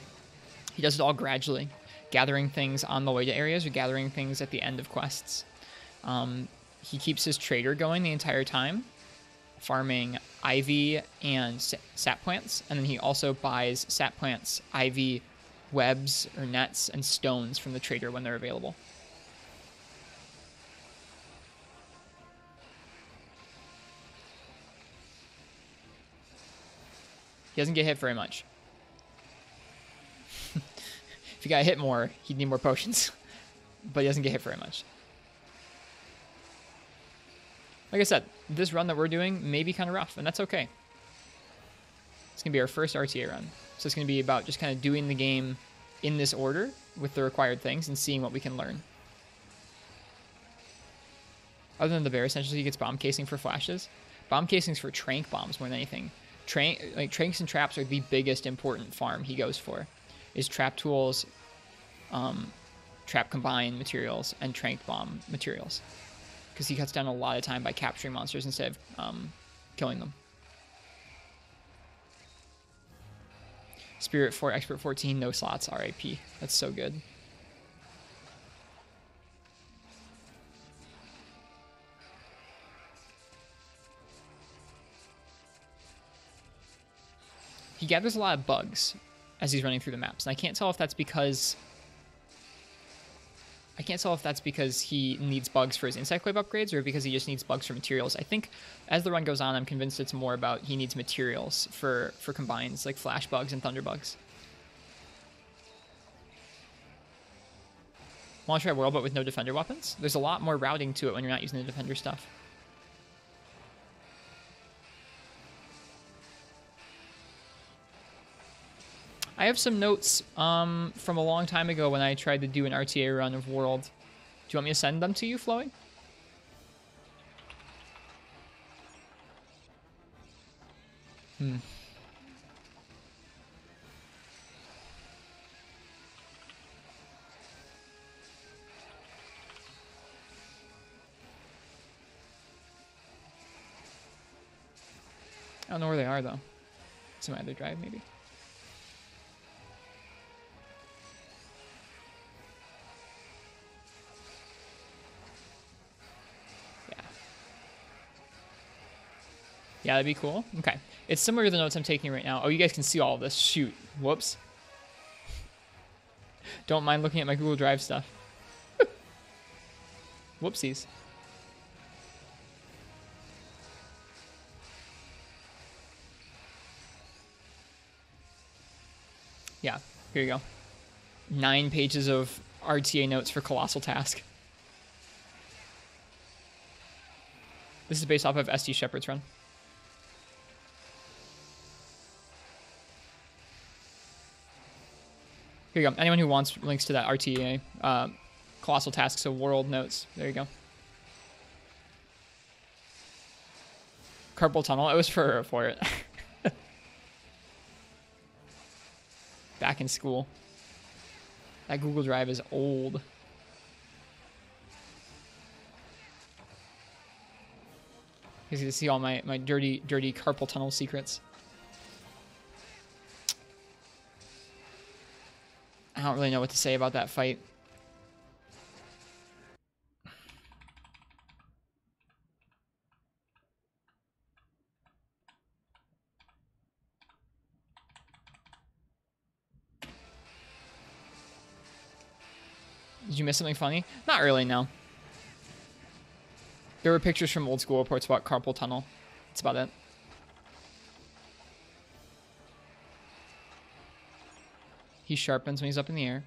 He does it all gradually. Gathering things on the way to areas or gathering things at the end of quests. He keeps his trader going the entire time, farming ivy and sap plants, and then he also buys sap plants, ivy, webs or nets, and stones from the trader when they're available. He doesn't get hit very much. If he got hit more, he'd need more potions. But he doesn't get hit very much. Like I said, this run that we're doing may be kind of rough, and that's okay. It's going to be our first RTA run. So it's going to be about just kind of doing the game in this order with the required things and seeing what we can learn. Other than the bear, essentially he gets bomb casing for flashes. Bomb casings for trank bombs more than anything. Tranks and traps are the biggest important farm he goes for. Is trap tools, trap combine materials, and trank bomb materials. Because he cuts down a lot of time by capturing monsters instead of killing them. Spirit 4, Expert 14, no slots, RIP. That's so good. He gathers a lot of bugs as he's running through the maps, and I can't tell if that's because he needs bugs for his insect wave upgrades or because he just needs bugs for materials. I think as the run goes on, I'm convinced it's more about he needs materials for combines, like flash bugs and thunder bugs. Want to try World, but with no defender weapons? There's a lot more routing to it when you're not using the defender stuff. I have some notes from a long time ago when I tried to do an RTA run of World. Do you want me to send them to you, Floey? I don't know where they are, though. It's in my other drive, maybe. Yeah, that'd be cool. Okay. It's similar to the notes I'm taking right now. Oh, you guys can see all of this. Shoot. Whoops. Don't mind looking at my Google Drive stuff. Whoopsies. Yeah, here you go. 9 pages of RTA notes for Colossal Task. This is based off of SD Shepherd's Run. Here you go. Anyone who wants links to that RTA, Colossal Tasks of World notes. There you go. Carpal tunnel. It was for it. Back in school. That Google Drive is old. You can see all my dirty carpal tunnel secrets. I don't really know what to say about that fight. Did you miss something funny? Not really, no. There were pictures from old school reports about carpal tunnel. That's about it. He sharpens when he's up in the air.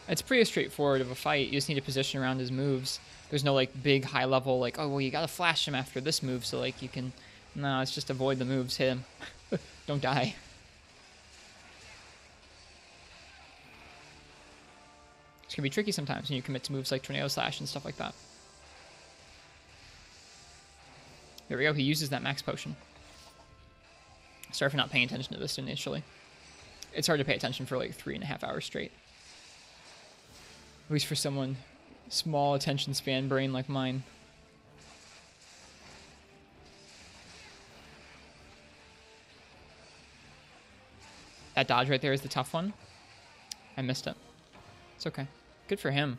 It's pretty straightforward of a fight. You just need to position around his moves. There's no like big high level like, oh well, you gotta flash him after this move so like you can. No, it's just avoid the moves, hit him. Don't die. It's gonna be tricky sometimes when you commit to moves like Tornado Slash and stuff like that. There we go. He uses that max potion. Sorry for not paying attention to this initially. It's hard to pay attention for like 3.5 hours straight. At least for someone small attention span brain like mine. That dodge right there is the tough one. I missed it. It's okay. Good for him.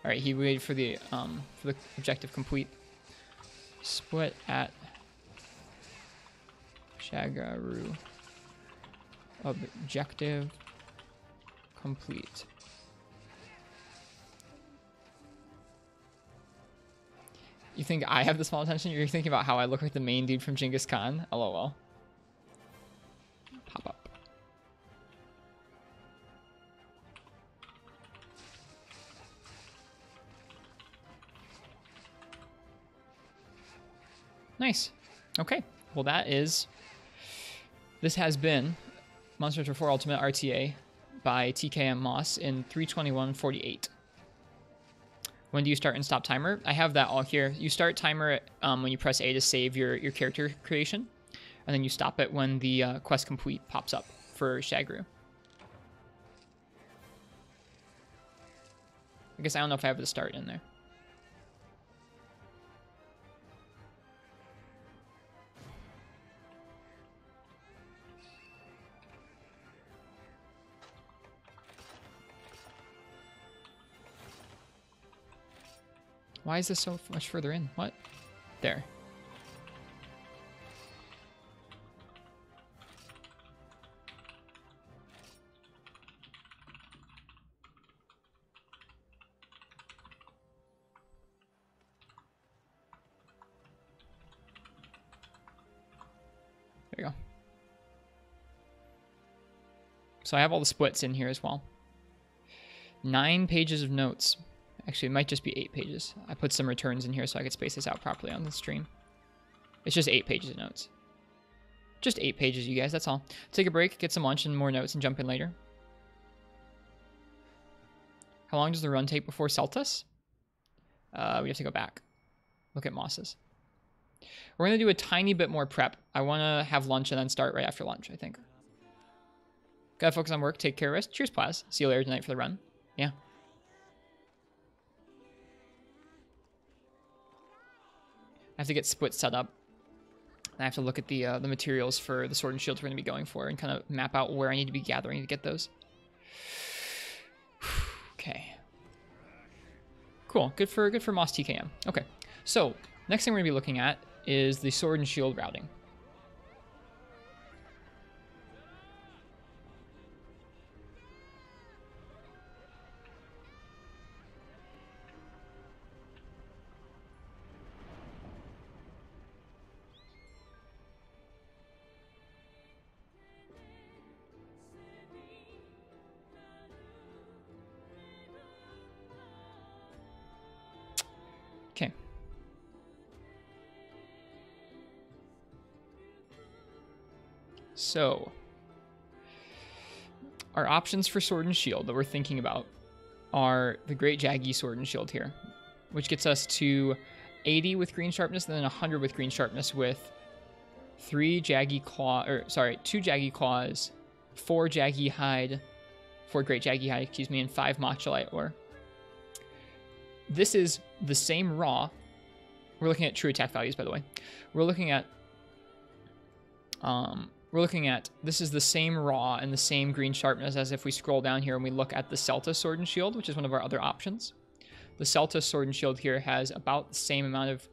All right, he waited for the objective complete. Split at Shagaru. Objective complete. You think I have the small attention? You're thinking about how I look like the main dude from Genghis Khan? LOL. Pop up. Nice. Okay. Well, this has been Monster Hunter 4 Ultimate RTA by TKM Moss in 3:21:48. When do you start and stop timer? I have that all here. You start timer when you press A to save your character creation, and then you stop it when the quest complete pops up for Shagru. I guess I don't know if I have the start in there. Why is this so much further in? What? There. There you go. So I have all the splits in here as well. 9 pages of notes. Actually, it might just be 8 pages. I put some returns in here so I could space this out properly on the stream. It's just 8 pages of notes. Just 8 pages, you guys, that's all. Take a break, get some lunch and more notes, and jump in later. How long does the run take before Celtus? We have to go back. Look at Mosses. We're going to do a tiny bit more prep. I want to have lunch and then start right after lunch, I think. Gotta focus on work, take care of rest. Cheers, Plaz. See you later tonight for the run. Yeah. I have to get split set up. I have to look at the materials for the sword and shields we're going to be going for and kind of map out where I need to be gathering to get those. Okay. Cool. Good for Moss TKM. Okay. So, next thing we're going to be looking at is the sword and shield routing. Okay. So, our options for sword and shield that we're thinking about are the Great Jaggy sword and shield here, which gets us to 80 with green sharpness and then 100 with green sharpness with 2 Jaggy Claws, 4 Jaggy Hide, 4 Great Jaggy Hide, excuse me, and 5 Matchalite Ore. This is the same raw. We're looking at true attack values, by the way. We're looking at this is the same raw and the same green sharpness as if we scroll down here and we look at the Celta sword and shield, which is one of our other options. The Celta sword and shield here has about the same amount of,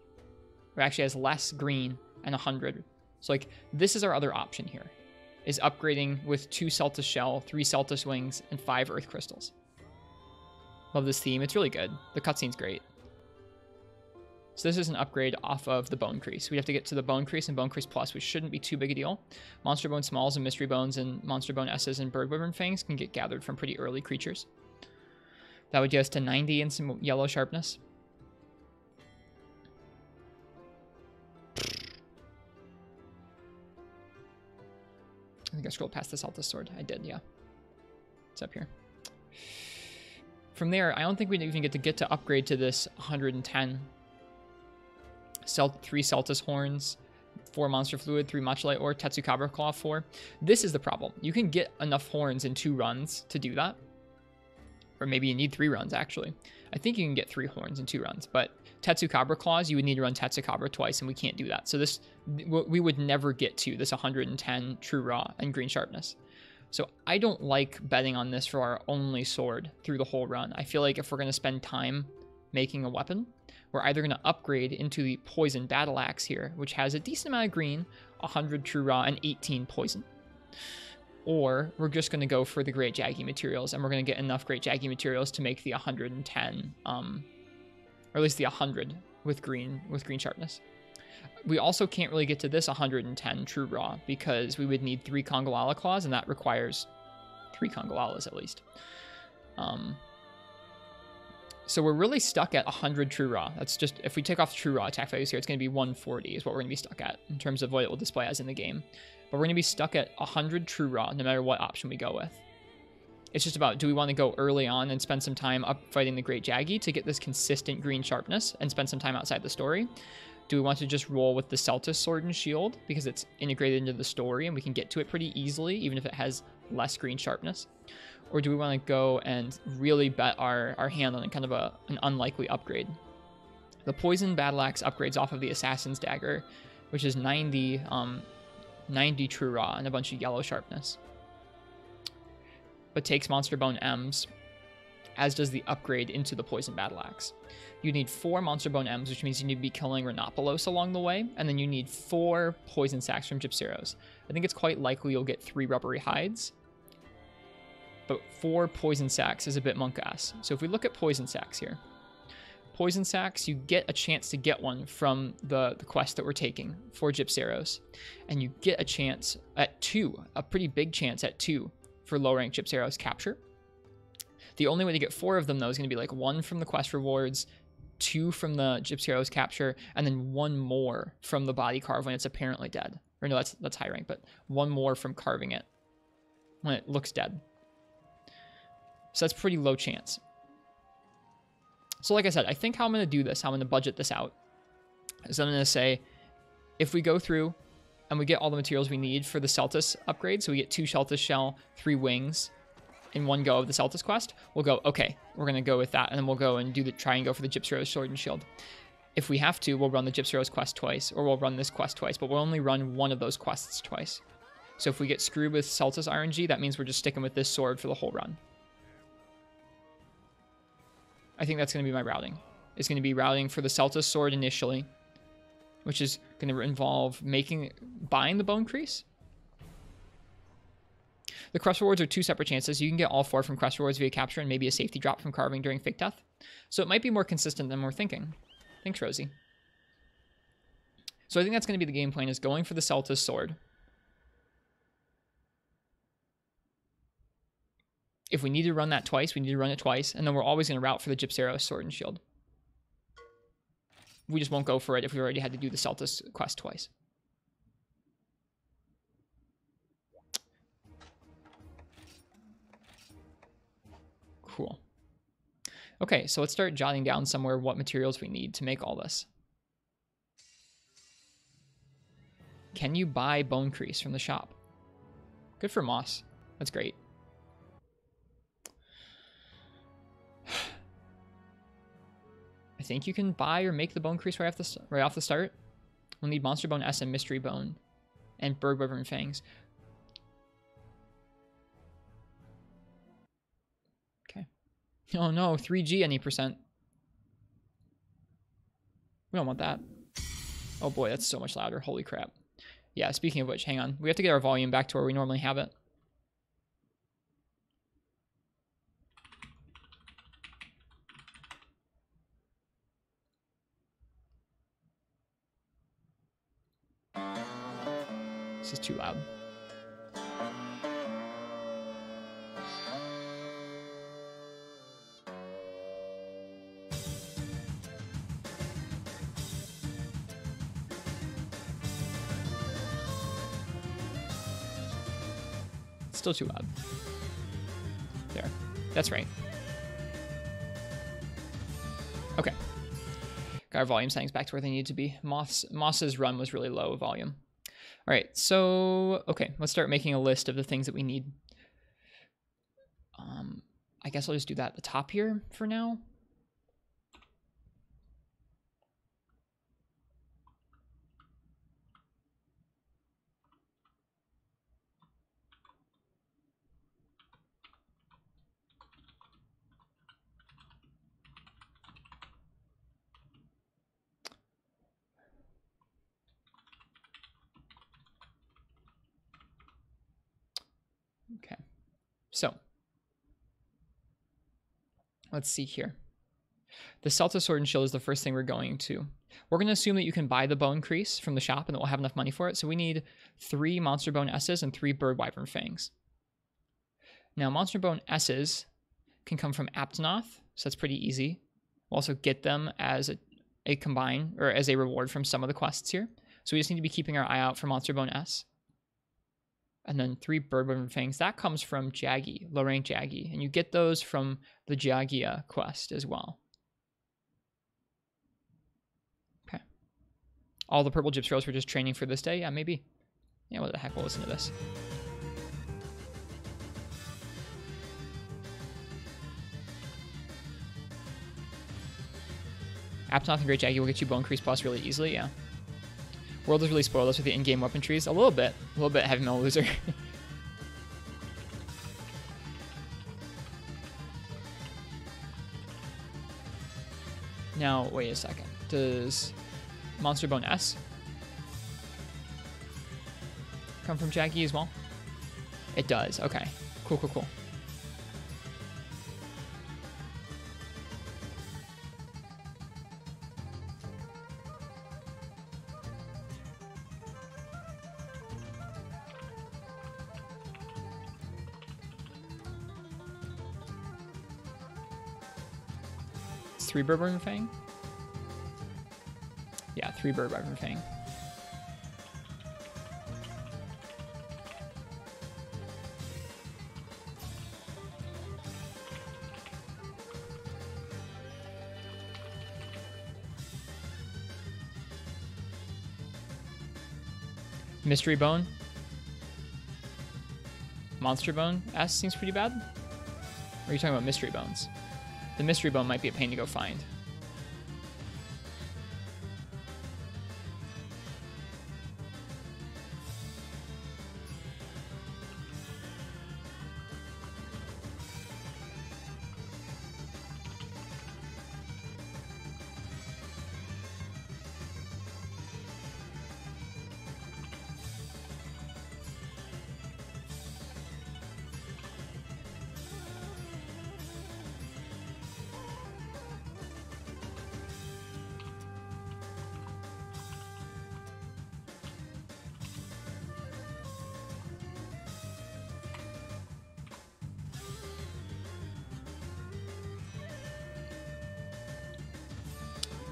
or actually has less green and 100. So like this is our other option here, is upgrading with 2 Celta shell, 3 Celta wings, and 5 earth crystals. Love this theme. It's really good. The cutscene's great. So this is an upgrade off of the Bone Crease. We have to get to the Bone Crease and Bone Crease Plus, which shouldn't be too big a deal. Monster Bone Smalls and Mystery Bones and Monster Bone S's and Bird Wyvern Fangs can get gathered from pretty early creatures. That would get us to 90 and some yellow sharpness. I think I scrolled past the Celta Sword. I did, yeah. It's up here. From there, I don't think we'd even get to upgrade to this 110. 3 Celtus Horns, 4 Monster Fluid, 3 Matchalite Ore, Tetsukabra Claw 4. This is the problem. You can get enough horns in 2 runs to do that. Or maybe you need 3 runs, actually. I think you can get 3 horns in 2 runs, but Tetsukabra Claws, you would need to run Tetsukabra twice, and we can't do that. So this, we would never get to this 110 true raw and green sharpness. So I don't like betting on this for our only sword through the whole run. I feel like if we're going to spend time making a weapon, we're either going to upgrade into the Poison Battle Axe here, which has a decent amount of green, 100 true raw, and 18 poison. Or we're just going to go for the Great Jaggy materials, and we're going to get enough Great Jaggy materials to make the 110, or at least the 100 with green sharpness. We also can't really get to this 110 true raw because we would need 3 Kongolala Claws, and that requires 3 Kongolalas at least. So we're really stuck at 100 true raw. That's just, if we take off true raw attack values here, it's going to be 140 is what we're going to be stuck at in terms of what it will display as in the game. But we're going to be stuck at 100 true raw no matter what option we go with. It's just about, do we want to go early on and spend some time up fighting the Great Jaggy to get this consistent green sharpness and spend some time outside the story? Do we want to just roll with the Celtus Sword and Shield because it's integrated into the story and we can get to it pretty easily even if it has less green sharpness? Or do we want to go and really bet our hand on kind of an unlikely upgrade? The Poison Battle Axe upgrades off of the Assassin's Dagger, which is 90 true raw and a bunch of yellow sharpness. But takes Monster Bone M's, as does the upgrade into the Poison Battle Axe. You need 4 Monster Bone M's, which means you need to be killing Renopolos along the way, and then you need 4 Poison Sacks from Gypceros. I think it's quite likely you'll get 3 Rubbery Hides, but 4 Poison Sacks is a bit monk-ass. So if we look at Poison Sacks here, Poison Sacks, you get a chance to get one from the quest that we're taking for Gypceros, and you get a chance at 2, a pretty big chance at 2 for low-rank Gypceros capture. The only way to get 4 of them, though, is going to be like 1 from the quest rewards, 2 from the Gypceros capture, and then 1 more from the body carve when it's apparently dead, Or no, that's high rank, but 1 more from carving it when it looks dead. So that's pretty low chance. So like I said, I think how I'm going to do this, how I'm going to budget this out, is I'm going to say, if we go through and we get all the materials we need for the Celtis upgrade, so we get 2 Celtis shell, 3 wings in one go of the Celtis quest, we'll go, okay, we're going to go with that, and then we'll go and try and go for the Gypsy Rose Sword and Shield. If we have to, we'll run the Gypsy Rose quest twice, or we'll run this quest twice, but we'll only run one of those quests twice. So if we get screwed with Celtis RNG, that means we're just sticking with this sword for the whole run. I think that's going to be my routing. It's going to be routing for the Celtis sword initially, which is going to involve buying the Bone Crease. The quest rewards are 2 separate chances. You can get all 4 from quest rewards via capture and maybe a safety drop from carving during fake death. So it might be more consistent than we're thinking. Thanks, Rosie. So I think that's going to be the game plan, is going for the Celtis sword. If we need to run that twice, we need to run it twice, and then we're always going to route for the Gypsy Rose Sword and Shield. We just won't go for it if we already had to do the Celtis quest twice. Cool. Okay, so let's start jotting down somewhere what materials we need to make all this. Can you buy Bone Crease from the shop? Good for Moss. That's great. I think you can buy or make the Bone Crease right off the start. We'll need Monster Bone S and Mystery Bone and Bird Wyvern Fangs. Okay. Oh no, 3G any percent. We don't want that. Oh boy, that's so much louder. Holy crap. Yeah, speaking of which, hang on. We have to get our volume back to where we normally have it. This is too loud. It's still too loud. There. That's right. Okay. Got our volume settings back to where they need to be. Moss's run was really low volume. All right, so, okay, let's start making a list of the things that we need. I guess I'll just do that at the top here for now. Okay, so let's see here. The Celtis Sword and Shield is the first thing we're going to. We're going to assume that you can buy the Bone Crease from the shop and that we'll have enough money for it. So we need 3 Monster Bone S's and 3 Bird Wyvern Fangs. Now, Monster Bone S's can come from Aptonoth, so that's pretty easy. We'll also get them as a combine, or as a reward from some of the quests here. So we just need to be keeping our eye out for Monster Bone S. And then 3 Bird Wyvern Fangs. That comes from Jaggy, low rank Jaggy. And you get those from the Jagia quest as well. Okay. All the purple Gypsy Rose were just training for this day? Yeah, maybe. Yeah, what the heck, we'll listen to this. Aptonoth and Great Jaggy will get you Bone Crease Plus really easily, yeah. World has really spoiled us with the in-game weapon trees. A little bit Heavy Metal Loser. Now, wait a second. Does Monster Bone S come from Jaggy as well? It does. Okay. Cool, cool, cool. It's 3 Bird Wyvern Fang? Yeah, 3 Bird Wyvern Fang. Mystery Bone. Monster Bone S seems pretty bad. Or are you talking about Mystery Bones? The Mystery Bone might be a pain to go find.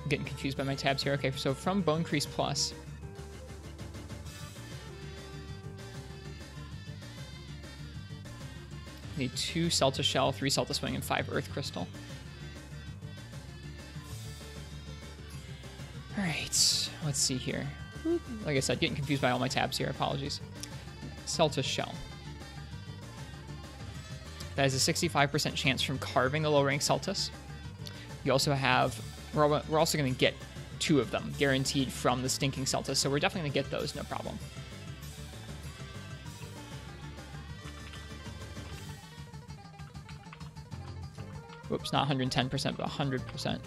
Getting confused by my tabs here. Okay, so from Bone Crease Plus, need 2 Celta Shell, 3 Celta Swing, and 5 Earth Crystal. Alright, let's see here. Like I said, getting confused by all my tabs here. Apologies. Celta Shell. That is a 65% chance from carving the low rank Celtus. You also have... We're also going to get 2 of them, guaranteed from the Stinking Celtus, so we're definitely going to get those, no problem. Whoops, not 110%, but 100%.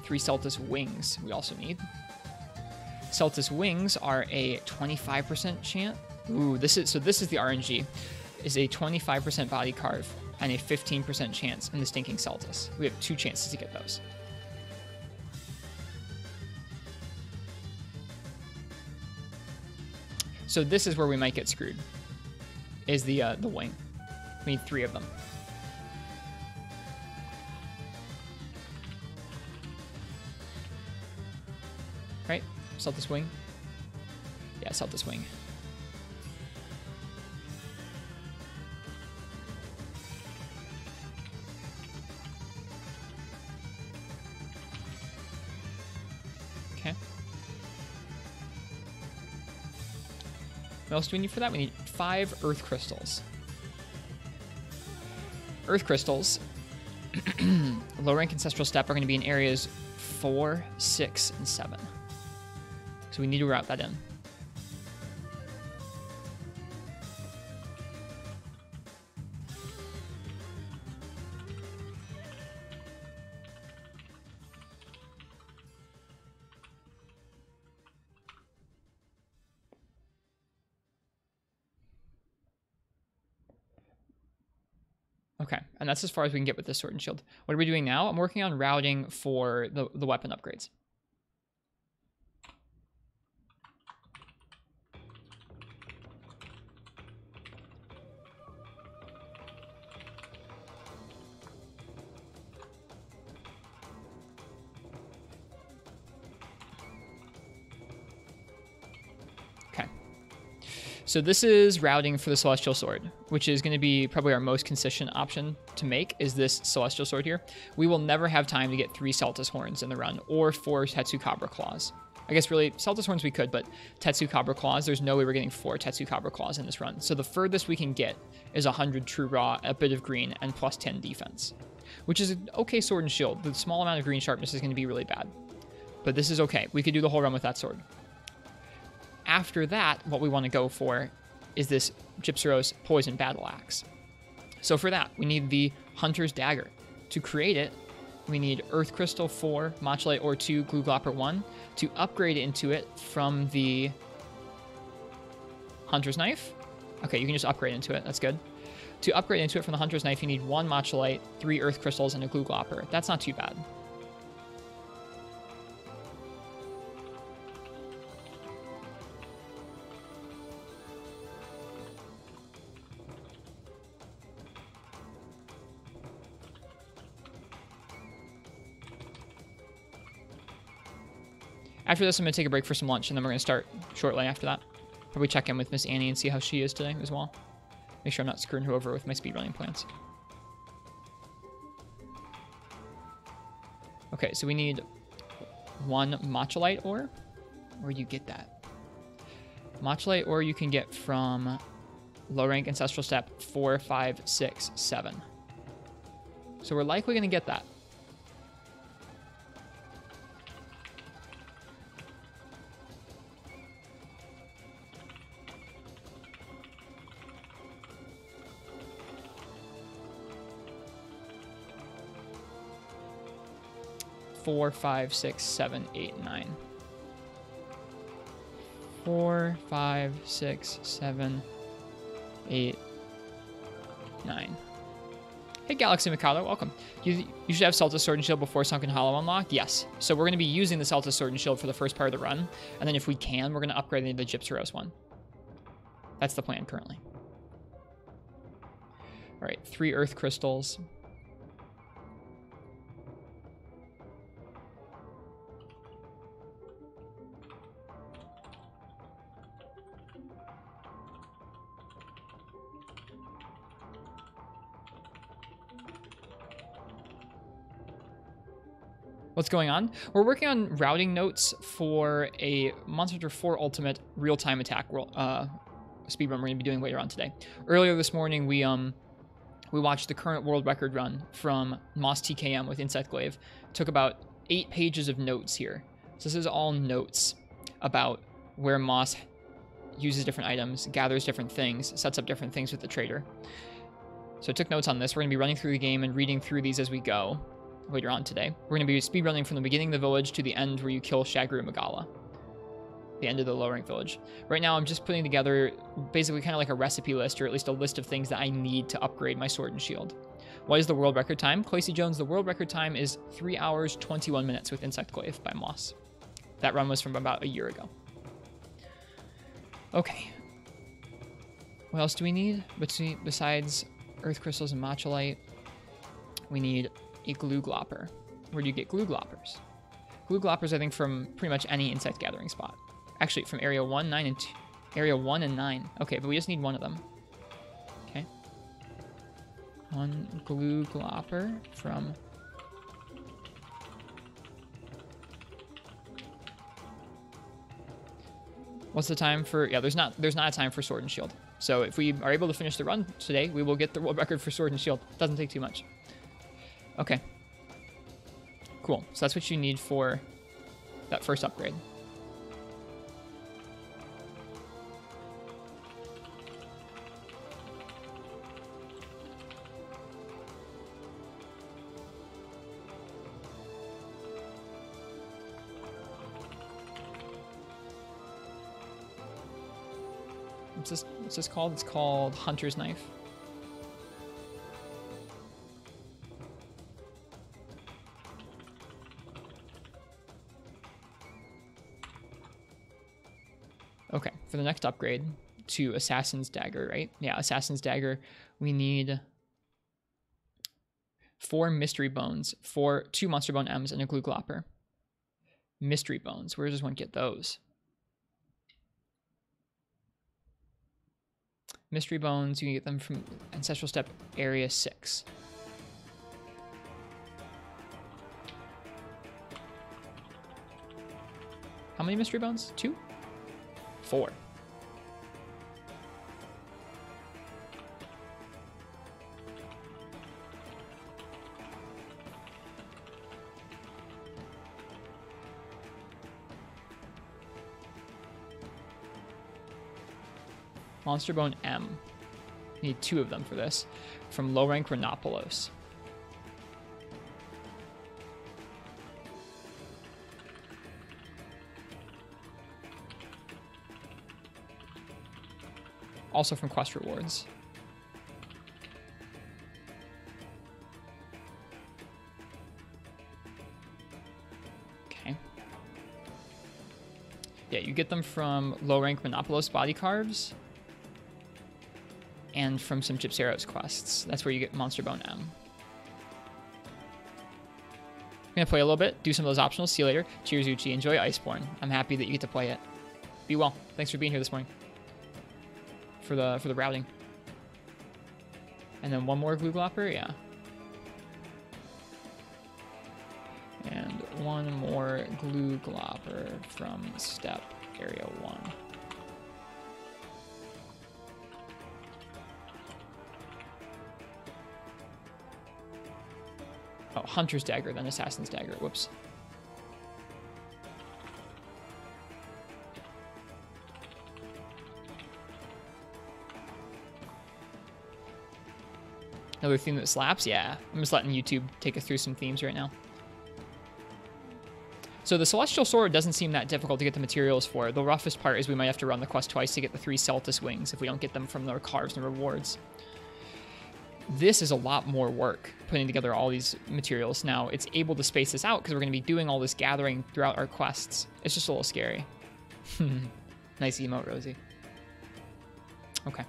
Three Celtus Wings we also need. Celtus Wings are a 25% chance. Ooh, this is the RNG. Is a 25% body carve and a 15% chance in the Stinking Celtus. We have 2 chances to get those. So this is where we might get screwed. Is the wing. We need 3 of them. Right? Celtus Wing? Yeah, Celtus Wing. Okay. What else do we need for that? We need 5 Earth Crystals. Earth Crystals, low rank Ancestral Step, are going to be in areas 4, 6, and 7. So we need to route that in. Okay, and that's as far as we can get with this Sword and Shield. What are we doing now? I'm working on routing for the weapon upgrades. So this is routing for the Celestial Sword, which is going to be probably our most consistent option to make, is this Celestial Sword here. We will never have time to get 3 Celtus Horns in the run, or 4 Tetsukabra Claws. I guess really, Celtus Horns we could, but Tetsukabra Claws, there's no way we're getting 4 Tetsukabra Claws in this run. So the furthest we can get is 100 True Raw, a bit of green, and plus 10 defense, which is an okay Sword and Shield. The small amount of green sharpness is going to be really bad, but this is okay. We could do the whole run with that sword. After that, what we want to go for is this Gypsyros Poison Battle Axe. So for that, we need the Hunter's Dagger. To create it, we need Earth Crystal 4, Mochlite Ore 2, Glue Glopper 1. To upgrade into it from the Hunter's Knife. Okay, you can just upgrade into it. That's good. To upgrade into it from the Hunter's Knife, you need 1 Mochlite, 3 Earth Crystals, and a Glue Glopper. That's not too bad. After this, I'm going to take a break for some lunch, and then we're going to start shortly after that. Probably check in with Miss Annie and see how she is today as well. Make sure I'm not screwing her over with my speedrunning plans. Okay, so we need 1 Matcholite ore. Where do you get that? Matcholite ore you can get from low rank ancestral step 4, 5, 6, 7. So we're likely going to get that. Four, 5, 6, 7, 8, 9. 4, 5, 6, 7, 8, 9. Hey, Galaxy Mikado, welcome. You should have Salta Sword and Shield before Sunken Hollow unlocked? Yes. So we're going to be using the Salta Sword and Shield for the first part of the run, and then if we can, we're going to upgrade into the Gypsyros one. That's the plan currently. All right, 3 Earth Crystals. What's going on? We're working on routing notes for a Monster Hunter 4 Ultimate real-time attack speedrun we're going to be doing later on today. Earlier this morning, we watched the current world record run from Moss TKM with Insect Glaive. Took about 8 pages of notes here. So this is all notes about where Moss uses different items, gathers different things, sets up different things with the trader. So I took notes on this. We're going to be running through the game and reading through these as we go later on today. We're going to be speedrunning from the beginning of the village to the end where you kill Shagru Magala. The end of the low rank village. Right now I'm just putting together basically kind of like a recipe list, or at least a list of things that I need to upgrade my sword and shield. What is the world record time? Clacy Jones, the world record time is 3 hours, 21 minutes with Insect Glaive by Moss. That run was from about a year ago. Okay. What else do we need? Besides Earth Crystals and Matcholite, we need a glue glopper. Where do you get glue gloppers? Glue gloppers, I think, from pretty much any insect gathering spot. Actually, from area 1, 9, and 2. Area 1 and 9. Okay, but we just need one of them. Okay. 1 glue glopper from... What's the time for... Yeah, there's not a time for Sword and Shield. So if we are able to finish the run today, we will get the world record for Sword and Shield. Doesn't take too much. Okay. Cool. So that's what you need for that first upgrade. What's this called? It's called Hunter's Knife. Okay, for the next upgrade to Assassin's Dagger, right? Yeah, Assassin's Dagger, we need 4 Mystery Bones, 2 Monster Bone M's, and a Glue Glopper. Mystery Bones, where does one get those? Mystery Bones, you can get them from Ancestral Step Area 6. How many Mystery Bones? 2? 4. Monster Bone M. Need 2 of them for this. From low rank Rhinopolos. Also from quest rewards. Okay. Yeah, you get them from low rank Monopolos body carves. And from some Gypsyros quests. That's where you get Monster Bone M. I'm gonna play a little bit, do some of those optionals. See you later. Cheers, Uchi. Enjoy Iceborne. I'm happy that you get to play it. Be well. Thanks for being here this morning. For the routing. And then one more glue glopper, yeah. And one more glue glopper from step area 1. Oh, Hunter's Dagger, then Assassin's Dagger. Whoops. Another theme that slaps? Yeah. I'm just letting YouTube take us through some themes right now. So the Celestial Sword doesn't seem that difficult to get the materials for. The roughest part is we might have to run the quest twice to get the 3 Celtis wings if we don't get them from the carves and rewards. This is a lot more work, putting together all these materials. Now, it's able to space this out because we're going to be doing all this gathering throughout our quests. It's just a little scary. Nice emote, Rosie. Okay.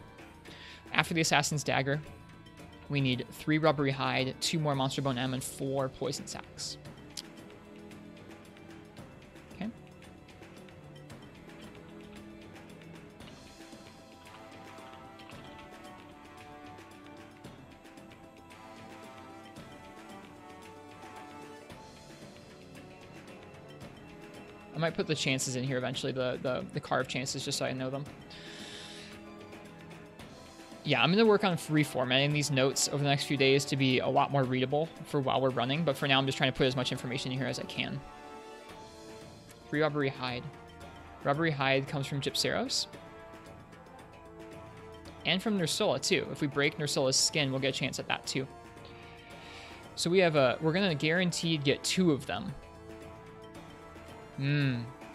After the Assassin's Dagger, we need 3 Rubbery Hide, 2 more Monster Bone M, and 4 Poison Sacks. Okay. I might put the chances in here eventually, the carve chances, just so I know them. Yeah, I'm going to work on reformatting these notes over the next few days to be a lot more readable for while we're running, but for now I'm just trying to put as much information in here as I can. 3 Rubbery Hide. Rubbery Hide comes from Gypceros. And from Nursula, too. If we break Nursula's skin, we'll get a chance at that, too. So we have we're going to guaranteed get 2 of them.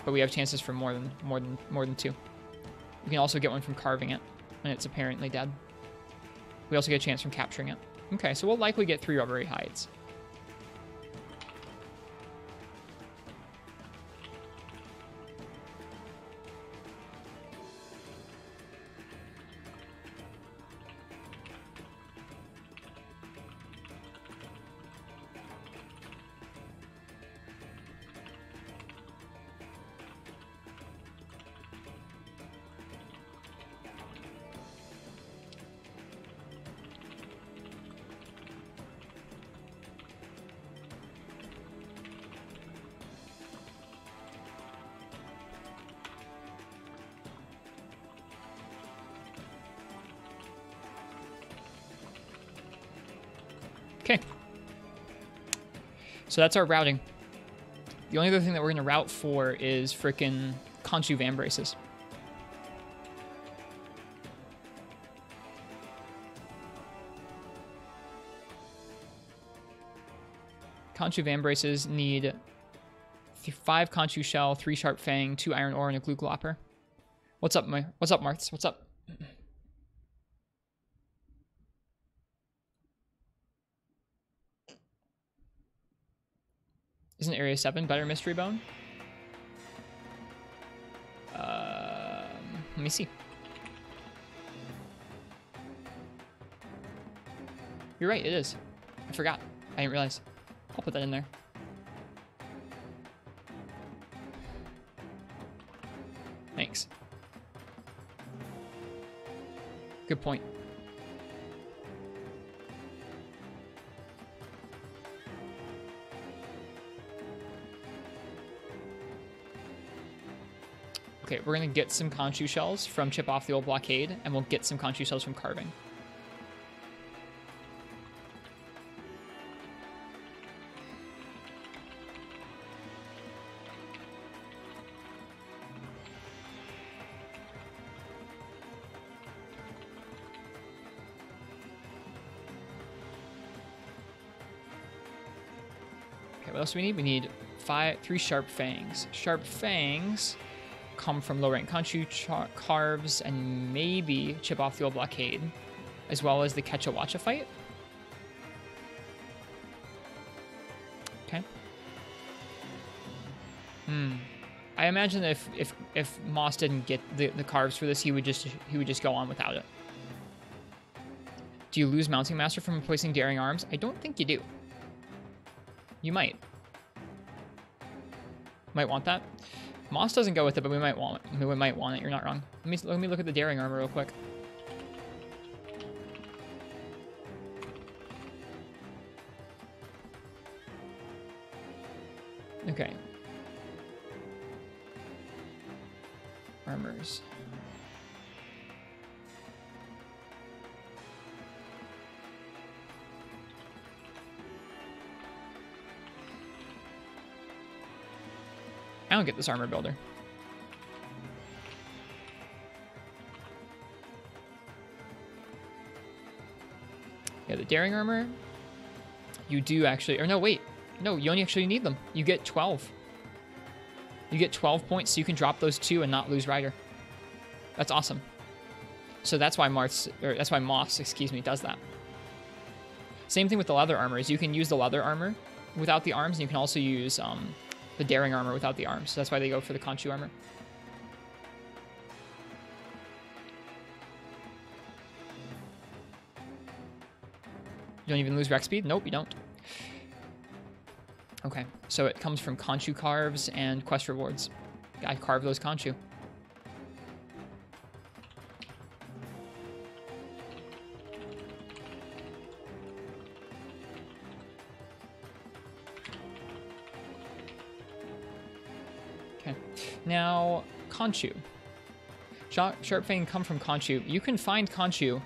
But we have chances for more than 2. We can also get one from carving it when it's apparently dead. We also get a chance from capturing it. Okay, so we'll likely get 3 Rubbery Hides. Okay. So that's our routing. The only other thing that we're going to route for is frickin' Conchu Vambraces. Conchu Vambraces need 5 Conchu Shell, 3 Sharp Fang, 2 Iron Ore, and a Glue Glopper. What's up, Marths? What's up? Isn't Area 7 better Mystery Bone? Let me see. You're right, it is. I forgot. I didn't realize. I'll put that in there. Thanks. Good point. Okay, we're going to get some Conchu shells from Chip Off the Old Blockade, and we'll get some Conchu shells from carving. Okay, what else do we need? We need 3 Sharp Fangs. Sharp Fangs come from low rank Conchu carves and maybe Chip Off the Old Blockade, as well as the Ketchawacha fight. Okay. I imagine that if Moss didn't get the carves for this, he would just go on without it. Do you lose Mounting Master from replacing Daring Arms? I don't think you do. You might. Might want that. Moss doesn't go with it, but we might want it. We might want it. You're not wrong. Let me look at the Daring Armor real quick. Okay. Armors. I don't get this armor builder. Yeah, the daring armor. You do actually, or no, wait. No, you only actually need them. You get 12. You get 12 points, so you can drop those 2 and not lose Rider. That's awesome. So that's why Moss, excuse me, does that. Same thing with the leather armors. You can use the leather armor without the arms, and you can also use the daring armor without the arms. So that's why they go for the Khonshu armor. You don't even lose Rex speed? Nope, you don't. Okay, so it comes from Khonshu carves and quest rewards. Gotta carve those Khonshu. Okay, now Khonshu. Sharp Fang come from Khonshu. You can find Khonshu.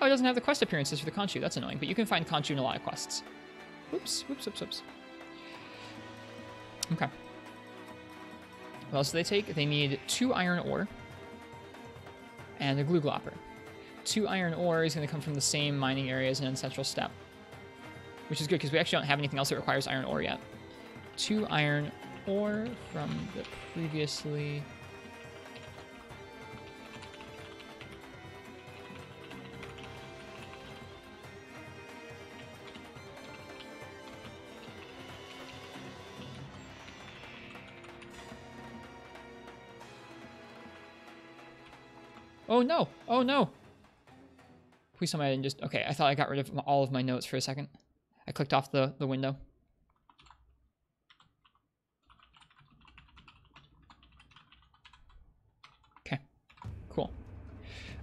Oh, it doesn't have the quest appearances for the Khonshu. That's annoying, but you can find Khonshu in a lot of quests. Whoops, whoops, whoops, whoops. Okay. What else do they take? They need 2 iron ore and a glue glopper. 2 iron ore is going to come from the same mining areas in Ancestral Steppe, which is good because we actually don't have anything else that requires iron ore yet. 2 iron ore from the previously... Oh no! Oh no! Please tell me I didn't just... Okay, I thought I got rid of all of my notes for a second. I clicked off the window. Okay, cool.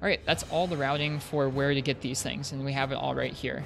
Alright, that's all the routing for where to get these things, and we have it all right here.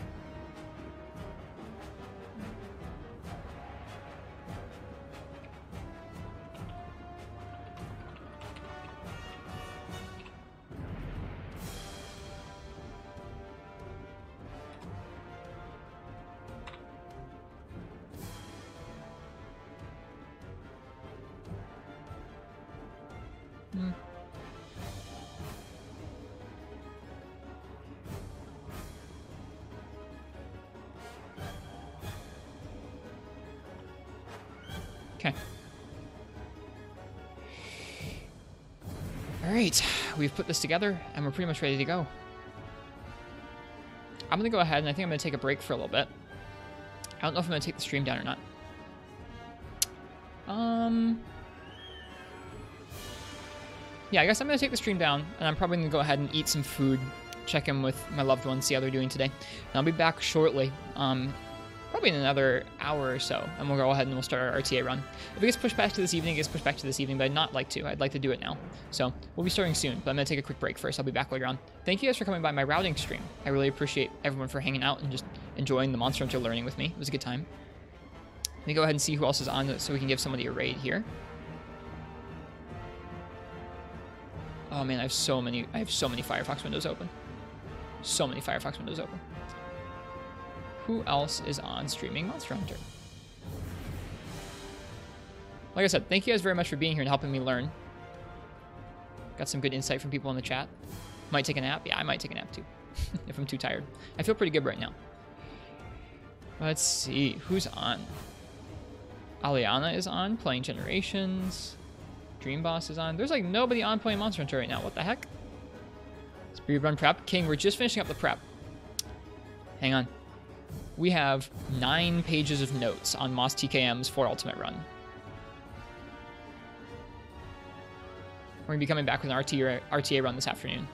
Okay. Alright, we've put this together, and we're pretty much ready to go. I'm going to go ahead, and I think I'm going to take a break for a little bit. I don't know if I'm going to take the stream down or not. Yeah, I guess I'm going to take the stream down, and I'm probably going to go ahead and eat some food, check in with my loved ones, see how they're doing today. And I'll be back shortly, probably in another hour or so, and we'll go ahead and we'll start our RTA run. If it gets pushed back to this evening, it gets pushed back to this evening, but I'd not like to. I'd like to do it now. So we'll be starting soon, but I'm going to take a quick break first. I'll be back later on. Thank you guys for coming by my routing stream. I really appreciate everyone for hanging out and just enjoying the Monster Hunter learning with me. It was a good time. Let me go ahead and see who else is on so we can give somebody a raid here. Oh man, I have so many Firefox windows open. So many Firefox windows open. Who else is on streaming Monster Hunter? Like I said, thank you guys very much for being here and helping me learn. Got some good insight from people in the chat. Might take a nap? Yeah, I might take a nap too. If I'm too tired. I feel pretty good right now. Let's see, who's on? Aliana is on, playing Generations. Dream Boss is on. There's like nobody on playing Monster Hunter right now. What the heck? Speedrun prep. King, we're just finishing up the prep. Hang on. We have 9 pages of notes on Moss TKM's 4 Ultimate Run. We're going to be coming back with an RTA run this afternoon.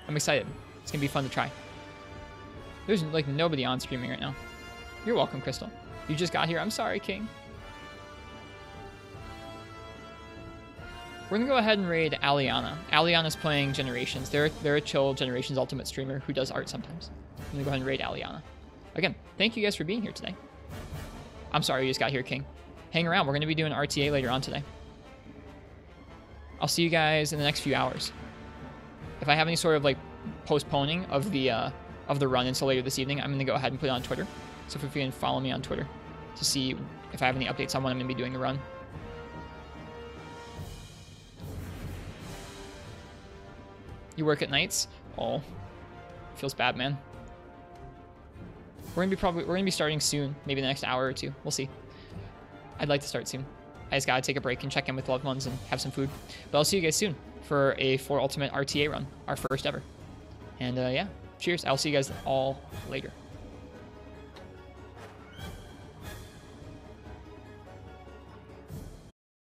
I'm excited. It's going to be fun to try. There's like nobody on streaming right now. You're welcome, Crystal. You just got here. I'm sorry, King. We're going to go ahead and raid Aliana. Aliana's playing Generations. They're a chill Generations Ultimate streamer who does art sometimes. I'm gonna go ahead and raid Aliana. Again, thank you guys for being here today. I'm sorry you just got here, King. Hang around. We're gonna be doing RTA later on today. I'll see you guys in the next few hours. If I have any sort of like postponing of the run until later this evening, I'm gonna go ahead and put it on Twitter. So if you can follow me on Twitter to see if I have any updates on when I'm gonna be doing the run. You work at nights? Oh, feels bad, man. We're gonna be starting soon, maybe the next hour or two. We'll see. I'd like to start soon. I just gotta take a break and check in with loved ones and have some food. But I'll see you guys soon for a 4 Ultimate RTA run, our first ever. And yeah, cheers. I'll see you guys all later.